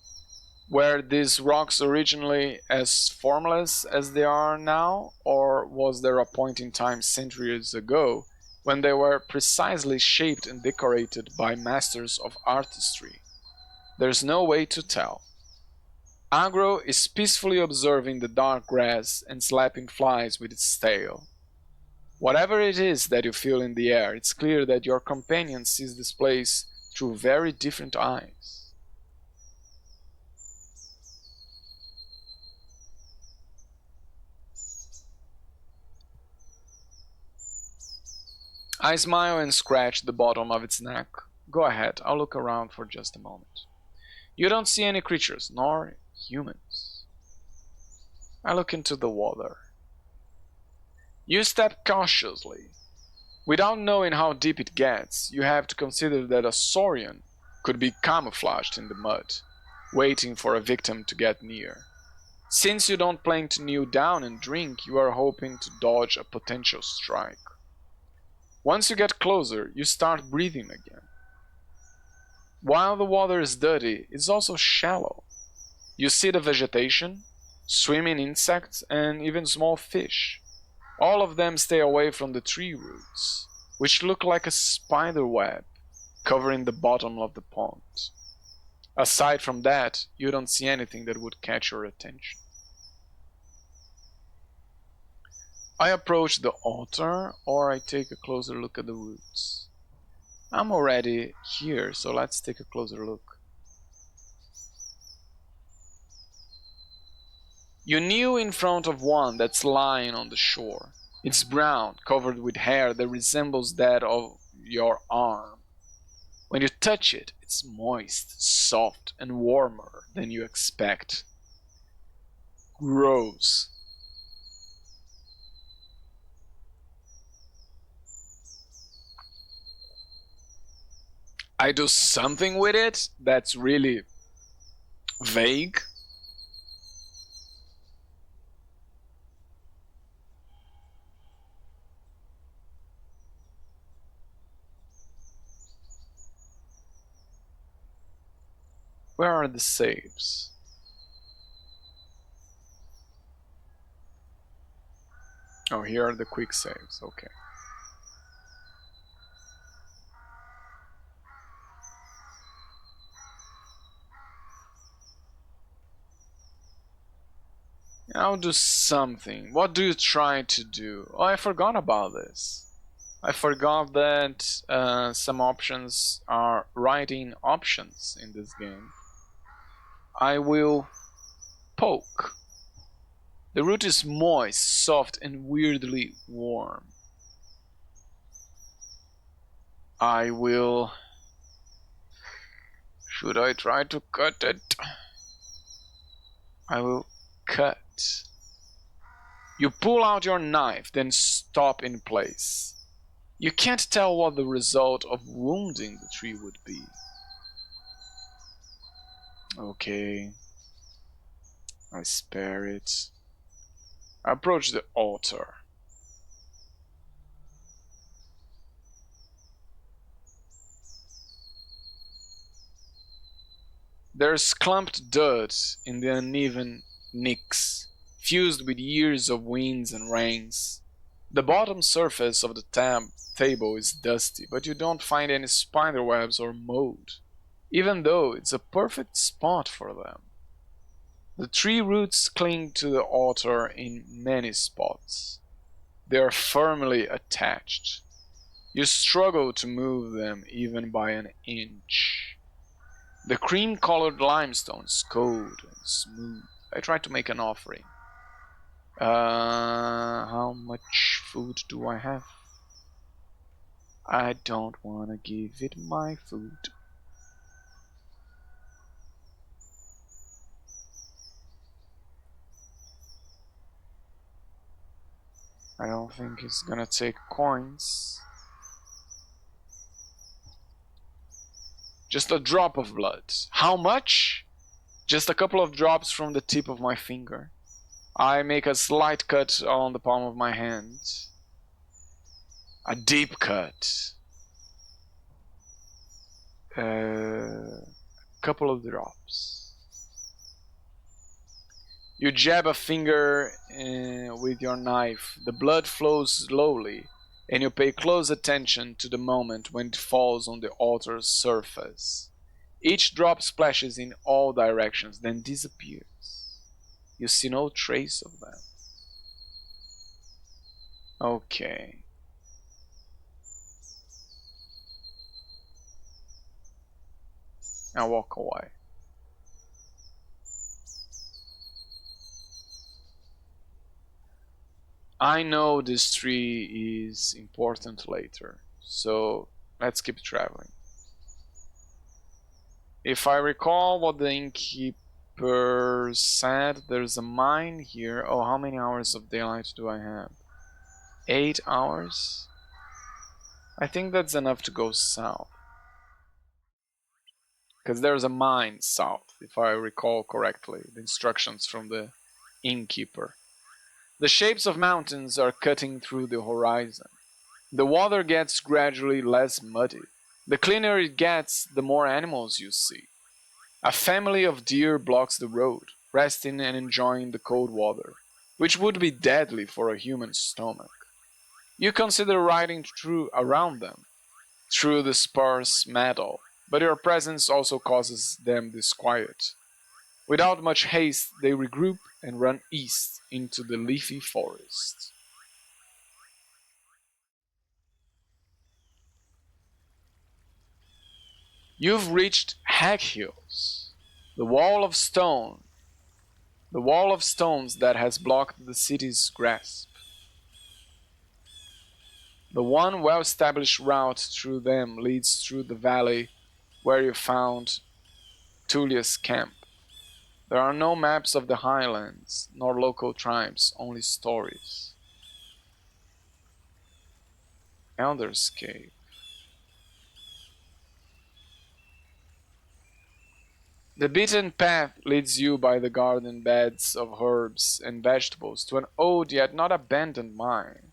Were these rocks originally as formless as they are now, or was there a point in time centuries ago when they were precisely shaped and decorated by masters of artistry? There's no way to tell. Agro is peacefully observing the dark grass and slapping flies with its tail. Whatever it is that you feel in the air, it's clear that your companion sees this place through very different eyes. I smile and scratch the bottom of its neck. Go ahead, I'll look around for just a moment. You don't see any creatures, nor humans. I look into the water. You step cautiously. Without knowing how deep it gets, you have to consider that a saurian could be camouflaged in the mud, waiting for a victim to get near. Since you don't plan to kneel down and drink, you are hoping to dodge a potential strike. Once you get closer, you start breathing again. While the water is dirty, it's also shallow. You see the vegetation, swimming insects, and even small fish. All of them stay away from the tree roots, which look like a spider web covering the bottom of the pond. Aside from that, you don't see anything that would catch your attention. I approach the altar, or I take a closer look at the roots. I'm already here, so let's take a closer look. You kneel in front of one that's lying on the shore. It's brown, covered with hair that resembles that of your arm. When you touch it, it's moist, soft, and warmer than you expect. Gross. I do something with it that's really vague. Where are the saves? Oh, here are the quick saves, okay. I'll do something. What do you try to do? Oh, I forgot about this. I forgot that some options are writing options in this game. I will poke. The root is moist, soft, and weirdly warm. I will... Should I try to cut it? I will cut. You pull out your knife, then stop in place. You can't tell what the result of wounding the tree would be. Okay. I spare it. I approach the altar. There's clumped dirt in the uneven nicks, fused with years of winds and rains. The bottom surface of the table is dusty, but you don't find any spiderwebs or mold, even though it's a perfect spot for them. The tree roots cling to the altar in many spots. They are firmly attached. You struggle to move them even by an inch. The cream-colored limestone is cold and smooth. I try to make an offering. How much food do I have? I don't want to give it my food. I don't think it's gonna take coins. Just a drop of blood. How much? Just a couple of drops from the tip of my finger. I make a slight cut on the palm of my hand. A deep cut. A couple of drops. You jab a finger with your knife. The blood flows slowly, and you pay close attention to the moment when it falls on the altar's surface. Each drop splashes in all directions, then disappears. You see no trace of them. Okay. I walk away. I know this tree is important later, so let's keep traveling. If I recall what the innkeeper said, there's a mine here. Oh, how many hours of daylight do I have? 8 hours? I think that's enough to go south. Because there's a mine south, if I recall correctly, the instructions from the innkeeper. The shapes of mountains are cutting through the horizon. The water gets gradually less muddy. The cleaner it gets, the more animals you see. A family of deer blocks the road, resting and enjoying the cold water, which would be deadly for a human stomach. You consider riding through around them, through the sparse meadow, but your presence also causes them disquiet. Without much haste, they regroup and run east into the leafy forest. You've reached Hag Hills, the wall of stone, the wall of stones that has blocked the city's grasp. The one well-established route through them leads through the valley where you found Tullia's camp. There are no maps of the highlands, nor local tribes, only stories. Elder's Cave. The beaten path leads you by the garden beds of herbs and vegetables to an old yet not abandoned mine,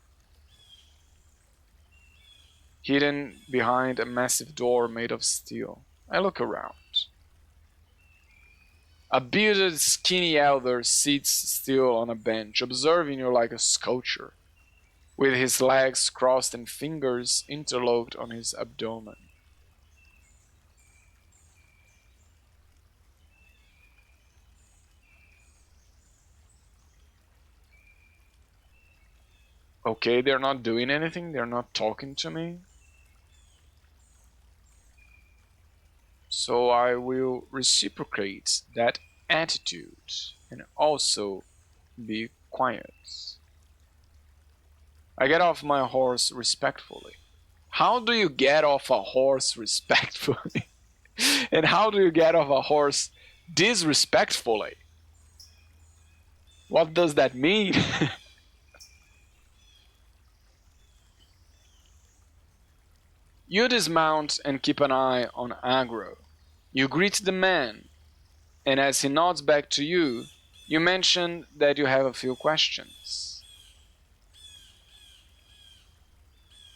hidden behind a massive door made of steel. I look around. A bearded, skinny elder sits still on a bench, observing you like a sculpture, with his legs crossed and fingers interlocked on his abdomen. Okay, they're not doing anything, they're not talking to me. So I will reciprocate that attitude and also be quiet. I get off my horse respectfully. How do you get off a horse respectfully? And how do you get off a horse disrespectfully? What does that mean? You dismount and keep an eye on Agro. You greet the man, and as he nods back to you, you mention that you have a few questions.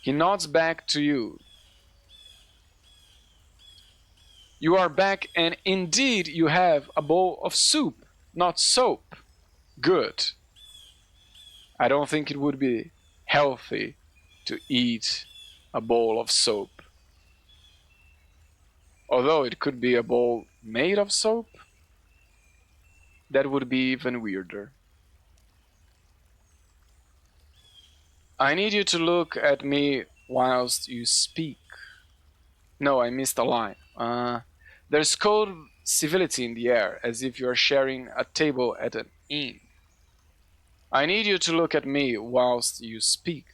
He nods back to you. You are back, and indeed you have a bowl of soup, not soap. Good. I don't think it would be healthy to eat a bowl of soap. Although it could be a bowl made of soap, that would be even weirder. I need you to look at me whilst you speak. No, I missed a line. There's cold civility in the air, as if you are sharing a table at an inn. I need you to look at me whilst you speak.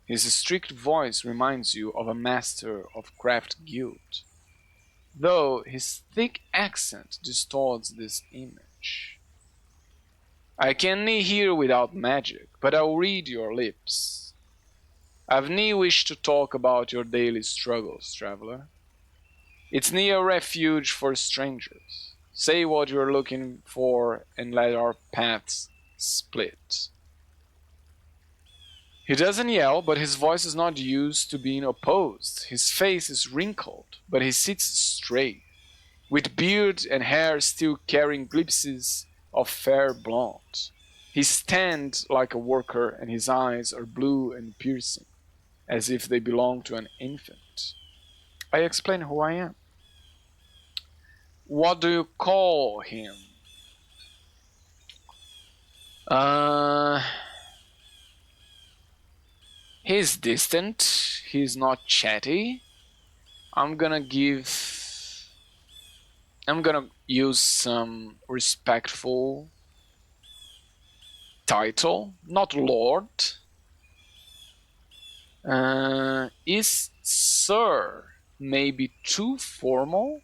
His strict voice reminds you of a master of craft guild, though his thick accent distorts this image. I can knee here without magic, but I'll read your lips. I've nee wished to talk about your daily struggles, traveler. It's near a refuge for strangers. Say what you're looking for and let our paths split. He doesn't yell, but his voice is not used to being opposed. His face is wrinkled, but he sits straight, with beard and hair still carrying glimpses of fair blonde. He stands like a worker, and his eyes are blue and piercing, as if they belong to an infant. I explain who I am. What do you call him? He's distant. He's not chatty. I'm gonna use some respectful title, not Lord. Is Sir maybe too formal?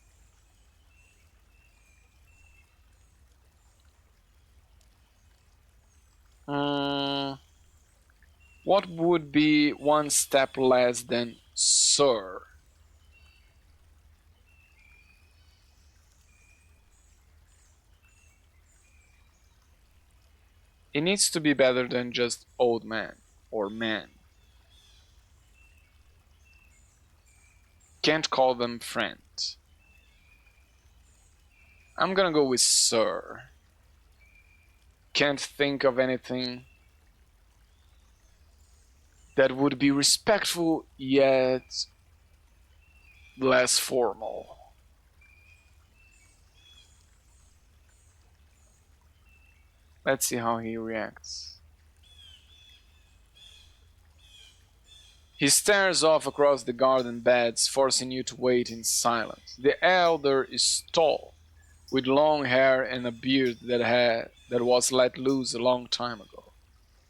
What would be one step less than Sir? It needs to be better than just old man or man. Can't call them friend. I'm gonna go with sir. Can't think of anything that would be respectful yet less formal. Let's see how he reacts. He stares off across the garden beds, forcing you to wait in silence. The elder is tall, with long hair and a beard that was let loose a long time ago.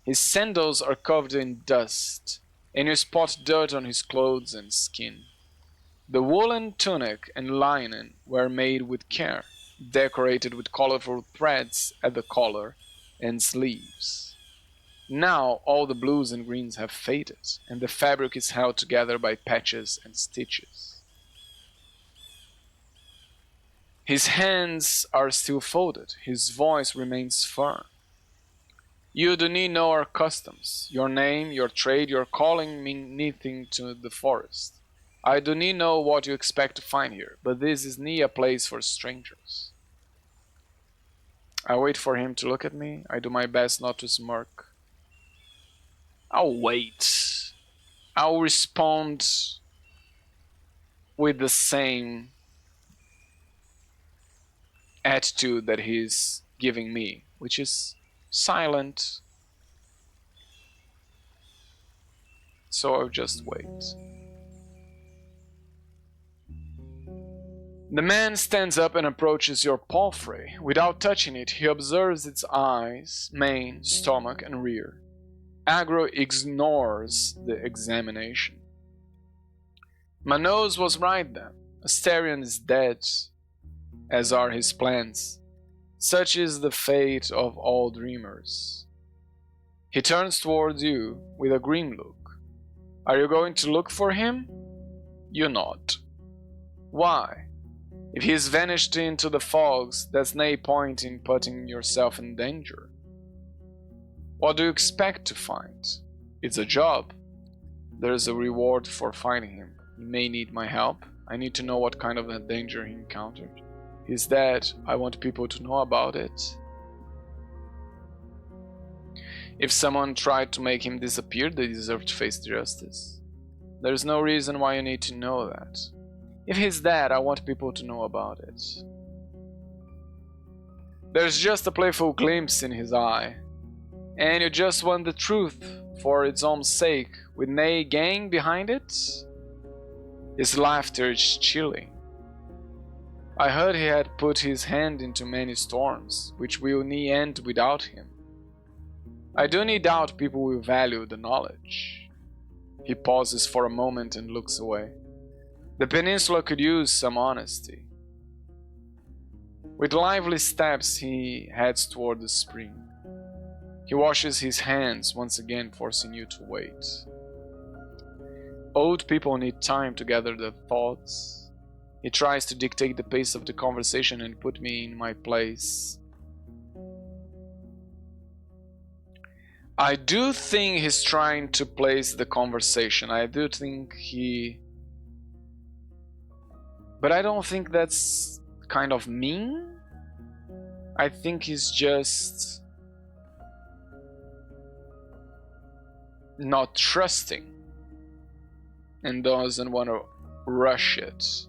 His sandals are covered in dust, and you spot dirt on his clothes and skin. The woolen tunic and linen were made with care, decorated with colorful threads at the collar and sleeves. Now all the blues and greens have faded, and the fabric is held together by patches and stitches. His hands are still folded, his voice remains firm. You do not know our customs. Your name, your trade, your calling mean nothing to the forest. I do not know what you expect to find here, but this is not a place for strangers. I wait for him to look at me. I do my best not to smirk. I'll wait. I'll respond with the same attitude that he's giving me, which is silent. So I'll just wait. The man stands up and approaches your palfrey. Without touching it, he observes its eyes, mane, stomach, and rear. Agro ignores the examination. My nose was right then. Asterion is dead, as are his plans. Such is the fate of all dreamers. He turns towards you with a grim look. Are you going to look for him? You nod. Why? If he's vanished into the fogs, there's no point in putting yourself in danger. What do you expect to find? It's a job. There's a reward for finding him. He may need my help. I need to know what kind of a danger he encountered. He's dead. I want people to know about it. If someone tried to make him disappear, they deserve to face justice. There's no reason why you need to know that. If he's dead, I want people to know about it. There's just a playful glimpse in his eye. And you just want the truth for its own sake, with no gang behind it? His laughter is chilling. I heard he had put his hand into many storms, which will not end without him. I do not doubt people will value the knowledge. He pauses for a moment and looks away. The peninsula could use some honesty. With lively steps, he heads toward the spring. He washes his hands, once again forcing you to wait. Old people need time to gather their thoughts. He tries to dictate the pace of the conversation and put me in my place. I do think he's trying to place the conversation. I do think but I don't think that's kind of mean. I think he's just not trusting and doesn't want to rush it.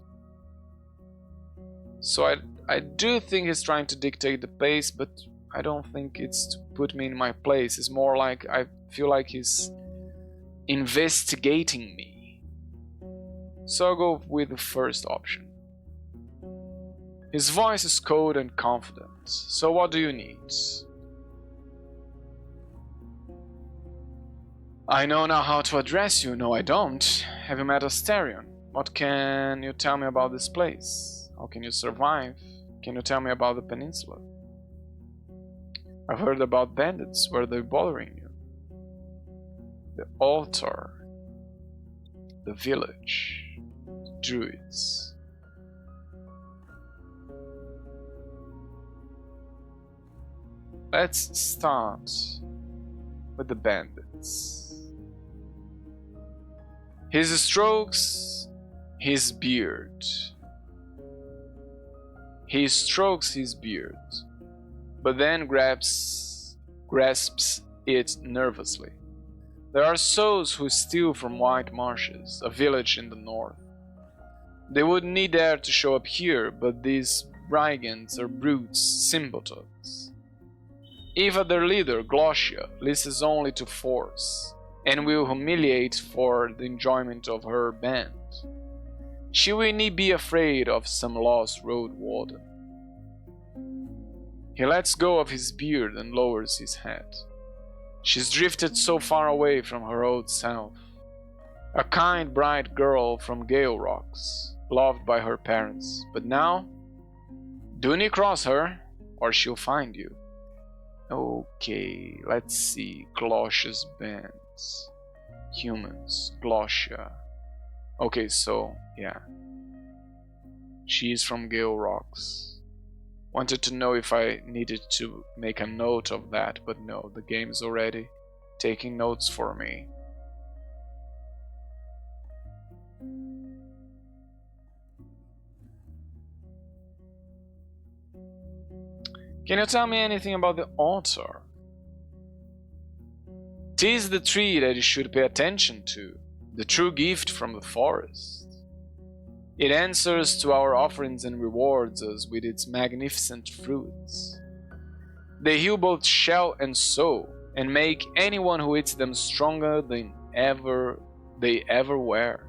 So I do think he's trying to dictate the pace, but I don't think it's to put me in my place. It's more like I feel like he's investigating me. So I'll go with the first option. His voice is cold and confident. So what do you need? I know now how to address you. No, I don't. Have you met Asterion? What can you tell me about this place? How can you survive? Can you tell me about the peninsula? I've heard about bandits. Were they bothering you? The altar. The village. The druids. Let's start with the bandits. His strokes his beard. He strokes his beard, but then grasps it nervously. There are souls who steal from White Marshes, a village in the north. They wouldn't need dare to show up here, but these brigands are brutes, simpletons. Eva, their leader, Glosia, listens only to force, and will humiliate for the enjoyment of her band. She will need be afraid of some lost Roadwarden. He lets go of his beard and lowers his head. She's drifted so far away from her old self. A kind, bright girl from Gale Rocks, loved by her parents, but now, do not cross her, or she'll find you. Okay, let's see. Glosia's bands. Humans. Glosia. Okay, so, yeah. She's from Gale Rocks. Wanted to know if I needed to make a note of that, but no, the game's already taking notes for me. Can you tell me anything about the altar? 'Tis the tree that you should pay attention to, the true gift from the forest. It answers to our offerings and rewards us with its magnificent fruits. They heal both shell and soul, and make anyone who eats them stronger than they ever were.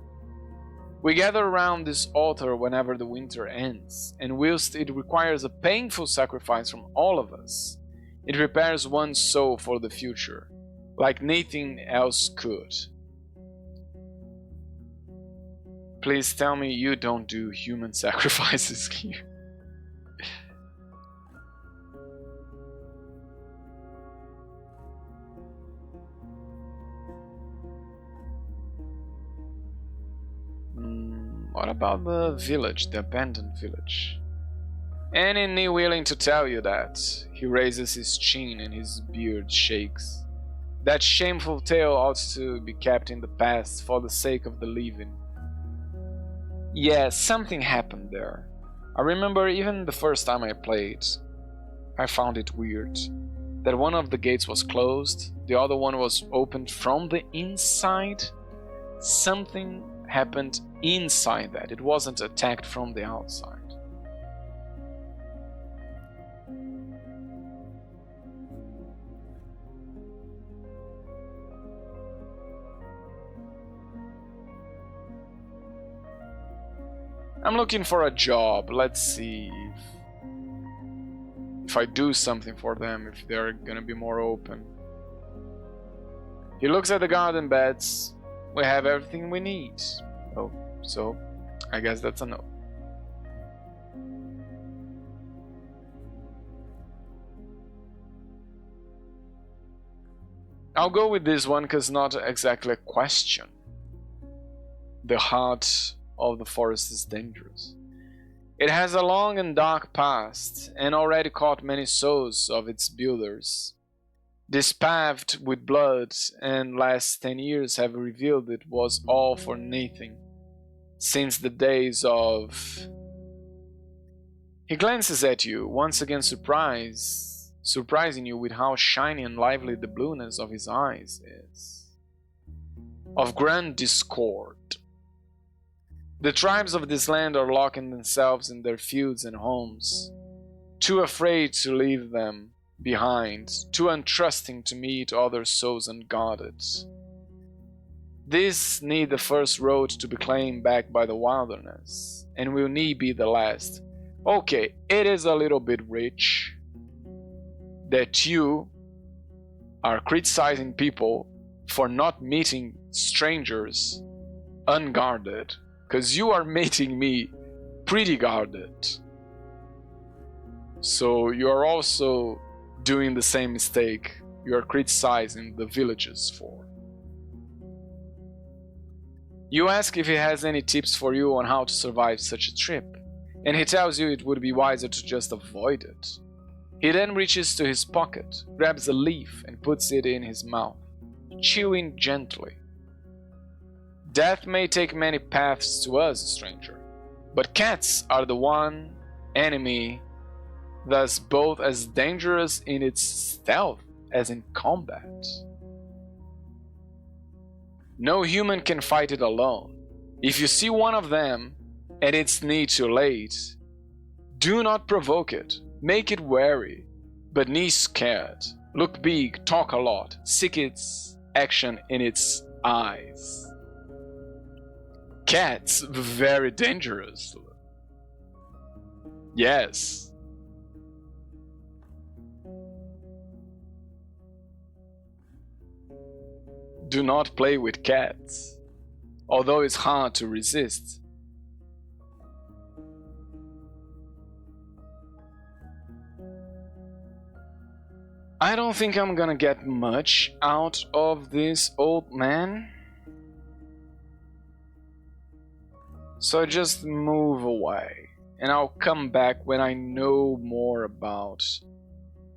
We gather around this altar whenever the winter ends, and whilst it requires a painful sacrifice from all of us, it prepares one's soul for the future, like nothing else could. Please tell me you don't do human sacrifices here. What about the village, the abandoned village? Any willing to tell you that? He raises his chin and his beard shakes. That shameful tale ought to be kept in the past for the sake of the living. Yeah, something happened there. I remember even the first time I played, I found it weird. That one of the gates was closed, the other one was opened from the inside. Something happened inside that. It wasn't attacked from the outside. I'm looking for a job. Let's see if I do something for them, if they're gonna be more open. He looks at the garden beds. We have everything we need. Oh, so I guess that's a no. I'll go with this one because not exactly a question. The heart of the forest is dangerous. It has a long and dark past, and already caught many souls of its builders. Dispaved with blood, and last 10 years have revealed it was all for nothing, since the days of... He glances at you, once again surprising you with how shiny and lively the blueness of his eyes is. Of grand discord. The tribes of this land are locking themselves in their fields and homes, too afraid to leave them behind, too untrusting to meet other souls unguarded. This need the first road to be claimed back by the wilderness, and will need be the last. Okay, it is a little bit rich that you are criticizing people for not meeting strangers unguarded. Because you are making me pretty guarded. So you are also doing the same mistake you are criticizing the villagers for. You ask if he has any tips for you on how to survive such a trip, and he tells you it would be wiser to just avoid it. He then reaches to his pocket, grabs a leaf and puts it in his mouth, chewing gently. Death may take many paths to us, stranger, but cats are the one enemy that's both as dangerous in its stealth as in combat. No human can fight it alone. If you see one of them and it's knee too late, do not provoke it, make it wary, but knee scared. Look big, talk a lot, seek its action in its eyes. Cats, very dangerous. Yes. Do not play with cats, although it's hard to resist. I don't think I'm gonna get much out of this old man. So just move away, and I'll come back when I know more about.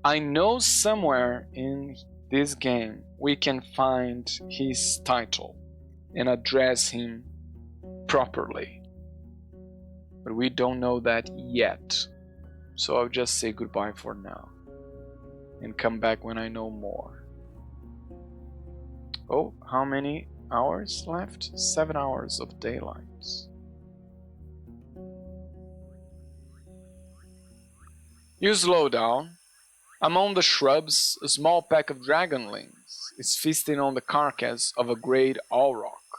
I know somewhere in this game we can find his title and address him properly. But we don't know that yet. So I'll just say goodbye for now. And come back when I know more. Oh, how many hours left? 7 hours of daylight. You slow down. Among the shrubs, a small pack of dragonlings is feasting on the carcass of a great auroch.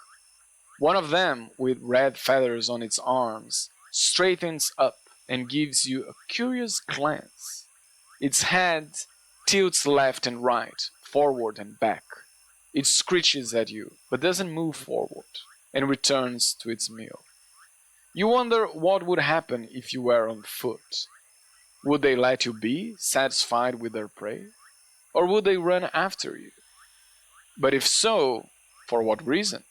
One of them, with red feathers on its arms, straightens up and gives you a curious glance. Its head tilts left and right, forward and back. It screeches at you, but doesn't move forward, and returns to its meal. You wonder what would happen if you were on foot. Would they let you be, satisfied with their prey? Or would they run after you? But if so, for what reason?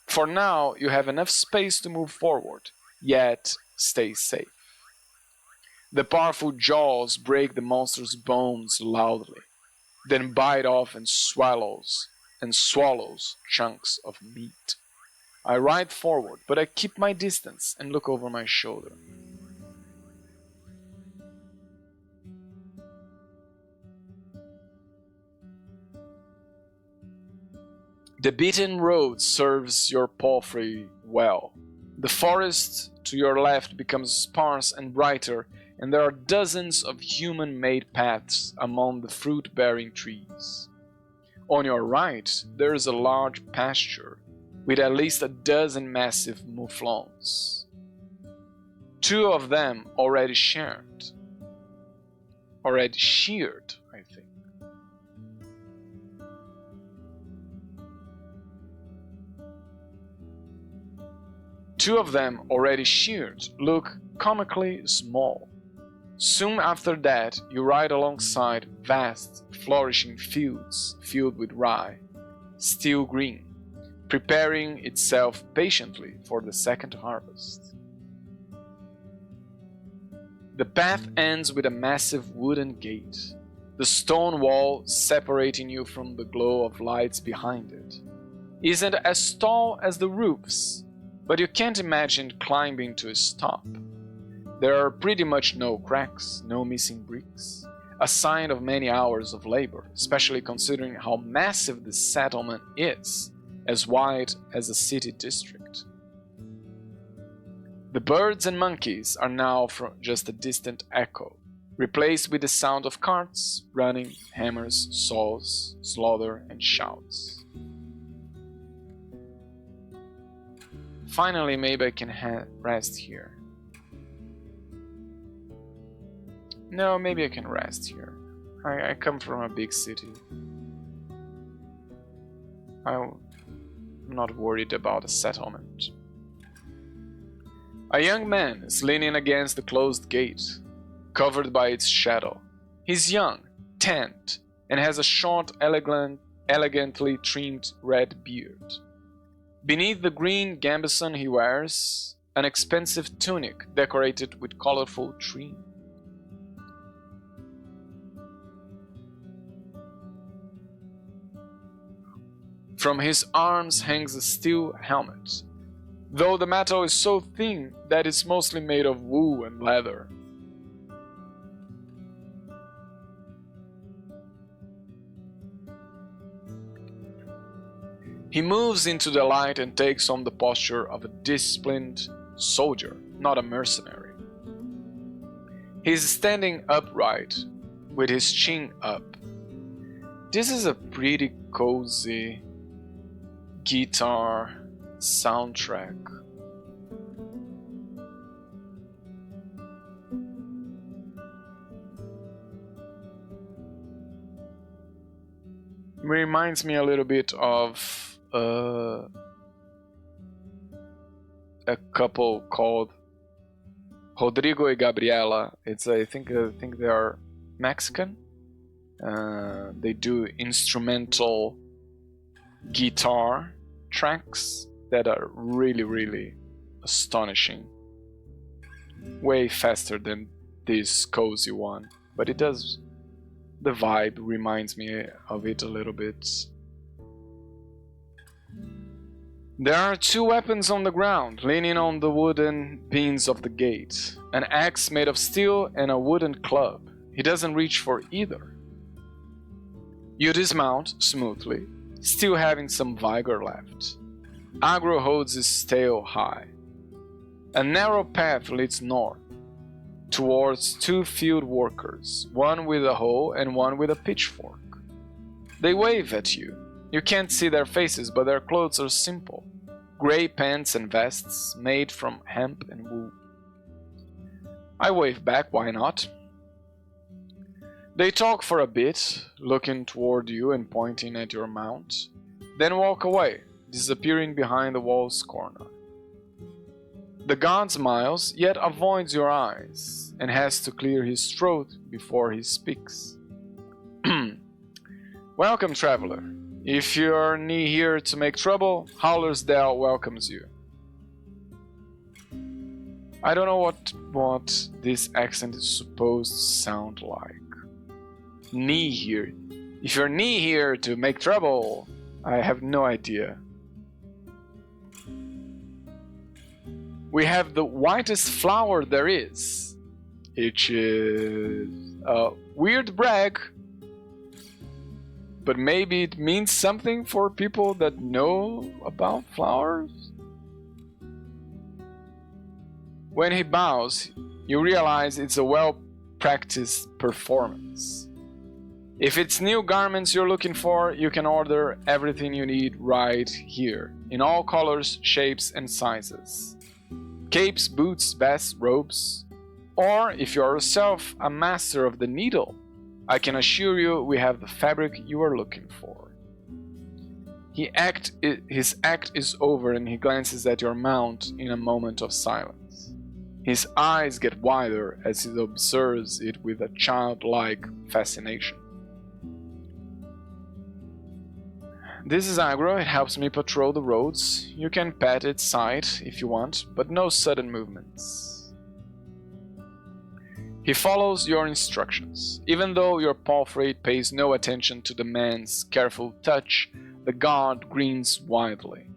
For now, you have enough space to move forward, yet stay safe. The powerful jaws break the monster's bones loudly, then bite off and swallows chunks of meat. I ride forward, but I keep my distance and look over my shoulder. The beaten road serves your palfrey well. The forest to your left becomes sparse and brighter, and there are dozens of human-made paths among the fruit-bearing trees. On your right, there is a large pasture, with at least a dozen massive mouflons. 2 of them already sheared, I think. Two of them already sheared look comically small. Soon after that, you ride alongside vast, flourishing fields filled with rye, still green, preparing itself patiently for the second harvest. The path ends with a massive wooden gate, the stone wall separating you from the glow of lights behind it. Isn't as tall as the roofs, but you can't imagine climbing to a stop. There are pretty much no cracks, no missing bricks, a sign of many hours of labor, especially considering how massive this settlement is, as wide as a city district. The birds and monkeys are now just a distant echo, replaced with the sound of carts, running, hammers, saws, slaughter, and shouts. Finally, maybe I can rest here. No, maybe I can rest here. I come from a big city. I'm not worried about a settlement. A young man is leaning against the closed gate, covered by its shadow. He's young, tanned, and has a short, elegantly trimmed red beard. Beneath the green gambeson he wears an expensive tunic decorated with colorful trim. From his arms hangs a steel helmet, though the metal is so thin that it's mostly made of wool and leather. He moves into the light and takes on the posture of a disciplined soldier, not a mercenary. He's standing upright, with his chin up. This is a pretty cozy guitar soundtrack. Reminds me a little bit of a couple called Rodrigo y Gabriela. I think they are Mexican. They do instrumental guitar tracks that are really, really astonishing. Way faster than this cozy one, but it does. The vibe reminds me of it a little bit. There are two weapons on the ground, leaning on the wooden beams of the gate. An axe made of steel and a wooden club. He doesn't reach for either. You dismount smoothly, still having some vigor left. Agro holds his tail high. A narrow path leads north, towards two field workers, one with a hoe and one with a pitchfork. They wave at you. You can't see their faces, but their clothes are simple. Grey pants and vests made from hemp and wool. I wave back, why not? They talk for a bit, looking toward you and pointing at your mount, then walk away, disappearing behind the wall's corner. The god smiles, yet avoids your eyes, and has to clear his throat before he speaks. Welcome, traveler. If you're here to make trouble, Howler's Dell welcomes you. I don't know what this accent is supposed to sound like. Here. If you're here to make trouble, I have no idea. We have the whitest flower there is, which is a weird brag, but maybe it means something for people that know about flowers. When he bows, you realize it's a well-practiced performance. If it's new garments you're looking for, you can order everything you need right here, in all colors, shapes, and sizes. Capes, boots, vests, robes. Or, if you are yourself a master of the needle, I can assure you we have the fabric you are looking for. His act is over and he glances at your mount in a moment of silence. His eyes get wider as he observes it with a childlike fascination. This is Agro, it helps me patrol the roads. You can pat its side if you want, but no sudden movements. He follows your instructions. Even though your palfrey pays no attention to the man's careful touch, the guard grins widely.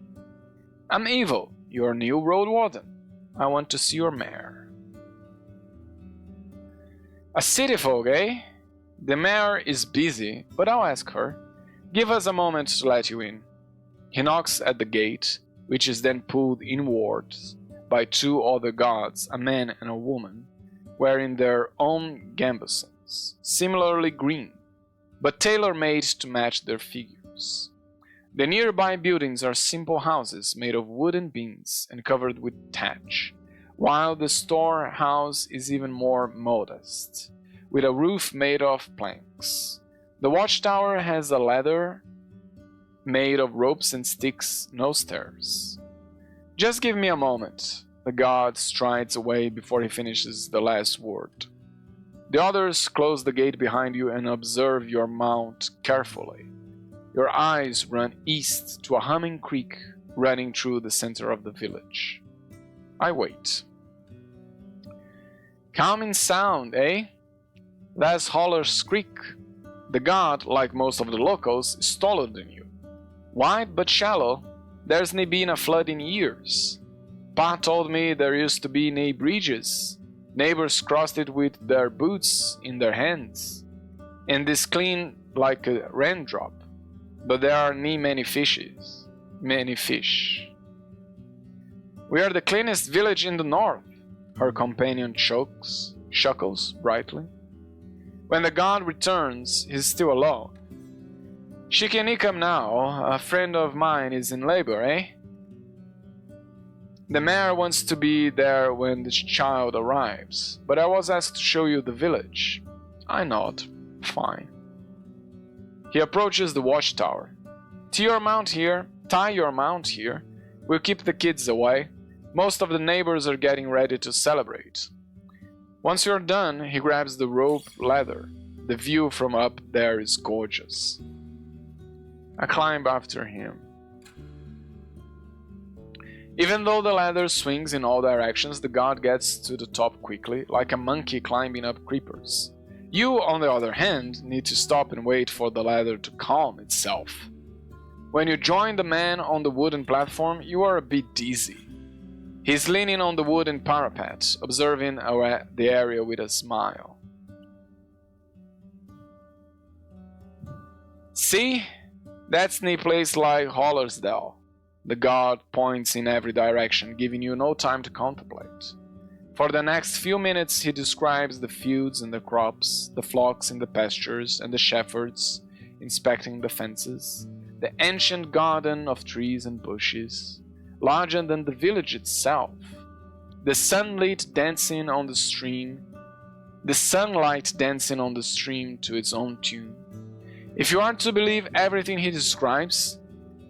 I'm Evil, your new Roadwarden. I want to see your mare. A city folk, eh? The mare is busy, but I'll ask her. Give us a moment to let you in. He knocks at the gate, which is then pulled inwards by two other guards, a man and a woman, wearing their own gambesons, similarly green, but tailor-made to match their figures. The nearby buildings are simple houses made of wooden beams and covered with thatch, while the storehouse is even more modest, with a roof made of planks. The watchtower has a ladder made of ropes and sticks, no stairs. Just give me a moment. The guard strides away before he finishes the last word. The others close the gate behind you and observe your mount carefully. Your eyes run east to a humming creek running through the center of the village. I wait. Calming sound, eh? That's Howler's Creek. The god, like most of the locals, is taller than you. Wide but shallow. There's nae been a flood in years. Pa told me there used to be nae bridges. Neighbors crossed it with their boots in their hands. And it's clean like a raindrop. But there are nae many fishes. Many fish. We are the cleanest village in the north, her companion chuckles brightly. When the god returns, he's still alone. She can come now. A friend of mine is in labor, eh? The mayor wants to be there when the child arrives, but I was asked to show you the village. I nod. Fine. He approaches the watchtower. Tie your mount here. We'll keep the kids away. Most of the neighbors are getting ready to celebrate. Once you're done, he grabs the rope ladder. The view from up there is gorgeous. I climb after him. Even though the ladder swings in all directions, the god gets to the top quickly, like a monkey climbing up creepers. You, on the other hand, need to stop and wait for the ladder to calm itself. When you join the man on the wooden platform, you are a bit dizzy. He's leaning on the wooden parapet, observing the area with a smile. See? That's nae place like Howler's Dell. The god points in every direction, giving you no time to contemplate. For the next few minutes he describes the fields and the crops, the flocks in the pastures and the shepherds inspecting the fences, the ancient garden of trees and bushes, larger than the village itself, the sunlight dancing on the stream to its own tune. If you are to believe everything he describes,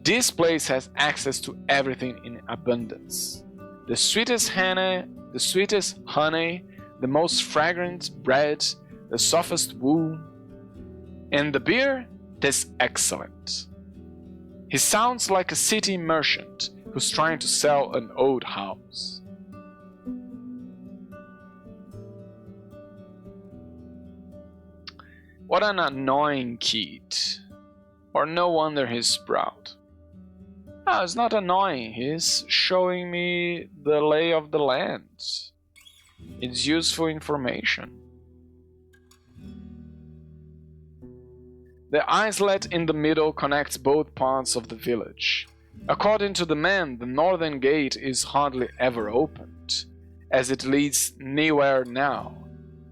this place has access to everything in abundance. The sweetest honey, the most fragrant bread, the softest wool, and the beer is excellent. He sounds like a city merchant who's trying to sell an old house. What an annoying kid. Or no wonder he's proud. Ah, it's not annoying, he's showing me the lay of the land. It's useful information. The islet in the middle connects both parts of the village. According to the man, the northern gate is hardly ever opened, as it leads nowhere now.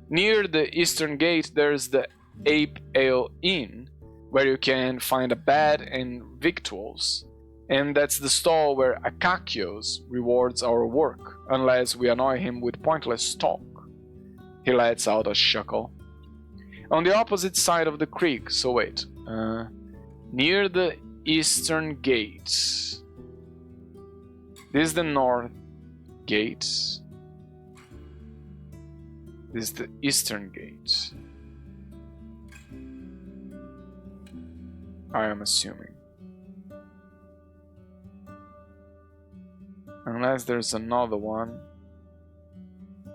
Near the eastern gate there's the Ape Ale Inn, where you can find a bed and victuals, and that's the stall where Akakios rewards our work, unless we annoy him with pointless talk. He lets out a chuckle. On the opposite side of the creek, so wait, near the eastern gate. This is the north gate. This is the eastern gate. I am assuming. Unless there's another one.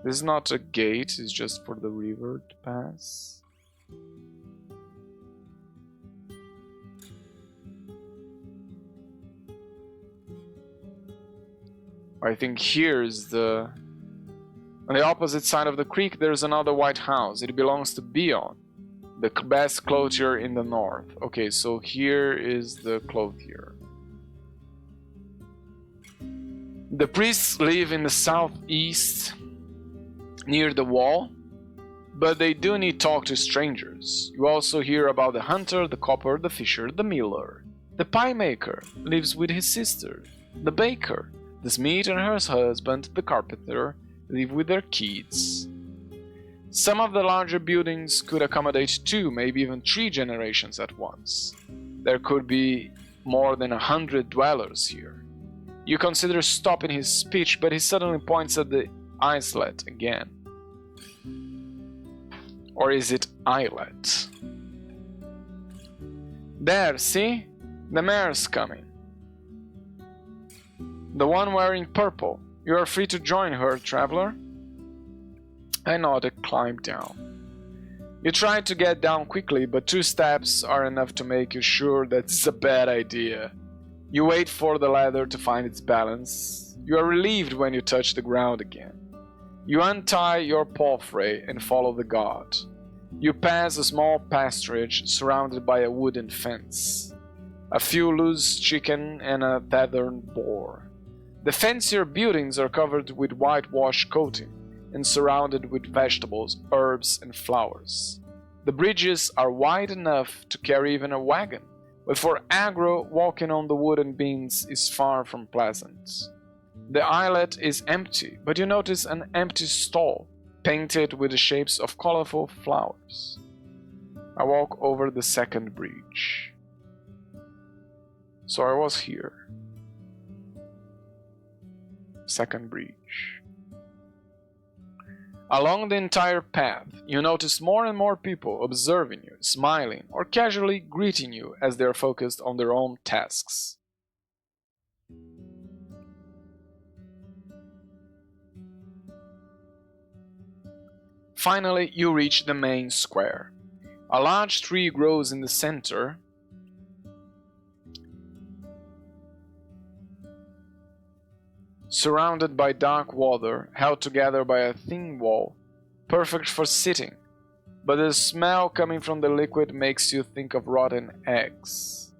This is not a gate, it's just for the river to pass. I think here's the... On the opposite side of the creek there's another white house. It belongs to Bion, the best clothier in the north. Okay, so here is the clothier. The priests live in the southeast, near the wall, but they do need talk to strangers. You also hear about the hunter, the copper, the fisher, the miller. The pie maker lives with his sister. The baker, the smith and her husband, the carpenter, live with their kids. Some of the larger buildings could accommodate 2, maybe even 3 generations at once. There could be more than 100 dwellers here. You consider stopping his speech, but he suddenly points at the islet again. Or is it islet? There, see? The mayor's coming. The one wearing purple. You are free to join her, traveler. I nod and climb down. You try to get down quickly, but 2 steps are enough to make you sure that's a bad idea. You wait for the ladder to find its balance. You are relieved when you touch the ground again. You untie your palfrey and follow the god. You pass a small pasturage surrounded by a wooden fence. A few loose chicken and a tethered boar. The fancier buildings are covered with whitewash coating and surrounded with vegetables, herbs, and flowers. The bridges are wide enough to carry even a wagon, but for aggro, walking on the wooden beams is far from pleasant. The islet is empty, but you notice an empty stall, painted with the shapes of colorful flowers. I walk over the second bridge. So I was here. Second bridge. Along the entire path, you notice more and more people observing you, smiling, or casually greeting you as they are focused on their own tasks. Finally, you reach the main square. A large tree grows in the center, surrounded by dark water, held together by a thin wall, perfect for sitting, but the smell coming from the liquid makes you think of rotten eggs.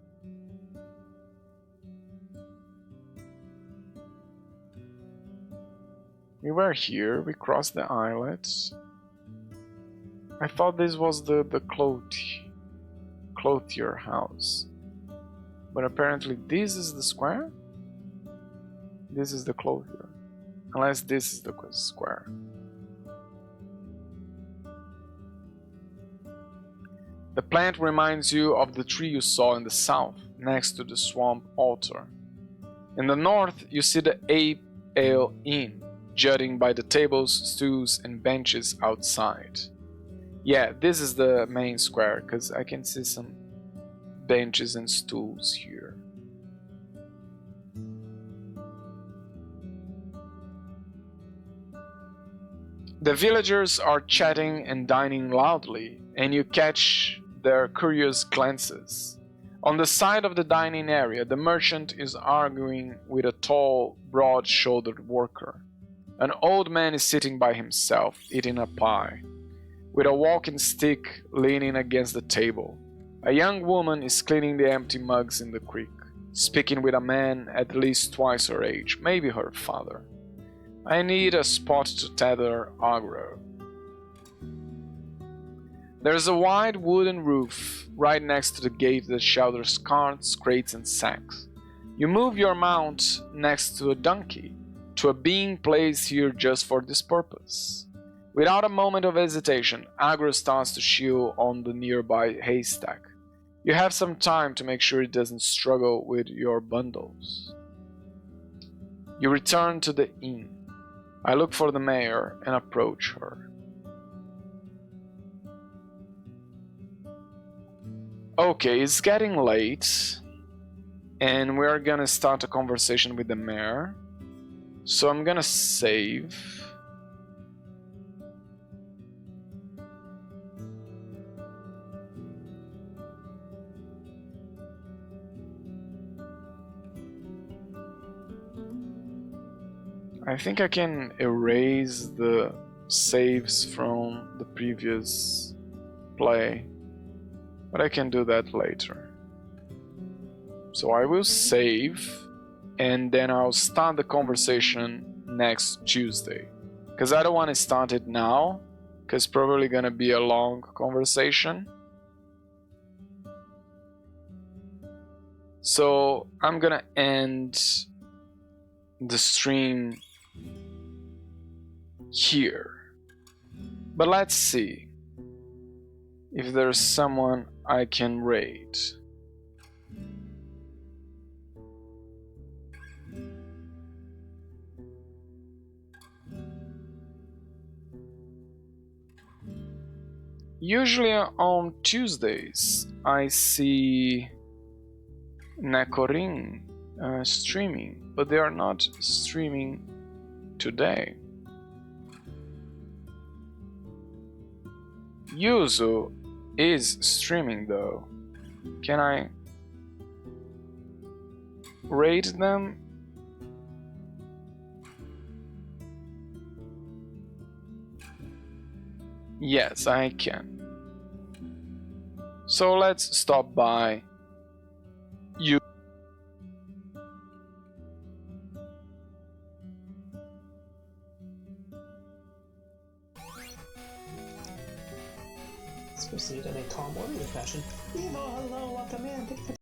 We were here, we crossed the islet. I thought this was the clothier house, but apparently this is the square? This is the clothier, unless this is the square. The plant reminds you of the tree you saw in the south, next to the swamp altar. In the north, you see the Ape Ale Inn, jutting by the tables, stools, and benches outside. Yeah, this is the main square, because I can see some benches and stools here. The villagers are chatting and dining loudly, and you catch their curious glances. On the side of the dining area, the merchant is arguing with a tall, broad-shouldered worker. An old man is sitting by himself, eating a pie, with a walking stick leaning against the table. A young woman is cleaning the empty mugs in the creek, speaking with a man at least twice her age, maybe her father. I need a spot to tether aggro. There's a wide wooden roof right next to the gate that shelters carts, crates, and sacks. You move your mount next to a donkey, to a being placed here just for this purpose. Without a moment of hesitation, aggro starts to chew on the nearby haystack. You have some time to make sure it doesn't struggle with your bundles. You return to the inn. I look for the mayor and approach her. Okay, it's getting late, and we're gonna start a conversation with the mayor. So I'm gonna save. I think I can erase the saves from the previous play, but I can do that later. So I will save, and then I'll start the conversation next Tuesday. Because I don't want to start it now, because it's probably going to be a long conversation. So I'm going to end the stream here. But let's see if there's someone I can raid. Usually on Tuesdays I see Necorin streaming, but they are not streaming today. Yuzu is streaming though. Can I? raid them? Yes, I can. So let's stop by. You. Let's proceed in a calm, orderly fashion. Evo, hello, welcome in.